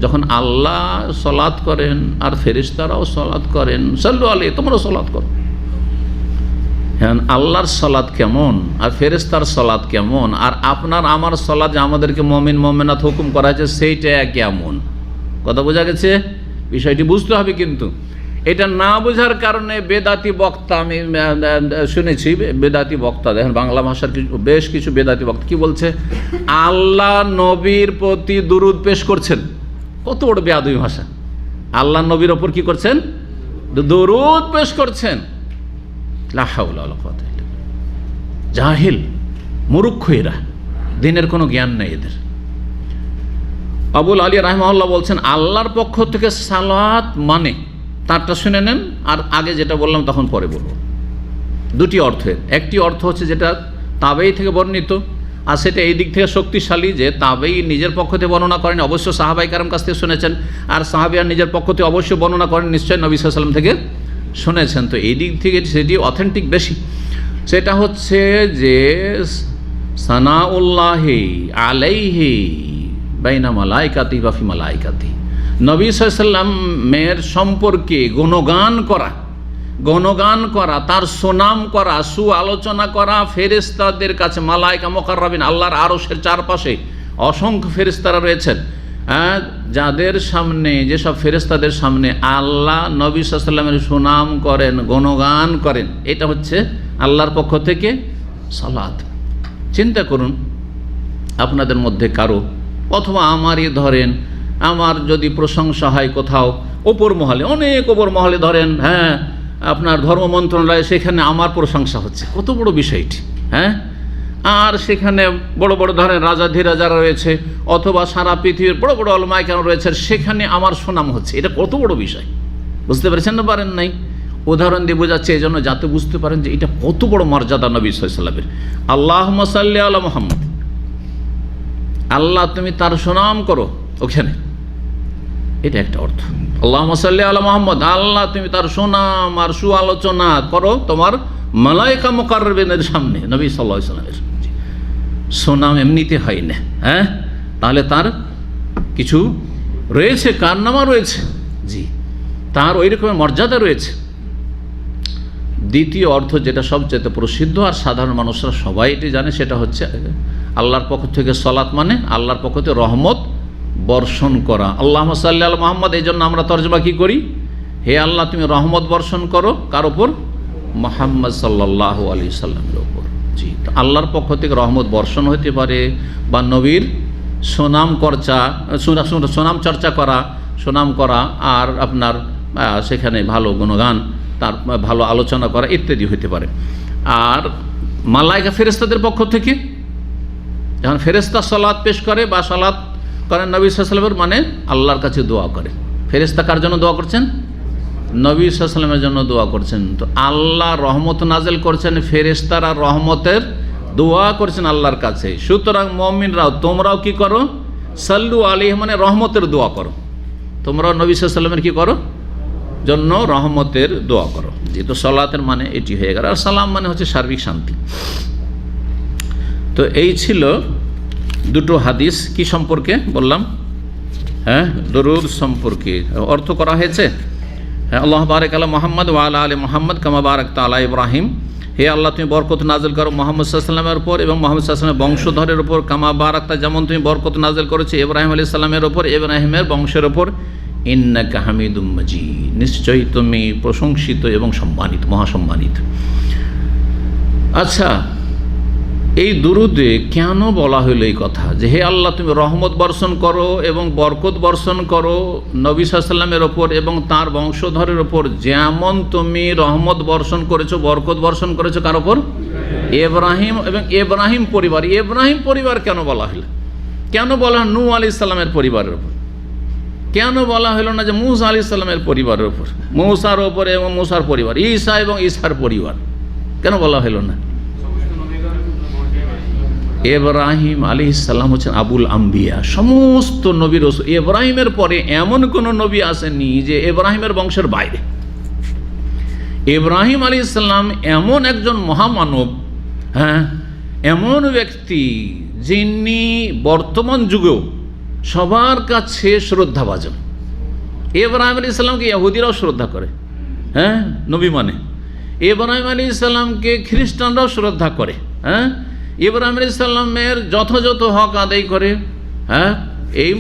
যখন আল্লাহ সালাত করেন আর ফেরেশতারাও সালাত করেন, সাল্লু আলাইহি, তোমরা সালাত করো। হ্যাঁ, আল্লাহর সালাত কেমন আর ফেরেশতার সালাত কেমন, আর আপনার আমার সালাত যে আমাদেরকে মুমিন মুমিনাত হুকুম করা হয়েছে সেইটা কেমন, কথা বোঝা গেছে? বিষয়টি বুঝতে হবে। কিন্তু এটা না বোঝার কারণে বেদাতি বক্তা, আমি শুনেছি বেদাতি বক্তা, দেখেন বাংলা ভাষার বেশ কিছু বেদাতি বক্তা কি বলছে, আল্লাহ নবীর প্রতি দুরুদ পেশ করছেন। কত বড় বেয়াদবি ভাষা! আল্লাহ নবীর ওপর কি করছেন? দুরুদ পেশ করছেন। লা হাওলা ওয়ালা কুওয়াতা ইল্লা বিল্লাহ। জাহিল, মূর্খ এরা, দিনের কোনো জ্ঞান নেই এদের। আবুল আলী রাহিমাহুল্লাহ বলছেন আল্লাহর পক্ষ থেকে সালাত মানে, তারটা শুনে নেন, আর আগে যেটা বললাম তখন পরে বলবো। দুটি অর্থের, একটি অর্থ হচ্ছে যেটা তাবেঈ থেকে বর্ণিত, আর সেটা এই দিক থেকে শক্তিশালী যে তাবেঈ নিজের পক্ষ থেকে বর্ণনা করেন, অবশ্য সাহাবায়ে কেরাম কাছ থেকে শুনেছেন, আর সাহাবিয়া নিজের পক্ষ থেকে অবশ্যই বর্ণনা করেন, নিশ্চয়ই নবী সাল্লাল্লাহু আলাইহি ওয়াসাল্লাম থেকে শুনেছেন। তো এই দিক থেকে সেটি অথেন্টিক বেশি। সেটা হচ্ছে যে সানাউল্লাহি আলাইহি বাইনা মালাইকাতি ওয়া ফি মালাইকাতি, নবী সাল্লাল্লাহু আলাইহি ওয়াসাল্লামের সম্পর্কে গুণগান করা, তার সুনাম করা, আলোচনা করা ফেরেশতাদের কাছে, মালাইকা মুকাররাবিন, আল্লাহর আরশের চারপাশে অসংখ্য ফেরেশতারা রয়েছেন, যাদের সামনে, যেসব ফেরেশতাদের সামনে আল্লাহ নবী সাল্লাল্লাহু আলাইহি ওয়াসাল্লামের সুনাম করেন, গুণগান করেন, এটা হচ্ছে আল্লাহর পক্ষ থেকে সালাত। চিন্তা করুন, আপনাদের মধ্যে কারো অথবা আমারই ধরেন, আমার যদি প্রশংসা হয় কোথাও ওপর মহলে, অনেক ওপর মহলে ধরেন, হ্যাঁ আপনার ধর্ম মন্ত্রণালয়, সেখানে আমার প্রশংসা হচ্ছে, কত বড় বিষয়টি। হ্যাঁ, আর সেখানে বড় বড় ধরেন রাজাধিরাজারা রয়েছে, অথবা সারা পৃথিবীর বড় বড় উলামায়ে কেরাম রয়েছে, সেখানে আমার সুনাম হচ্ছে, এটা কত বড় বিষয়। বুঝতে পেরেছেন না পারেন নাই? উদাহরণ দিয়ে বোঝাচ্ছে এই জন্য, যাতে বুঝতে পারেন যে এটা কত বড় মর্যাদা নবী সাল্লাল্লাহু আলাইহি ওয়াসাল্লামের। আল্লাহুম্মা সাল্লি আলা মুহাম্মদ, আল্লাহ তুমি তার সুনাম করো ওখানে, এটা একটা অর্থ। আল্লাহুম্মা সাল্লি আলা মুহাম্মদ, আল্লাহ তুমি তার সুনাম আর সুআলোচনা করো তোমার মালায়েকা মুকাররবিনের সামনে। নবী সাল্লাল্লাহু আলাইহি ওয়াসাল্লামের সুনাম এমনিতে হয় না, হ্যাঁ, তাহলে তার কিছু রয়েছে, কারনামা রয়েছে, জি, তার ওই রকমের মর্যাদা রয়েছে। দ্বিতীয় অর্থ যেটা সবচেয়ে প্রসিদ্ধ আর সাধারণ মানুষরা সবাই এটি জানে, সেটা হচ্ছে আল্লাহর পক্ষ থেকে সলাত মানে আল্লাহর পক্ষ থেকে রহমত বর্ষণ করা। আল্লাহুম্মা সাল্লি আলা মুহাম্মদ, এই জন্য আমরা তরজমা কি করি, হে আল্লাহ তুমি রহমত বর্ষণ করো কার ওপর, মুহাম্মদ সাল্লাল্লাহু আলাইহি সাল্লামের ওপর। জি, তো আল্লাহর পক্ষ থেকে রহমত বর্ষণ হতে পারে, বা নবীর সুনাম চর্চা করা, সুনাম করা, আর আপনার সেখানে ভালো গুণগান, তার ভালো আলোচনা করা ইত্যাদি হতে পারে। আর মালায়েকা ফেরেশতাদের পক্ষ থেকে যখন ফেরেশতা সালাত পেশ করে বা সালাত করেন নবী সাল্লাল্লাহু আলাইহি ওয়াসাল্লামের, মানে আল্লাহর কাছে দোয়া করে। ফেরেশতা কার জন্য দোয়া করছেন, নবী সাল্লাল্লাহু আলাইহি ওয়াসাল্লামের জন্য দোয়া করছেন। তো আল্লাহ রহমত নাজেল করছেন, ফেরেশতারা রহমতের দোয়া করছেন আল্লাহর কাছে। সুতরাং মুমিনরাও তোমরাও কি করো, সাল্লু আলাইহি মানে রহমতের দোয়া করো, তোমরাও নবী সাল্লাল্লাহু আলাইহি ওয়াসাল্লামের কি করো, জন্য রহমতের দোয়া করো। যেহেতু সালাতের মানে এটি হয়ে গেল, আর সালাম মানে হচ্ছে সার্বিক শান্তি। তো এই ছিল দুটো হাদিস কি সম্পর্কে বললাম, হ্যাঁ, দরুদ সম্পর্কে অর্থ করা হয়েছে। হ্যাঁ, আল্লাহ বারাক আলা মুহাম্মদ ওয়া আলা আলি মুহাম্মদ কামা বারাকতা আলা ইব্রাহিম, হে আল্লাহ তুমি বরকত নাজিল করো মুহাম্মদ সাল্লাল্লাহু আলাইহি ওয়াসাল্লামের উপর এবং মুহাম্মদ সাল্লাল্লাহু আলাইহি ওয়াসাল্লামের বংশধরের উপর, কামা বারাকতা যেমন তুমি বরকত নাজিল করেছো ইব্রাহিম আলাইহিস সালামের উপর, ইব্রাহিমের বংশের উপর, ইন্নাকা হামিদুম মাজিদ, নিশ্চয়ই তুমি প্রশংসিত এবং সম্মানিত, মহাসম্মানিত। আচ্ছা, এই দুরুদে কেন বলা হইল এই কথা, যে হে আল্লাহ তুমি রহমত বর্ষণ করো এবং বরকত বর্ষণ করো নবী সাল্লাল্লাহু আলাইহি ওয়াসাল্লামের ওপর এবং তার বংশধরের ওপর, যেমন তুমি রহমত বর্ষণ করেছো, বরকত বর্ষণ করেছো কার ওপর, ইব্রাহিম এবং ইব্রাহিম পরিবার। ইব্রাহিম পরিবার কেন বলা হলো, কেন বলা নূহ আলাইহিস সালামের পরিবারের ওপর, কেন বলা হলো না যে মূসা আলাইহিস সালামের পরিবারের ওপর, মূসার ওপর এবং মূসার পরিবার, ঈসা এবং ঈসার পরিবার, কেন বলা হলো না? ইব্রাহিম আলাইহিস সালাম হচ্ছেন আবুল আম্বিয়া, সমস্ত নবী রাসূল। ইব্রাহিমের পরে এমন কোন নবী আসেননি যে ইব্রাহিমের বংশের বাইরে। ইব্রাহিম আলাইহিস সালাম এমন একজন মহামানব, হ্যাঁ, এমন ব্যক্তি যিনি বর্তমান যুগেও সবার কাছে শ্রদ্ধাভাজন। ইব্রাহিম আলাইহিস সালামকে ইহুদিরাও শ্রদ্ধা করে, হ্যাঁ, নবী মানে। ইব্রাহিম আলাইহিস সালামকে খ্রিস্টানরাও শ্রদ্ধা করে, হ্যাঁ। ইব্রাহিম আলাইহিস সালামের যথাযথ হক আদায় করে, হ্যাঁ, এই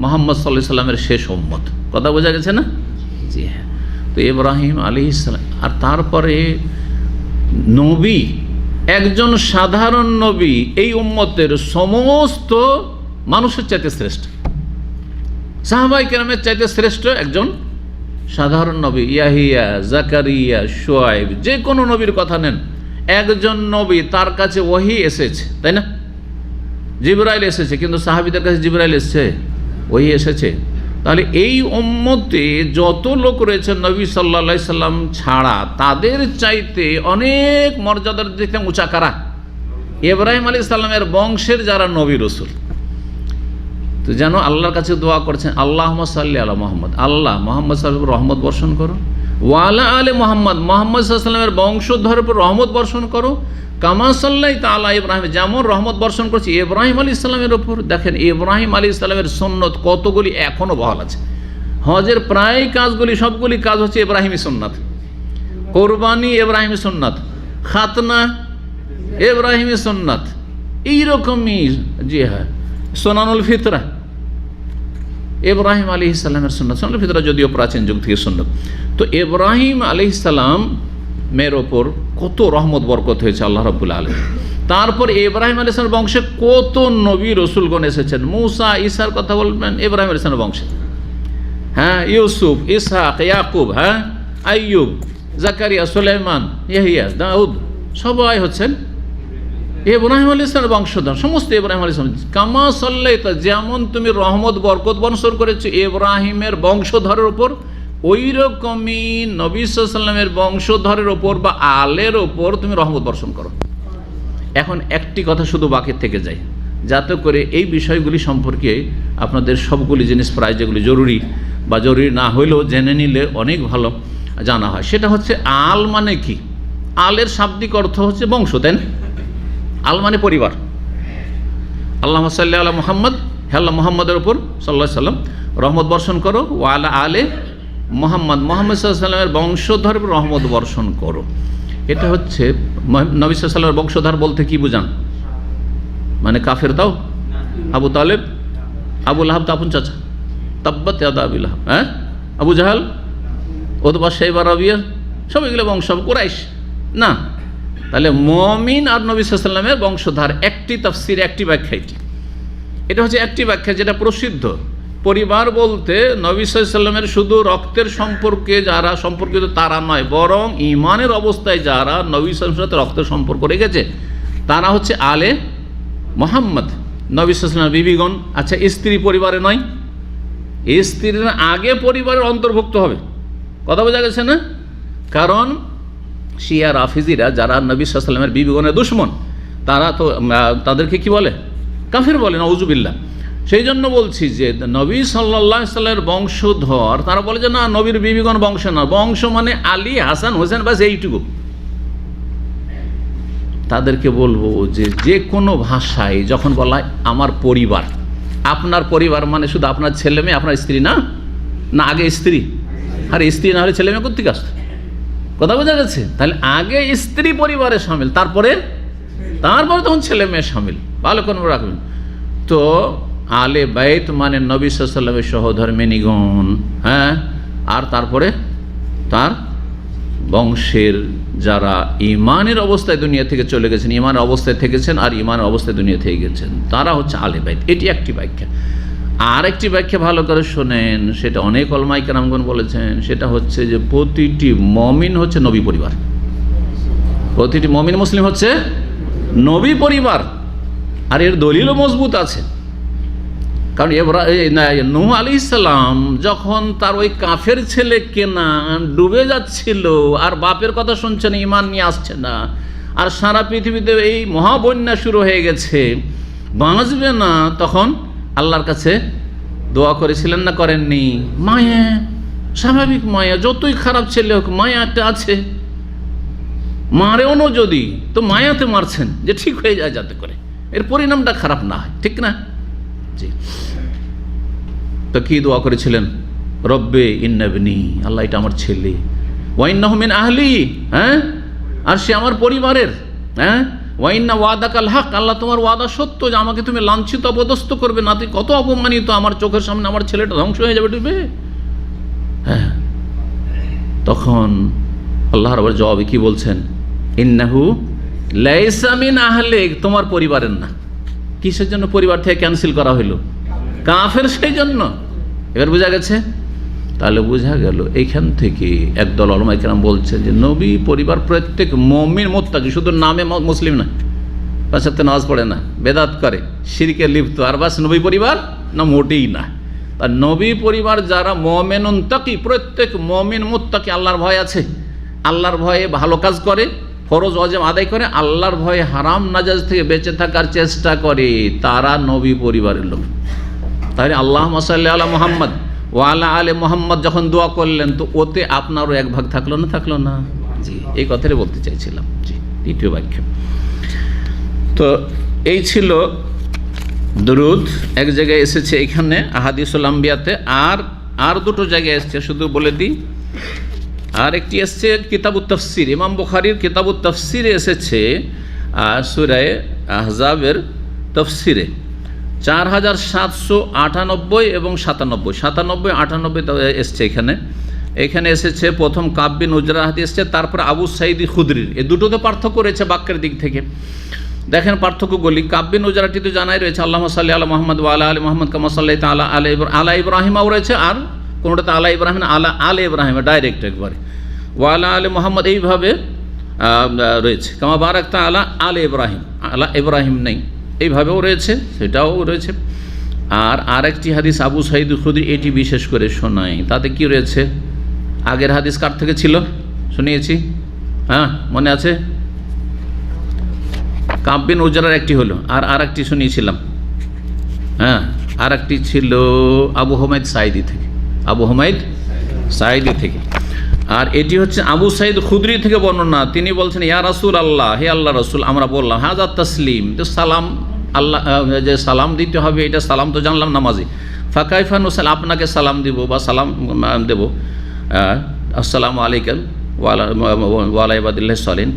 মুহাম্মদ সাল্লাল্লাহু আলাইহি সাল্লামের শেষ উম্মত। কথা বোঝা গেছে না? জি হ্যাঁ। তো ইব্রাহিম আলাইহিস সালাম, আর তারপরে নবী, একজন সাধারণ নবী এই উম্মতের সমস্ত মানুষের চাইতে শ্রেষ্ঠ, সাহাবায়ে কেরামের চাইতে শ্রেষ্ঠ একজন সাধারণ নবী। ইয়াহিয়া, জাকারিয়া, শুআয়ব, যে কোনো নবীর কথা নেন, একজন নবী তার কাছে ওহী এসেছে, তাই না? জিবরাইল এসেছে, কিন্তু সাহাবীদের কাছে জিবরাইল এসেছে, ওহী এসেছে। তাহলে এই উম্মতে যত লোক রয়েছে নবী সাল্লাল্লাহু আলাইহি সাল্লাম ছাড়া, তাদের চাইতে অনেক মর্যাদার দিকে উঁচা কারা? ইব্রাহিম আলাইহিস সালামের বংশের যারা নবী রাসূল। তো যেন আল্লাহর কাছে দোয়া করছেন, আল্লাহুম্মা সাল্লি আলা মুহাম্মদ, আল্লাহ মুহাম্মদ সাল্লাল্লাহু আলাইহি ওয়া সাল্লাম রহমত বর্ষণ করো, ওয়া আলা আলি মুহাম্মদ, মুহাম্মদ সাল্লাল্লাহু আলাইহি ওয়াসাল্লামের বংশধরের উপর রহমত বর্ষণ করো, কামা সাল্লাইতা আলা ইব্রাহিম, যেমন রহমত বর্ষণ করছে ইব্রাহিম আলাইহিস সালামের উপর। দেখেন ইব্রাহিম আলাইহিস সালামের সুন্নত কতগুলি এখনো বহাল আছে। হজের প্রায় কাজগুলি, সবগুলি কাজ হচ্ছে ইব্রাহিমি সুন্নাত। কোরবানি ইব্রাহিমি সুন্নাত, খাতনা ইব্রাহিমি সুন্নাত, এইরকমই। জি হ্যাঁ, সুনানুল ফিতরা ইব্রাহিম আলাইহিস সালামের সুন্নাত। সুনানুল ফিতরা যদিও প্রাচীন যুগ থেকে সুন্নাত। তো ইব্রাহিম আলাইহিস সালামের ওপর কত রহমত বরকত হয়েছে আল্লাহ রাব্বুল আলামিন। তারপর ইব্রাহিম আলাইহিস সালামের বংশে কত নবী রসুলগণ এসেছেন। মূসা, ঈসার কথা বলবেন ইব্রাহিম আলাইহিস সালামের বংশে, হ্যাঁ, ইউসুফ, ইসহাক, ইয়াকুব, হ্যাঁ, আইয়ুব, জাকারিয়া, সুলাইমান, ইয়াহিয়া, দাউদ, সবাই হচ্ছেন ইব্রাহিম আলাইহিস সালামের বংশধর, সমস্ত ইব্রাহিম আলাইহিস সালাম। কামা সাল্লাইতা, যেমন তুমি রহমত বরকত বর্ষণ করেছো ইব্রাহিমের বংশধরের উপর, ওই রকমই নবী সাল্লাল্লাহু আলাইহি ওয়াসাল্লামের বংশধরের ওপর বা আলের ওপর তুমি রহমত বর্ষণ করো। এখন একটি কথা শুধু বাকি থেকে যায়, যাতে করে এই বিষয়গুলি সম্পর্কে আপনাদের সবগুলি জিনিস প্রায় যেগুলি জরুরি বা জরুরি না হইলেও জেনে নিলে অনেক ভালো জানা হয়। সেটা হচ্ছে আল মানে কি? আলের শাব্দিক অর্থ হচ্ছে বংশ, তাই না? আল মানে পরিবার। আল্লাহুম্মা সাল্লি আলা মুহাম্মদ, হে আল্লাহ মুহাম্মদের উপর সাল্লাল্লাহু আলাইহি সাল্লাম রহমত বর্ষণ করো, ওয়া আলা আলে মুহাম্মদ, মুহাম্মদ সাল্লাল্লাহু আলাইহি সাল্লামের বংশধর রহমত বর্ষণ করো। এটা হচ্ছে নবী সাল্লাল্লাহু আলাইহি সাল্লামের বংশধর বলতে কি বুঝান? মানে কাফের তাও আবু তালেব, আবু লাহাব তো আপন চাচা, তাব্বাত ইয়াদা আবি লাহাব, হ্যাঁ, আবু জাহাল, ওতবা শাইবা রাবিয়া, সব এগুলো বংশ কুরাইশ না। তাহলে মুমিন আর নবী সাল্লাল্লাহু আলাইহি সাল্লামের বংশধর, একটি তাফসীর, একটি ব্যাখ্যা। এটা হচ্ছে একটি ব্যাখ্যা যেটা প্রসিদ্ধ। পরিবার বলতে নবী সাল্লাল্লাহু আলাইহি সাল্লামের শুধু রক্তের সম্পর্কে যারা সম্পর্কিত তারা নয়, বরং ঈমানের অবস্থায় যারা নবী সাল্লাল্লাহু আলাইহি সাল্লামের রক্তের সম্পর্ক রেখেছে তারা হচ্ছে আলে মুহাম্মদ, নবী সাল্লাল্লাহু আলাইহি সাল্লামের বিবিগণ। আচ্ছা, স্ত্রী পরিবারে নয়, স্ত্রীর আগে পরিবারের অন্তর্ভুক্ত হবে। কথা বোঝা গেছে না? কারণ শিয়া রাফিজিরা যারা নবী সাল্লাল্লাহু আলাইহি সাল্লামের বিবিগণের দুশমন, তারা তো তাদেরকে কি বলে? কাফির বলে, নাউজুবিল্লাহ। সেই জন্য বলছি যে নবী সাল্লাল্লাহু আলাইহি সাল্লামের বংশধর, তারা বলে যে না, নবীর বিবিগণ বংশ না, বংশ মানে আলী, হাসান, হোসেন, বাস এইটুকু। তাদেরকে বলবো যে যে কোনো ভাষায় যখন বলা হয় আমার পরিবার, আপনার পরিবার মানে শুধু আপনার ছেলে মেয়ে, আপনার স্ত্রী না, না আগে স্ত্রী, আর স্ত্রী না হলে ছেলে মেয়ে কোত্থেকে আসতো? কথা বোঝা গেছে? তাহলে আগে স্ত্রী পরিবারে সামিল, তারপরে তখন ছেলে মেয়ে সামিল, ভালো করে রাখবেন। তো আলে বাইত মানে নবী সাল্লাল্লাহু আলাইহি সাল্লামের সহধর্মিণীগণ, হ্যাঁ, আর তারপরে তার বংশের যারা ইমানের অবস্থায় দুনিয়া থেকে চলে গেছেন, ইমানের অবস্থায় থেকেছেন আর ইমানের অবস্থায় দুনিয়া থেকে গেছেন, তারা হচ্ছে আলে বাইত। এটি একটি ব্যাখ্যা। আর একটি ব্যাখ্যা ভালো করে শোনেন, সেটা অনেক উলামায়ে কেরামগণ বলেছেন, সেটা হচ্ছে যে প্রতিটি মুমিন হচ্ছে নবী পরিবার, প্রতিটি মুমিন মুসলিম হচ্ছে নবী পরিবার। আর এর দলিলও মজবুত আছে। কারণ নূহ আলাইহিস সালাম যখন তার ওই কাফের ছেলে কেনান ডুবে যাচ্ছিল, আর বাপের কথা শুনছে না, ঈমান নিয়ে আসছে না, আর সারা পৃথিবীতে এই মহাবন্যা শুরু হয়ে গেছে, বাঁচবে না, তখন আল্লাহর কাছে দোয়া করেছিলেন না করেননি? মায়া, স্বাভাবিক মায়া, যতই খারাপ ছেলে হোক মায়া একটা আছে, মারেও না যদি, তো মায়াতে মারছেন যে ঠিক হয়ে যায় যাতে করে এর পরিণামটা খারাপ না হয়, ঠিক না? জি। তো কি দোয়া করেছিলেন? রব্বে ইন্নাবনি, আল্লাহ এটা আমার ছেলে, ওয়া ইন্নাহু মিন আহলি, হ্যাঁ, আর সে আমার পরিবারের, হ্যাঁ, ওয়া ইন্না ওয়াদাকাল হক, আল্লাহ তোমার ওয়াদা সত্য যে আমাকে তুমি লাঞ্ছিত অপদস্থ করবে না, তুই কত অপমানিত, আমার চোখের সামনে আমার ছেলেটা ধ্বংস হয়ে যাবে, ডুবে। হ্যাঁ, তখন আল্লাহর আবার জবাবে কি বলছেন? ইন্নাহু লাইসা মিন আহলিক, তোমার পরিবারের না। কিসের জন্য পরিবার থেকে ক্যান্সেল করা হইল? কাফের, সেই জন্য। এবার বোঝা গেছে? তাহলে বোঝা গেল এইখান থেকে একদল উলামায়ে কেরাম বলছে যে নবী পরিবার প্রত্যেক মুমিন মুত্তাকি, শুধু নামে মুসলিম না, পাঁচ ওয়াক্ত নামাজ পড়ে না, বেদাত করে, শিরকে লিপ্ত, আর বাস নবী পরিবার না, মোটেই না। আর নবী পরিবার যারা মুমিনুন তাকি, প্রত্যেক মুমিন মুত্তাকি, আল্লাহর ভয় আছে, আল্লাহর ভয়ে ভালো কাজ করে, ফরজ ওয়াজিব আদায় করে, আল্লাহর ভয়ে হারাম নাজাজ থেকে বেঁচে থাকার চেষ্টা করে, তারা নবী পরিবারের লোক। তাহলে আল্লাহুম্মা সাল্লি আলা মুহাম্মদ ওয়া আলা আলি মুহাম্মদ যখন দোয়া করলেন, তো ওতে আপনারও এক ভাগ থাকলো না? থাকলো না? জি, এই কথাটাই বলতে চাইছিলাম। জি, দ্বিতীয় ব্যাখ্যা। তো এই ছিল দুরুদ। এক জায়গায় এসেছে এখানে আহাদিসুল আম্বিয়াতে, আর দুটো জায়গায় এসেছে, শুধু বলে দিই। আর একটি এসছে কিতাবুত তাফসির, ইমাম বুখারীর কিতাবুত তাফসিরে এসেছে সূরা আহজাবের তাফসিরে 4798 এবং 97, 97, 98 এসছে। এখানে এসেছে প্রথম কাব বিন উজরা হাদিস এসছে, তারপর আবু সাঈদ খুদরির। এই দুটোতে পার্থক্য রয়েছে বাক্যের দিক থেকে। দেখেন পার্থক্যগুলি। কাব বিন উজরাটি তো জানাই রয়েছে, আল্লাহুম্মা সাল্লি আলা মুহাম্মদ ওয়া আলা আলি মুহাম্মদ কামা সাল্লাইতা আলা ইব্রাহিমও রয়েছে, আর কোনোটাতে আলা ইব্রাহিম, আলে ইব্রাহিম ডাইরেক্ট একবারে, ওয়ালা আলে মোহাম্মদ এইভাবে রয়েছে, কামা বারাকতা আলা আলে ইব্রাহিম, আলা ইব্রাহিম নেই, এইভাবেও রয়েছে, সেটাও রয়েছে। আর আরেকটি হাদিস আবু সাঈদ খুদরি, এটি বিশেষ করে শোনাই। তাতে কি রয়েছে? আগের হাদিস কার থেকে ছিল শুনিয়েছি? হ্যাঁ, মনে আছে? কাব বিন উজরার একটি হলো, আর আরেকটি শুনিয়েছিলাম হ্যাঁ, আর একটি ছিল আবু হুমায়দ সাঈদী থেকে, আবু হুমায়দ সাঈদী থেকে। আর এটি হচ্ছে আবু সাঈদ খুদরি থেকে বর্ণনা। তিনি বলছেন, ইয়া রাসূল আল্লাহ, হে আল্লাহ রসুল, আমরা বললাম হাযা তাসলিম, তো সালাম, আল্লাহ যে সালাম দিতে হবে, এটা সালাম তো জানলাম নামাজি, ফাকাইফা নুসাল, আপনাকে সালাম দিব বা সালাম দেব, আসসালামু আলাইকুম ওয়া আলা ইবাদিল্লাহিস সালিহিন,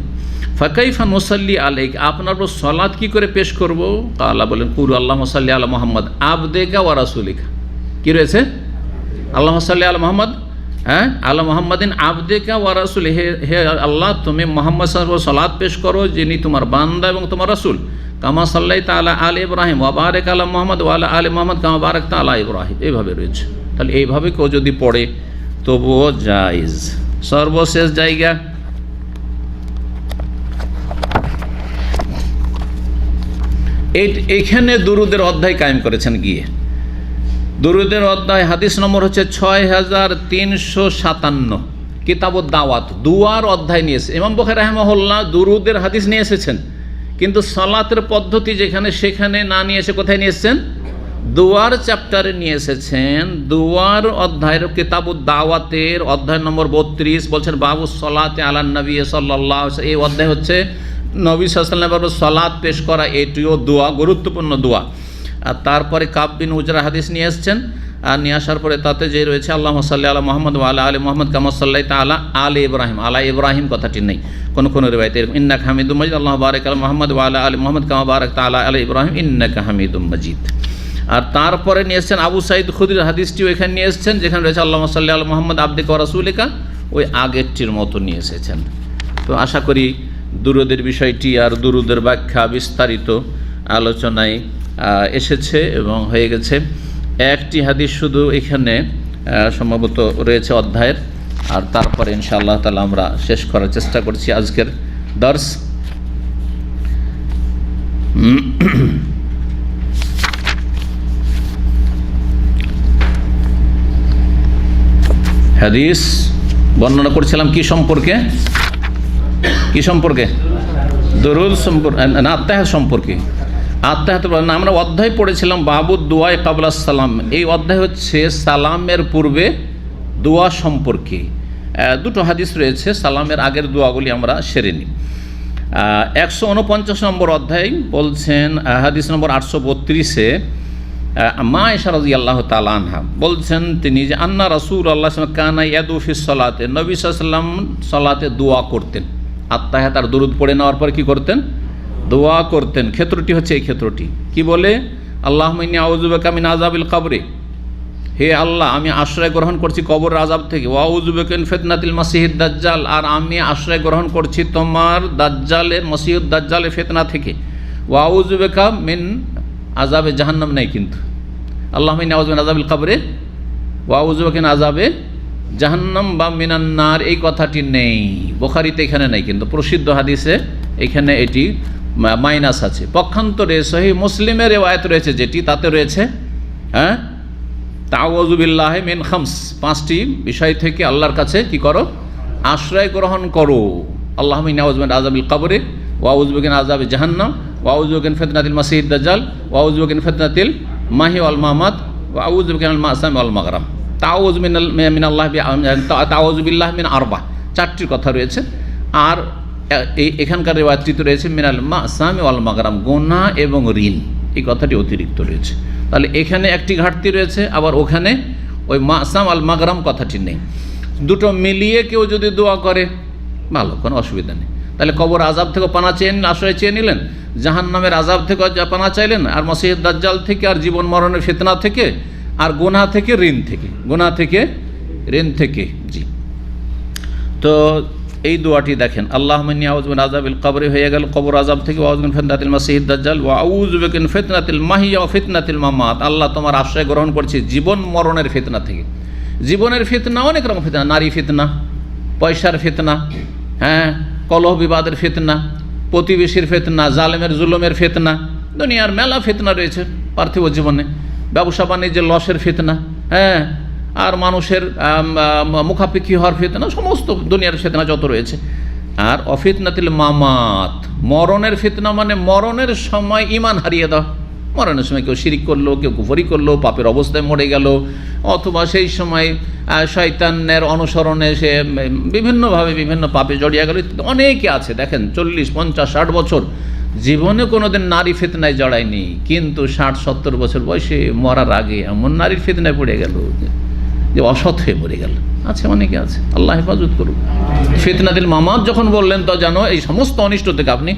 ফাকাইফা নুসাল্লি আলাইক, আপনার উপর সালাত কি করে পেশ করব? আল্লাহ বলেন, কুল আল্লাহুম্মা সাল্লি আলা মুহাম্মদ আবদিকা ওয়া রাসূলিকা। কি রয়েছে? আল্লাহুম্মা সাল্লি আলা মুহাম্মদ, হ্যাঁ, আলা মুহাম্মাদিন আবদিকা ওয়া রাসূলি, হে আল্লাহ, তুমি মুহাম্মদ সাল্লাল্লাহু আলাইহি সালাত পেশ করো, যিনি তোমার বান্দা এবং তোমার রাসূল। কামা সাল্লাইতা আলা আলি ইব্রাহিম ওয়া বারিক আলা মুহাম্মদ ওয়া আলা আলি মুহাম্মদ কামা বারাকতা আলা ইব্রাহিম, এইভাবে রয়েছে। তাহলে এইভাবে কেউ যদি পড়ে তবুও জায়েজ। সর্বশেষ জায়গা এইখানে দুরুদের অধ্যায় কায়েম করেছেন গিয়ে। দুরুদের অধ্যায় হাদিস নম্বর হচ্ছে 6357, কিতাবুদ দাওয়াত, দুয়ার অধ্যায় নিয়েছে। ইমাম বুখারী রাহিমাহুল্লাহ দুরুদের হাদিস নিয়ে এসেছেন, কিন্তু সালাতের পদ্ধতি যেখানে সেখানে না নিয়ে এসে কোথায় নিয়ে এসেছেন? দুয়ার চ্যাপ্টারে নিয়ে এসেছেন। দুয়ার অধ্যায়ের কিতাবুদ দাওয়াতের অধ্যায় নম্বর 32 বলছেন, বাবু সলাতে আলান নবী সাল্লাল্লাহু আলাইহি, এই অধ্যায় হচ্ছে নবী সাল্লাল্লাহু আলাইহি ওয়াসাল্লামের সালাত পেশ করা, এটিও দোয়া, গুরুত্বপূর্ণ দোয়া। আর তারপরে কাব বিন উজরা হাদিস নিয়ে এসেছেন, আর নিয়ে আসার পরে তাতে যে রয়েছে আল্লাহুম্মা সাল্লি আলা মুহাম্মদ ওয়া আলা আলি মুহাম্মদ কামা সাল্লাইতা আলা আলি ইব্রাহিম, আলা ইব্রাহিম কথাটি নেই কোন রিওয়ায়াতে, ইন্নাকা হামিদুম মাজিদ, আল্লাহু বারিক আলা মুহাম্মদ ওয়া আলা আলি মুহাম্মদ কামা বারাকতা আলা আলি ইব্রাহিম ইন্নাকা হামিদুম মাজিদ। আর তারপরে নিয়ে এসেছেন আবু সাঈদ খুদরির হাদিসটিও এখানে নিয়ে এসেছেন, যেখানে রয়েছে আল্লাহুম্মা সাল্লি আলা মুহাম্মদ আবদিকা ওয়া রাসূলিকা, ওই আগেরটির মতো নিয়ে এসেছেন। তো আশা করি দুরুদের বিষয়টি আর দুরুদের ব্যাখ্যা বিস্তারিত আলোচনায় এসেছে এবং হয়ে গেছে। একটি হাদিস শুধু এখানে সম্ভবত রয়েছে অধ্যায়ের, আর তারপরে ইনশাআল্লাহ তাআলা আমরা শেষ করার চেষ্টা করছি আজকের দর্স। হাদিস বর্ণনা করছিলাম কি সম্পর্কে? কি সম্পর্কে? দরুদ সম্পর্কে না, আত্তাহিয়াত সম্পর্কে। আত্তাহিয়াত না, আমরা অধ্যায় পড়েছিলাম বাবু দুআয়ে ক্বাবলা সালাম। এই অধ্যায় হচ্ছে সালামের পূর্বে দোয়া সম্পর্কে। দুটো হাদিস রয়েছে, সালামের আগের দোয়াগুলি আমরা সেরে নিই। 149 নম্বর অধ্যায় বলছেন, হাদিস নম্বর 832-এ মা আয়েশা রাদিয়াল্লাহু তাআলা আনহা বলছেন তিনি যে, আন্না রাসূলুল্লাহ কানা ইয়াদু ফিস সালাতে, নবী সাল্লাল্লাহু আলাইহি ওয়াসাল্লাম সালাতে দোয়া করতেন। আত্তাহিয়াত আর দরুদ পড়ে নেওয়ার পর কি করতেন? দোয়া করতেন। ক্ষেত্রটি হচ্ছে এই ক্ষেত্রটি, কি বলে? আল্লাহুম্মা ইন্নী আউযু বিকা মিন আযাবিল কবরি, হে আল্লাহ, আমি আশ্রয় গ্রহণ করছি কবরের আযাব থেকে। ওয়া আউযু বিকা মিন ফিতনাতিল মাসিহিদ দাজ্জাল, আর আমি আশ্রয় গ্রহণ করছি তোমার দাজ্জালের, মসিহুদ দাজ্জালের ফিতনা থেকে। ওয়া আউযু বিকা মিন আযাবে জাহান্নাম নেই, কিন্তু আল্লাহুম্মা ইন্নী আউযু বিকা মিন আযাবিল কবরি ওয়া আউযু বিকা মিন আযাবে জাহান্নাম বা মিনান নার, এই কথাটি নেই বুখারীতে, এখানে নেই, কিন্তু প্রসিদ্ধ হাদিসে এখানে এটি মাইনাস আছে। পক্ষান্তরে সহিহ মুসলিমের রিওয়ায়াত রয়েছে যেটি, তাতে রয়েছে তাআউযু বিল্লাহি মিন খামস, 5টি বিষয় থেকে আল্লাহর কাছে কি করো? আশ্রয় গ্রহণ করো। আল্লাহুম্মা ইন্নী আউযু বিকা মিন আযাবিল কবরি ওয়া আউযু বিকা মিন আযাবি জাহান্নাম ওয়া আউযু বিকা মিন ফিতনাতিল মাসিহিদ দাজ্জাল ওয়া আউযু বিকা মিন ফিতনাতিল মাহি ওয়াল মামাত ওয়া আউযু বিকা মিনাল মাসাম ওয়াল মাগরাম। তাআউযু মিনাল্লাহ তাআউযু বিল্লাহি মিন আরবা, 4টির কথা রয়েছে। আর এখানকার রিওয়ায়াতটিতে রয়েছে মিনাল মাসামি ওয়াল মাগরাম, গুনাহ এবং ঋণ, এই কথাটি অতিরিক্ত রয়েছে। তাহলে এখানে একটি ঘাটতি রয়েছে, আবার ওখানে ওই মাসাম আল মাগরাম কথাটি নেই। দুটো মিলিয়ে কেউ যদি দোয়া করে ভালো, কোনো অসুবিধা নেই। তাহলে কবর আযাব থেকে পানা চেয়ে নিলেন, আশ্রয় চেয়ে নিলেন, জাহান্নামের আযাব থেকে পানা চাইলেন, আর মসিহুদ দাজ্জাল থেকে, আর জীবন মরণের ফিতনা থেকে, আর গুনাহ থেকে, ঋণ থেকে, গুনাহ থেকে, ঋণ থেকে। জি, তো এই দোয়াটি দেখেন, আল্লাহুম্মা ইন্নী আউযু মিন আযাবিল কবরি হয়ে গেল, কবর আযাব থেকে, ওয়া আউযু মিন ফিতনাতিল মাসিহিদ দাজ্জাল ওয়া আউযু বিকা মিন ফিতনাতিল মাহিয়া ওয়া ফিতনাতিল মামাত, আল্লাহ তোমার আশ্রয় গ্রহণ করছি জীবন মরণের ফিতনা থেকে। জীবনের ফিতনা অনেক রকম ফিতনা, নারী ফিতনা, পয়সার ফিতনা, কলহ বিবাদের ফিতনা, প্রতিবেশীর ফিতনা, জালেমের জুলুমের ফিতনা, দুনিয়ার মেলা ফিতনা রয়েছে পার্থিব জীবনে, ব্যবসা বাণিজ্যের লসের ফিতনা, আর মানুষের মুখাপেক্ষী হওয়ার ফিতনা, সমস্ত দুনিয়ার ফিতনা যত রয়েছে। আর অফিতনাতিল মামাত, মরণের ফিতনা মানে মরণের সময় ঈমান হারিয়ে দাও, মরণের সময় কেউ শিরিক করলো, কেউ কুফরি করলো, পাপের অবস্থায় মরে গেল, অথবা সেই সময় শয়তানের অনুসরণে সে বিভিন্নভাবে বিভিন্ন পাপে জড়িয়ে গেল। অনেকে আছে দেখেন 40, 50, 60 বছর জীবনে কোনোদিন নারী ফিতনায় জড়ায়নি, কিন্তু 60-70 বছর বয়সে মরার আগে এমন নারীর ফিতনায় পড়ে গেল যে অসৎ হয়ে পড়ে গেল। আছে, অনেকে আছে, আল্লাহ হেফাজত করুক। ফিতনাতিল মামাত যখন বললেন তো জানো এই সমস্ত অনিষ্ট থেকে আপনি,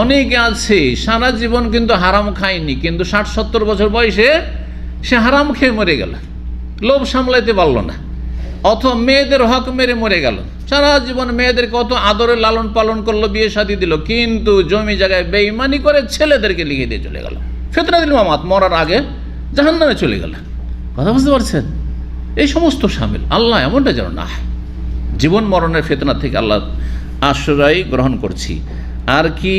অনেকে আছে সারা জীবন কিন্তু হারাম খায়নি, কিন্তু 60-70 বছর বয়সে সে হারাম খেয়ে মরে গেল, লোভ সামলাইতে পারল না, অথবা মেয়েদের হক মেরে মরে গেল। সারা জীবন মেয়েদের কত আদরে লালন পালন করলো, বিয়ে শাদী দিল, কিন্তু জমি জায়গায় বেঈমানি করে ছেলেদেরকে লিখে দিয়ে চলে গেল। ফিতনাতুল মামাত, মরার আগে জাহান্নামে চলে গেল। কথা বুঝতে পারছেন? এই সমস্ত শামিল। আল্লাহ এমনটা যেন না হয়। জীবন মরণের ফিতনা থেকে আল্লাহ আশ্রয় গ্রহণ করছি। আর কি,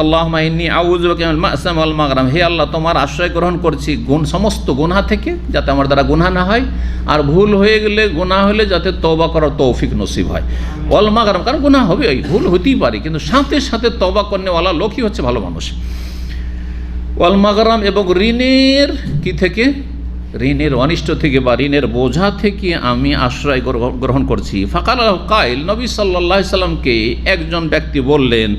আল্লাহুম্মা ইন্নী আউযু বিকা মিনাল মা'সাম ওয়াল মাগরাম, হে আল্লাহ তোমার আশ্রয় গ্রহণ করছি সমস্ত গুনাহ থেকে, যাতে আমার দ্বারা গুনাহ না হয়, আর ভুল হয়ে গেলে গুনাহ হলে যাতে তওবা করার তৌফিক নসিব হয়। ওয়াল মাগরাম, কারণ গুনাহ হবে, ভুল হতেই পারে, কিন্তু সাথে সাথে তওবা করনেওয়ালা লোকই হচ্ছে ভালো মানুষ। ওয়াল মাগরাম, এবং ঋণের কি থেকে, ঋণের অনিষ্ট থেকে বা ঋণের বোঝা থেকে আমি আশ্রয় গ্রহণ করছি। ফাকাল কাইল, নবী সাল্লাল্লাহু আলাইহি সাল্লামকে একজন ব্যক্তি বললেন,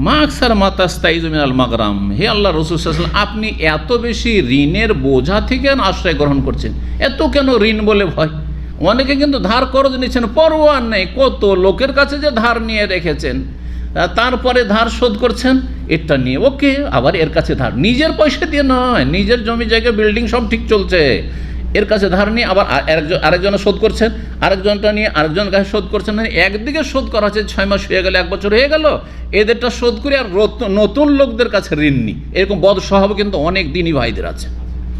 মা আকসার মাতাস্তাইযু মিনাল মাগরাম, হে আল্লাহ রাসূল সাল্লাল্লাহু আলাইহি ওয়াসাল্লাম, আপনি এত বেশি ঋণের বোঝা থেকে আশ্রয় গ্রহণ করছেন, এত কেন ঋণ বলে ভয়? অনেকে কিন্তু ধার করজ নিচ্ছেন, পরোয়া নেই, কত লোকের কাছে যে ধার নিয়ে রেখেছেন, তারপরে ধার শোধ করছেন, এটা নিয়ে ওকে, আবার এর কাছে ধার, নিজের পয়সা দিয়ে নয়, নিজের জমি জায়গা বিল্ডিং সব ঠিক চলছে, এর কাছে ধার নিয়ে আবার আরেকজনে শোধ করছেন, আরেকজনটা নিয়ে আরেকজন কাছে শোধ করছেন। একদিকে শোধ করা হচ্ছে 6 মাস হয়ে গেল, 1 বছর হয়ে গেল, এদেরটা শোধ করে আর নতুন লোকদের কাছে ঋণ নি। এরকম বদ স্বভাব কিন্তু অনেক দিনই ভাইদের আছে।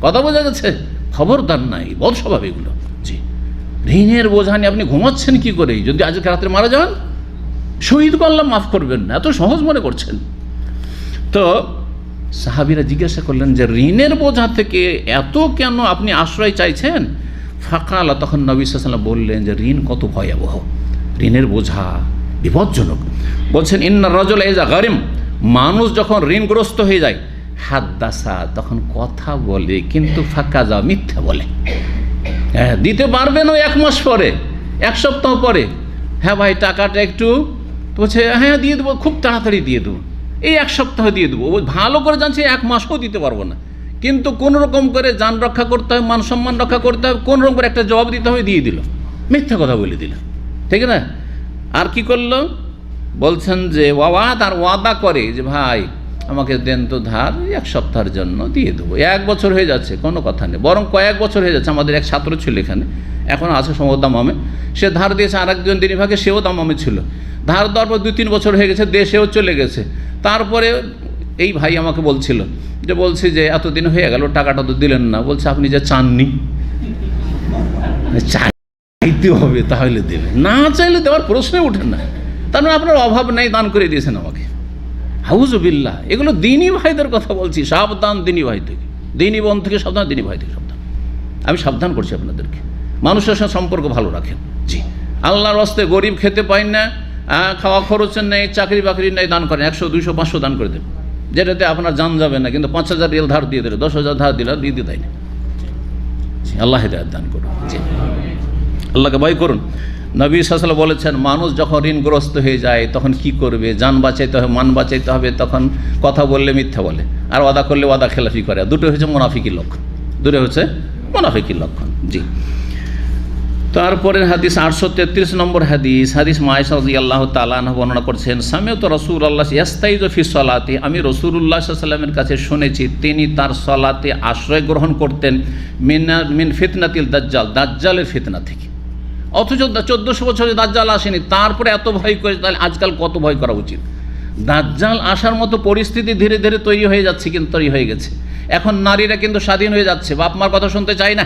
কথা বোঝা গেছে? খবরদার নাই, বদ স্বভাব এগুলো। জি, ঋণের বোঝা নিয়ে আপনি ঘুমাচ্ছেন কি করে? যদি আজকে রাত্রে মারা যান, শহীদ করলাম, মাফ করবেন না, এত সহজ মনে করছেন? তো সাহাবীরা জিজ্ঞাসা করলেন যে ঋণের বোঝা থেকে এত কেন আপনি আশ্রয় চাইছেন? ফাকালা, তখন নবী সাল্লাল্লাহু আলাইহি ওয়াসাল্লাম বললেন যে ঋণ কত ভয়াবহ, ঋণের বোঝা বিপজ্জনক। বলছেন ইন্না রাজুলা ইযা গারিম, মানুষ যখন ঋণগ্রস্ত হয়ে যায়, হাদ্দাসা, তখন কথা বলে, কিন্তু ফাকাজা, মিথ্যা বলে। হ্যাঁ, দিতে পারবেন ওই 1 মাস পরে, 1 সপ্তাহ পরে, হ্যাঁ ভাই টাকাটা একটু, বলছে হ্যাঁ দিয়ে দেবো, খুব তাড়াতাড়ি দিয়ে দেবো, এই 1 সপ্তাহ দিয়ে দেবো। ও ভালো করে জানছে 1 মাসও দিতে পারবো না, কিন্তু কোনো রকম করে যান রক্ষা করতে হবে, মান সম্মান রক্ষা করতে হবে, কোনো রকম করে একটা জবাব দিতে হবে, দিয়ে দিল, মিথ্যা কথা বলে দিল, ঠিক না? আর কি করলো? বলছেন যে তার ওয়াদা করে যে ভাই আমাকে দেন তো ধার, 1 সপ্তাহের জন্য দিয়ে দেবো। 1 বছর হয়ে যাচ্ছে, কোনো কথা নেই, বরং কয়েক বছর হয়ে যাচ্ছে। আমাদের এক ছাত্র ছিল এখানে, এখন আছে সম্ভবত দামামে, সে ধার দিয়েছে আরেকজন দিনী ভাগে, সেও দামামে ছিল, ধার দেওয়ার পর 2-3 বছর হয়ে গেছে, দেশেও চলে গেছে। তারপরে এই ভাই আমাকে বলছিল যে, বলছি যে এতদিন হয়ে গেল টাকাটা তো দিলেন না। বলছে আপনি যে চাননি, চাইতে হবে তাহলে দেবে, না চাইলে দেওয়ার প্রশ্নে ওঠে না। তার মানে আপনার অভাব নেই, দান করে দিয়েছেন আমাকে। হাউজুবিল্লাহ, এগুলো দিনী ভাইদের কথা বলছি, সাবধান দিনী ভাই থেকে, দিনী বোন থেকে সাবধান, দিনী ভাই থেকে সাবধান। আমি সাবধান করছি আপনাদেরকে, মানুষের সাথে সম্পর্ক ভালো রাখেন। জি, আল্লাহর রাস্তায় গরিব খেতে পাই না, খাওয়া খরচের নেই, চাকরি বাকরি নেই, দান করেন, 100, 200, 500 দান করে দেন, যেটাতে আপনার জান যাবে না, কিন্তু 5,000 রিয়াল ধার দিয়ে দিলে, 10,000 ধার দিলে দিয়ে দেয় না। আল্লাহ হিদায়াত দান করুন। জি, আল্লাহকে ভয় করুন। নবী সাল্লাল্লাহু আলাইহি ওয়াসাল্লাম বলেছেন মানুষ যখন ঋণগ্রস্ত হয়ে যায় তখন কি করবে? জান বাঁচাইতে হবে, মান বাঁচাইতে হবে, তখন কথা বললে মিথ্যা বলে, আর ওয়াদা করলে ওয়াদা খেলাফি করে। দুটো হচ্ছে মুনাফিকের লক্ষণ, দুটো হচ্ছে মুনাফিকের লক্ষণ। জি, তারপরের হাদিস 833 নম্বর হাদিস, হাদিস মায়েশা রাদিয়াল্লাহু তাআলা আনহা বর্ণনা করছেন, সামিউতু রাসূলুল্লাহ ইস্তাইযু ফি সলাতি, আমি রাসূলুল্লাহ সাল্লাল্লাহু আলাইহি ওয়াসাল্লামের কাছে শুনেছি তিনি তার সলাতে আশ্রয় গ্রহণ করতেন মিন ফিতনাতিল দাজ্জাল, দাজ্জালের ফিতনা থেকে। অথচ 1400 বছরে দাজ্জাল আসেনি, তারপরে এত ভয় করে, তাহলে আজকাল কত ভয় করা উচিত? দাজ্জাল আসার মতো পরিস্থিতি ধীরে ধীরে তৈরি হয়ে যাচ্ছে, কিন্তু তৈরি হয়ে গেছে। এখন নারীরা কিন্তু স্বাধীন হয়ে যাচ্ছে, বাপ মার কথা শুনতে চায় না,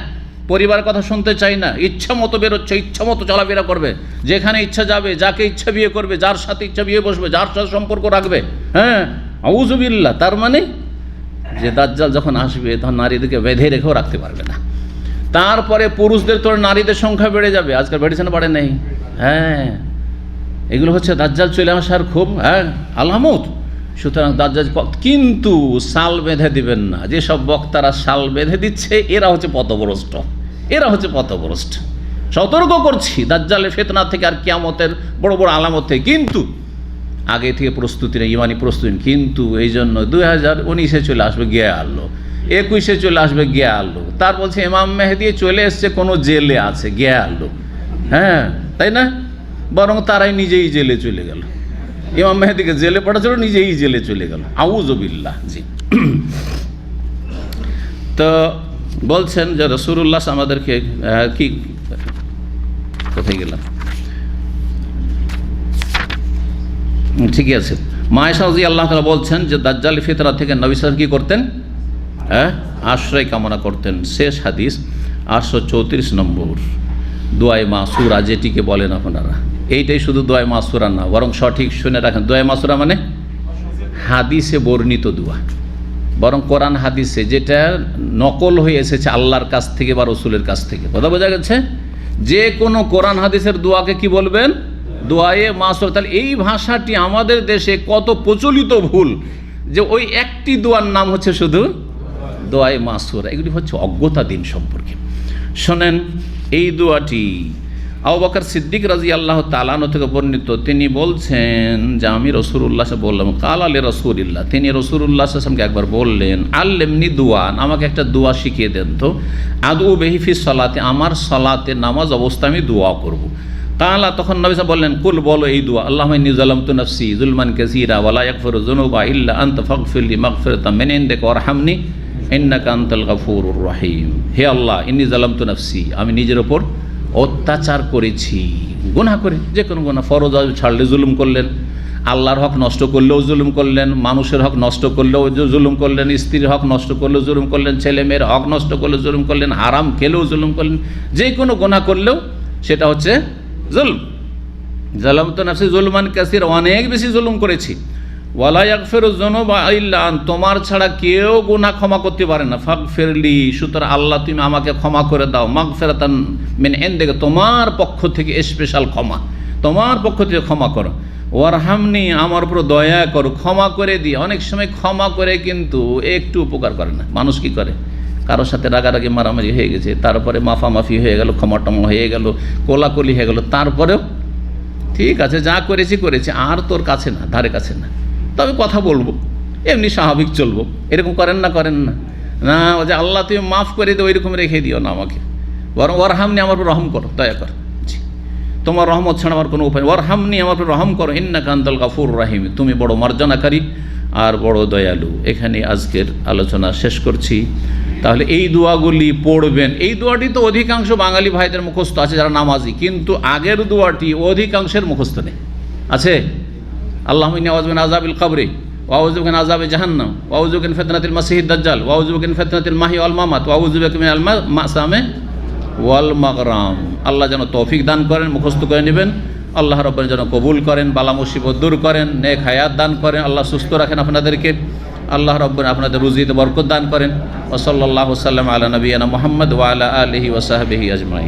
পরিবার কথা শুনতে চায় না, ইচ্ছা মতো বেরোচ্ছে, ইচ্ছা মতো চলাফেরা করবে, যেখানে ইচ্ছা যাবে, যাকে ইচ্ছা বিয়ে করবে, যার সাথে ইচ্ছা বিয়ে বসবে, যার সাথে সম্পর্ক রাখবে। হ্যাঁ, আউযুবিল্লাহ। তার মানে যে দাজ্জাল যখন আসবে তখন নারীদেরকে বেঁধে রেখেও রাখতে পারবে না। তারপরে পুরুষদের তো নারীদের সংখ্যা বেড়ে যাবে, আজকাল বেড়েছে না বাড়ে নেই? হ্যাঁ, এগুলো হচ্ছে দাজ্জাল চলে আসার খুব আলামত। সুতরাং দাজ্জাল, কিন্তু সাল বেঁধে দিবেন না। যেসব বক্তারা সাল বেঁধে দিচ্ছে এরা হচ্ছে পথভ্রষ্ট, এরা হচ্ছে পথভ্রষ্ট। সতর্ক করছি দাজ্জালের ফিতনা থেকে আর কিয়ামতের বড় বড় আলামত থেকে, কিন্তু আগে থেকে প্রস্তুতি নেই, ইমানি প্রস্তুতি। কিন্তু এই জন্য 2019-এ চলে আসবে গেল, 21-এ চলে আসবে গেল, তার বলছে ইমাম মেহেদি চলে এসছে কোনো জেলে আছে গেল। হ্যাঁ তাই না? বরং তারাই নিজেই জেলে চলে গেল, ইমাম মেহেদিকে জেলে পাঠাচ্ছিল, নিজেই জেলে চলে গেল। আউযুবিল্লাহ। জি। তো বলছেন যে রাসূলুল্লাহ আমাদেরকে কি, কোথায় গেলাম, ঠিকই আছে। মা আয়েশা রাদিয়াল্লাহু তাআলা বলছেন যে দাজ্জাল ফিতনা থেকে নবী সাল্লাল্লাহু আলাইহি ওয়াসাল্লাম কি করতেন? আশ্রয় কামনা করতেন। শেষ হাদিস 834 নম্বর, দোয়ায়ে মাসুরা যেটিকে বলেন আপনারা। এইটাই শুধু দোয়ায়ে মাসুরা না, বরং সঠিক শুনে রাখেন, দোয়ায়ে মাসুরা মানে হাদিসে বর্ণিত দোয়া, বরং কোরআন হাদিসে যেটা নকল হয়ে এসেছে আল্লাহর কাছ থেকে বা রসুলের কাছ থেকে। কথা বোঝা গেছে? যে কোনো কোরআন হাদিসের দোয়াকে কি বলবেন? দোয়ায়ে মাসুরা। তাহলে এই ভাষাটি আমাদের দেশে কত প্রচলিত ভুল, যে ওই একটি দোয়ার নাম হচ্ছে শুধু দোয়ায়ে মাসুরা। এগুলি হচ্ছে অজ্ঞতা দিন সম্পর্কে। শোনেন, এই দোয়াটি আবু বকর সিদ্দিক রাদিয়াল্লাহু তাআলা আনহু থেকে বর্ণিত। তিনি বলছেন যে আমি রাসূলুল্লাহকে বললাম, কাল আলী রাসূলিল্লাহ, তিনি রাসূলুল্লাহ সাল্লাল্লাহু আলাইহি ওয়াসাল্লামকে একবার বললেন, আল্লিমনি দুআন, আমাকে একটা দোয়া শিখিয়ে দেন তো, আদউ বিহি ফি সালাতে, আমার সালাতে নামাজ অবস্থা আমি দোয়া করব। কালা, তখন নবী সাল্লাল্লাহু আলাইহি ওয়াসাল্লাম বললেন, কুল, বলো এই দোয়া, আল্লাহুম্মা ইন্নী যালামতু নাফসি যুলমান কাসীরা ওয়া লা ইয়াগফিরু যুনুবা ইল্লা আনতা ফাগফিরলি মাগফিরাতাম মিন ইনদিকা ওয়ারহামনি ইন্নাকা আনতাল গাফুরুর রহিম। হে আল্লাহ, ইন্নী যালামতু নাফসি, আমি নিজের ওপর অত্যাচার করেছি, গুনাহ করে, যে কোনো গুনাহ, ফরজ ছাড়লে জুলুম করলেন, আল্লাহর হক নষ্ট করলেও জুলুম করলেন, মানুষের হক নষ্ট করলেও জুলুম করলেন, স্ত্রীর হক নষ্ট করলেও জুলুম করলেন, ছেলে মেয়ের হক নষ্ট করলেও জুলুম করলেন, হারাম খেলেও জুলুম করলেন, যে কোনো গুনাহ করলেও সেটা হচ্ছে জুলম। যালামতু নাফসি যুলমান কাসীরা, অনেক বেশি জুলুম করেছি। ওয়ালা ইয়াগফিরু যুনুবা ইল্লা আন, তোমার ছাড়া কেউ গুনাহ ক্ষমা করতে পারে না। ফাগফিরলি, সুতরাং আল্লাহ তুমি আমাকে ক্ষমা করে দাও। মাগফিরাতান মিন ইনদিকা, তোমার পক্ষ থেকে স্পেশাল ক্ষমা, তোমার পক্ষ থেকে ক্ষমা করো। ওয়ারহামনি, আমার উপর দয়া করো, ক্ষমা করে দিই। অনেক সময় ক্ষমা করে কিন্তু একটু উপকার করে না। মানুষ কি করে, কারোর সাথে রাগারাগি মারামারি হয়ে গেছে, তারপরে মাফামাফি হয়ে গেল, ক্ষমা টমা হয়ে গেল, কোলাকুলি হয়ে গেল, তারপরেও ঠিক আছে যা করেছি করেছি, আর তোর কাছে না, ধারে কাছে না, তবে কথা বলবো, এমনি স্বাভাবিক চলবো। এরকম করেন না? করেন না? না, ও যে আল্লাহ তুমি মাফ করে দিও ওইরকম রেখে দিও না আমাকে, বরং ওয়ারহামনি, আমার উপর রহম করো, দয়া কর। জি, তোমার রহমত ছাড়া আমার কোনো উপায় নেই। ওয়ারহামনি, আমার উপর রহম করো, ইন্নাকা আনতাল গাফুরুর রহিম, তুমি বড় মর্যাদাকারী আর বড় দয়ালু। এখানে আজকের আলোচনা শেষ করছি। তাহলে এই দোয়াগুলি পড়বেন। এই দোয়াটি তো অধিকাংশ বাঙালি ভাইদের মুখস্থ আছে যারা নামাজি, কিন্তু আগের দোয়াটি অধিকাংশের মুখস্থ নেই। আছে? আল্লাহুম্মা ইন্নী আউযু বিকা মিন আযাবিল কবরি ওয়া আউযু বিকা মিন আযাবি জাহান্নাম ওয়া আউযু বিকা মিন ফিতনাতিল মাসিহিদ দাজ্জাল ওয়া আউযু বিকা মিন ফিতনাতিল মাহইয়া ওয়াল মামাত ওয়া আউযু বিকা মিনাল মাসামে ওয়াল মাগরাম। আল্লাহ যেন তৌফিক দান করেন, মুখস্থ করে নেবেন। আল্লাহ রাব্বুল যেন কবুল করেন, বালা মুসিবত দূর করেন, নেক হায়াত দান করেন। আল্লাহ সুস্থ রাখেন আপনাদেরকে। আল্লাহ রাব্বুল আপনাদের রুজিতে বরকত দান করেন। ওয়া সাল্লাল্লাহু সাল্লাম আলা নবিয়িনা মুহাম্মদ ওয়া আলা আলিহি ওয়া সাহবিহি আজমাইন।